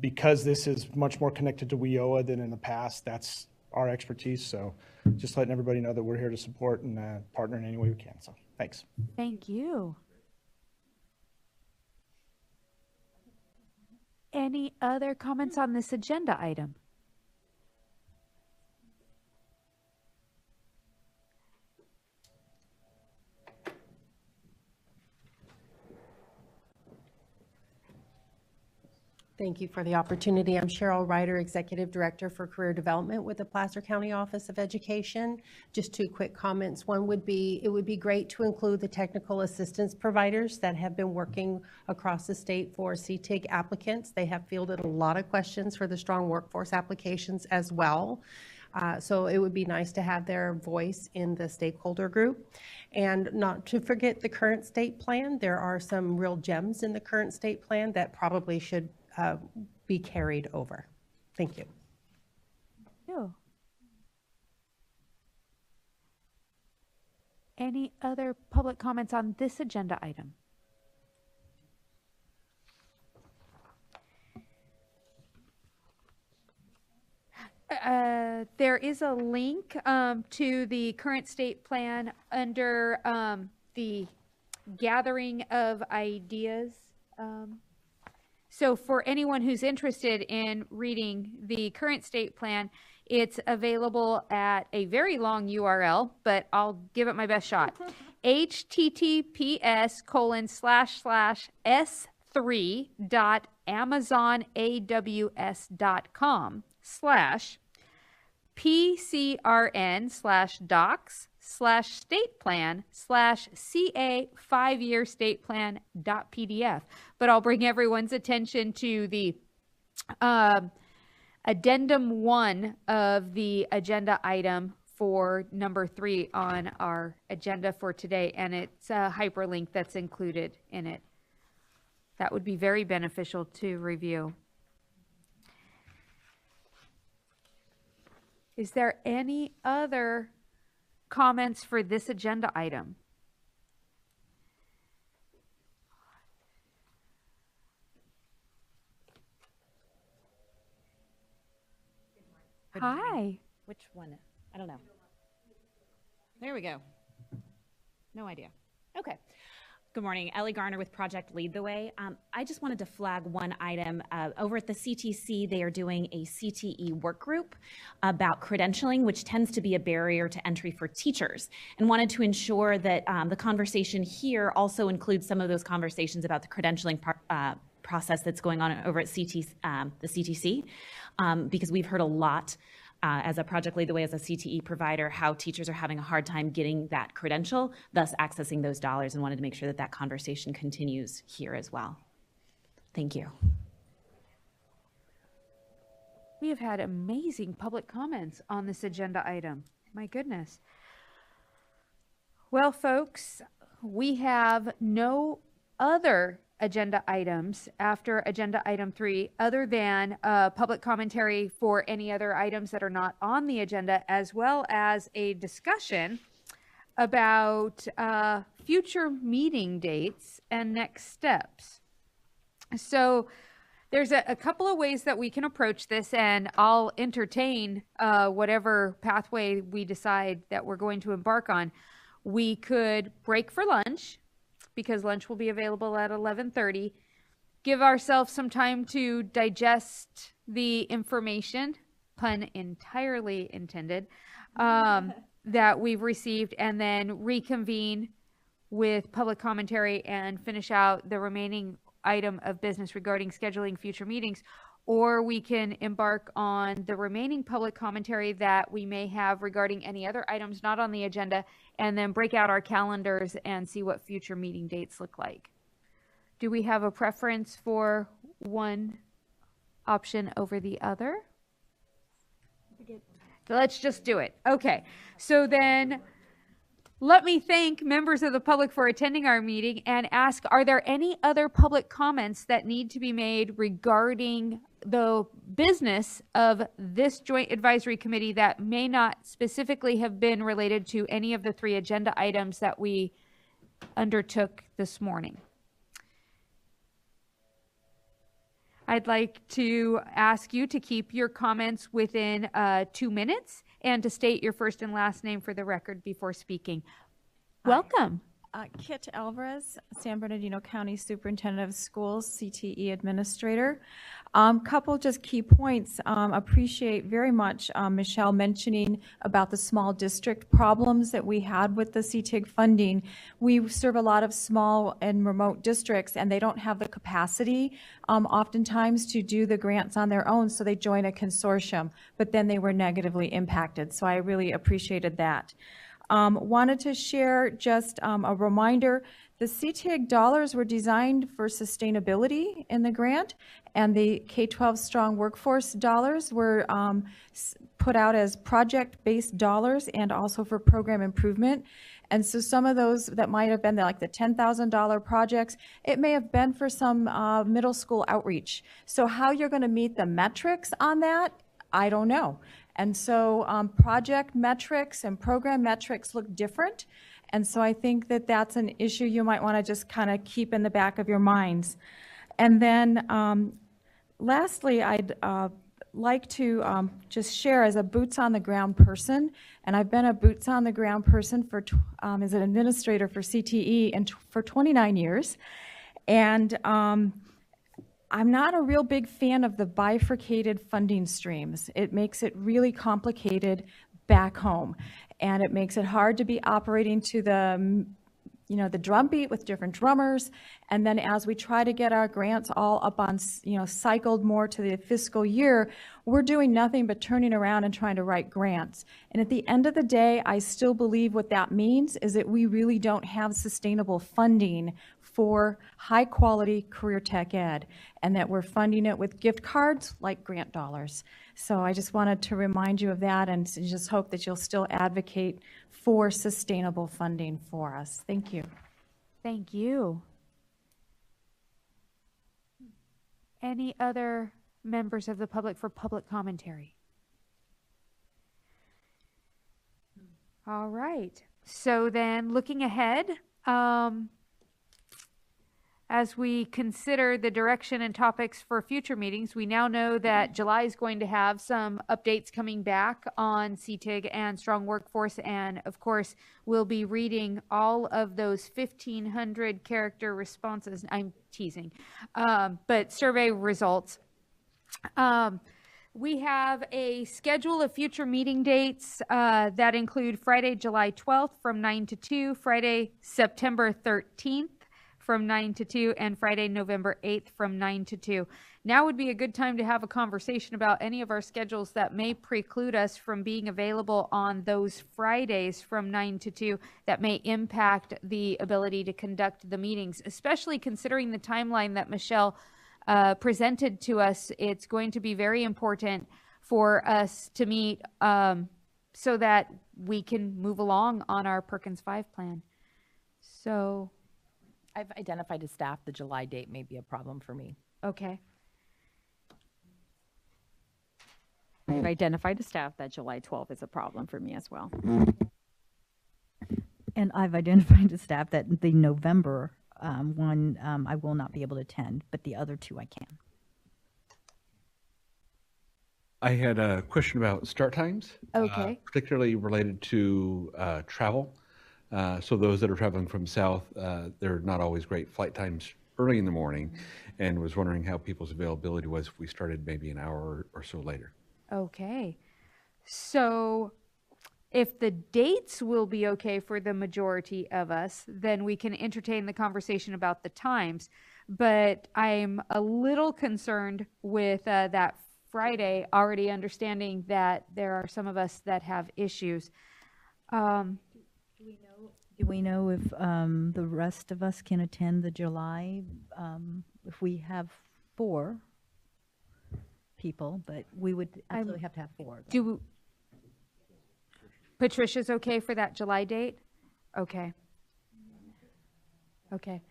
Because this is much more connected to WIOA than in the past, that's our expertise. So just letting everybody know that we're here to support and partner in any way we can. So thanks. Thank you. Any other comments on this agenda item? Thank you for the opportunity. I'm Cheryl Ryder, Executive Director for Career Development with the Placer County Office of Education. Just 2 quick comments. One would be, it would be great to include the technical assistance providers that have been working across the state for CTEIG applicants. They have fielded a lot of questions for the strong workforce applications as well. So it would be nice to have their voice in the stakeholder group. And not to forget the current state plan. There are some real gems in the current state plan that probably should be carried over. Thank you. No. Any other public comments on this agenda item? There is a link to the current state plan under the gathering of ideas. So for anyone who's interested in reading the current state plan, it's available at a very long URL, but I'll give it my best shot. https://s3.amazon.aws.com/pcrn/docs/state plan/ca 5-year state plan.pdf. But I'll bring everyone's attention to the addendum 1 of the agenda item for number 3 on our agenda for today, and it's a hyperlink that's included in it. That would be very beneficial to review. Is there any other comments for this agenda item? Hi. Which one? I don't know. There we go. No idea. Okay. Good morning. Ellie Garner with Project Lead the Way. I just wanted to flag one item. Over at the CTC, they are doing a CTE work group about credentialing, which tends to be a barrier to entry for teachers, and wanted to ensure that the conversation here also includes some of those conversations about the credentialing process that's going on over at the CTC, because we've heard a lot as a Project Lead the Way, as a CTE provider, how teachers are having a hard time getting that credential, thus accessing those dollars, and wanted to make sure that that conversation continues here as well. Thank you. We have had amazing public comments on this agenda item. My goodness. Well, folks, we have no other agenda items after agenda item 3 other than public commentary for any other items that are not on the agenda, as well as a discussion about future meeting dates and next steps. So there's a couple of ways that we can approach this, and I'll entertain whatever pathway we decide that we're going to embark on. We could break for lunch, because lunch will be available at 11:30. Give ourselves some time to digest the information, pun entirely intended, that we've received, and then reconvene with public commentary and finish out the remaining item of business regarding scheduling future meetings. Or we can embark on the remaining public commentary that we may have regarding any other items not on the agenda, and then break out our calendars and see what future meeting dates look like. Do we have a preference for one option over the other? Let's just do it. Okay, so then let me thank members of the public for attending our meeting and ask, are there any other public comments that need to be made regarding the business of this joint advisory committee that may not specifically have been related to any of the 3 agenda items that we undertook this morning? I'd like to ask you to keep your comments within 2 minutes and to state your first and last name for the record before speaking. Welcome. Kit Alvarez, San Bernardino County Superintendent of Schools, CTE Administrator. Couple just key points. Appreciate very much Michelle mentioning about the small district problems that we had with the CTEIG funding. We serve a lot of small and remote districts, and they don't have the capacity oftentimes to do the grants on their own, so they join a consortium, but then they were negatively impacted. So I really appreciated that. Wanted to share just a reminder, the CTEIG dollars were designed for sustainability in the grant, and the K-12 Strong Workforce dollars were put out as project-based dollars and also for program improvement. And so some of those that might have been like the $10,000 projects, it may have been for some middle school outreach. So how you're going to meet the metrics on that, I don't know. And so project metrics and program metrics look different. And so I think that that's an issue you might want to just kind of keep in the back of your minds. And then lastly, I'd like to just share as a boots on the ground person, and I've been a boots on the ground person for as an administrator for CTE and for 29 years. And I'm not a real big fan of the bifurcated funding streams. It makes it really complicated back home, and it makes it hard to be operating to the the drumbeat with different drummers. And then as we try to get our grants all up on, cycled more to the fiscal year, we're doing nothing but turning around and trying to write grants. And at the end of the day, I still believe what that means is that we really don't have sustainable funding for high quality career tech ed, and that we're funding it with gift cards like grant dollars. So I just wanted to remind you of that, and just hope that you'll still advocate for sustainable funding for us. Thank you. Thank you. Any other members of the public for public commentary? All right. So then, looking ahead, as we consider the direction and topics for future meetings, we now know that July is going to have some updates coming back on CTEIG and strong workforce. And of course, we'll be reading all of those 1,500 character responses. I'm teasing, but survey results. We have a schedule of future meeting dates that include Friday, July 12th from 9 to 2, Friday, September 13th from 9 to 2, and Friday, November 8th from 9 to 2. Now would be a good time to have a conversation about any of our schedules that may preclude us from being available on those Fridays from 9 to 2 that may impact the ability to conduct the meetings, especially considering the timeline that Michelle presented to us. It's going to be very important for us to meet so that we can move along on our Perkins 5 plan. So I've identified to staff the July date may be a problem for me. Okay. I've identified to staff that July 12th is a problem for me as well. And I've identified to staff that the November one I will not be able to attend, but the other two I can. I had a question about start times. Okay. Particularly related to travel. So those that are traveling from south, they're not always great flight times early in the morning, and was wondering how people's availability was if we started maybe an hour or so later. Okay. So if the dates will be okay for the majority of us, then we can entertain the conversation about the times. But I'm a little concerned with that Friday, already understanding that there are some of us that have issues. Do we know if the rest of us can attend the July, if we have 4 people, but we would absolutely have to have 4. Patricia's okay for that July date? Okay. Okay.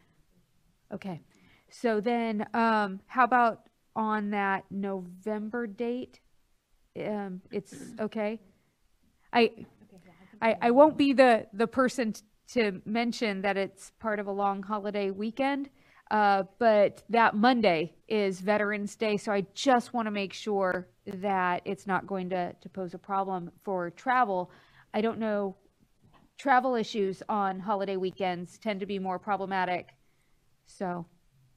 Okay. So then, how about on that November date? It's okay? I won't be the person to mention that it's part of a long holiday weekend, but that Monday is Veterans Day, so I just want to make sure that it's not going to pose a problem for travel. I don't know, travel issues on holiday weekends tend to be more problematic, so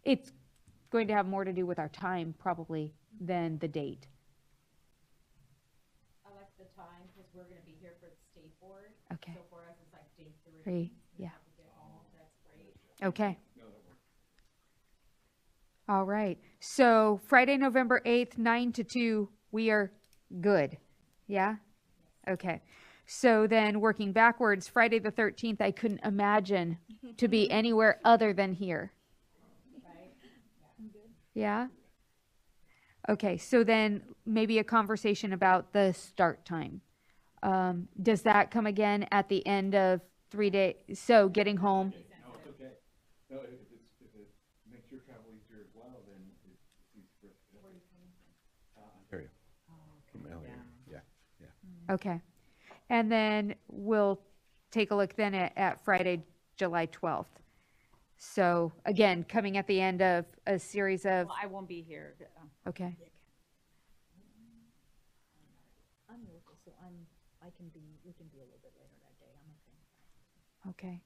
it's going to have more to do with our time probably than the date. I like the time because we're going to be here for the state board. Okay. So for us, it's like day 3. Yeah. That's great. Okay. All right. So Friday, November 8th, 9 to 2, we are good. Yeah? Okay. So then working backwards, Friday the 13th, I couldn't imagine to be anywhere other than here. Yeah? Okay. So then maybe a conversation about the start time. Does that come again at the end of 3 days? So getting home. No, it's okay. No, if it makes your travel easier as well, then it's easy for us to. Where are you coming from? Ontario. From LA. Yeah. Okay. And then we'll take a look then at Friday, July 12th. So again, coming at the end of a series of. Well, I won't be here. Okay. I'm local, so we can be a little bit later that day. I'm okay. Okay.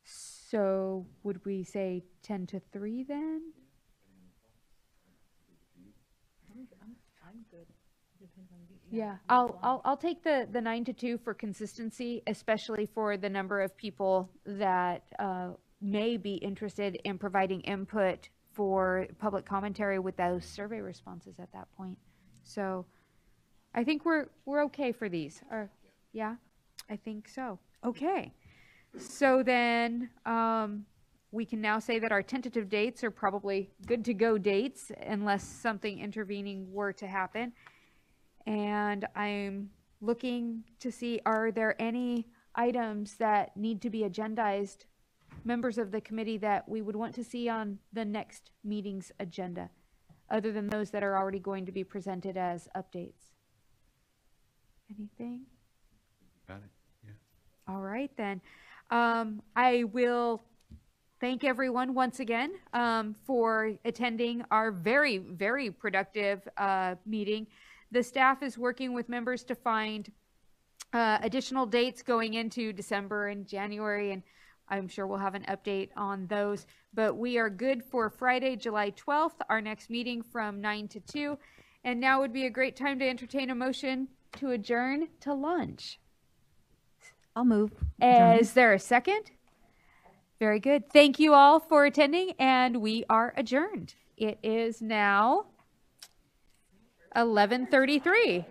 So would we say 10 to 3 then? I'm good. Depends on you. Yeah, I'll take the 9 to 2 for consistency, especially for the number of people that may be interested in providing input for public commentary with those survey responses at that point. So I think we're okay for these. Or yeah, I think so. Okay. So then we can now say that our tentative dates are probably good to go dates unless something intervening were to happen. And I'm looking to see, are there any items that need to be agendized, members of the committee, that we would want to see on the next meeting's agenda, other than those that are already going to be presented as updates? Anything? Got it. Yeah. All right, then. I will thank everyone once again for attending our very, very productive meeting. The staff is working with members to find additional dates going into December and January, and I'm sure we'll have an update on those. But we are good for Friday, July 12th, our next meeting from 9 to 2. And now would be a great time to entertain a motion to adjourn to lunch. I'll move. Is there a second? Very good. Thank you all for attending, and we are adjourned. It is now 11:33.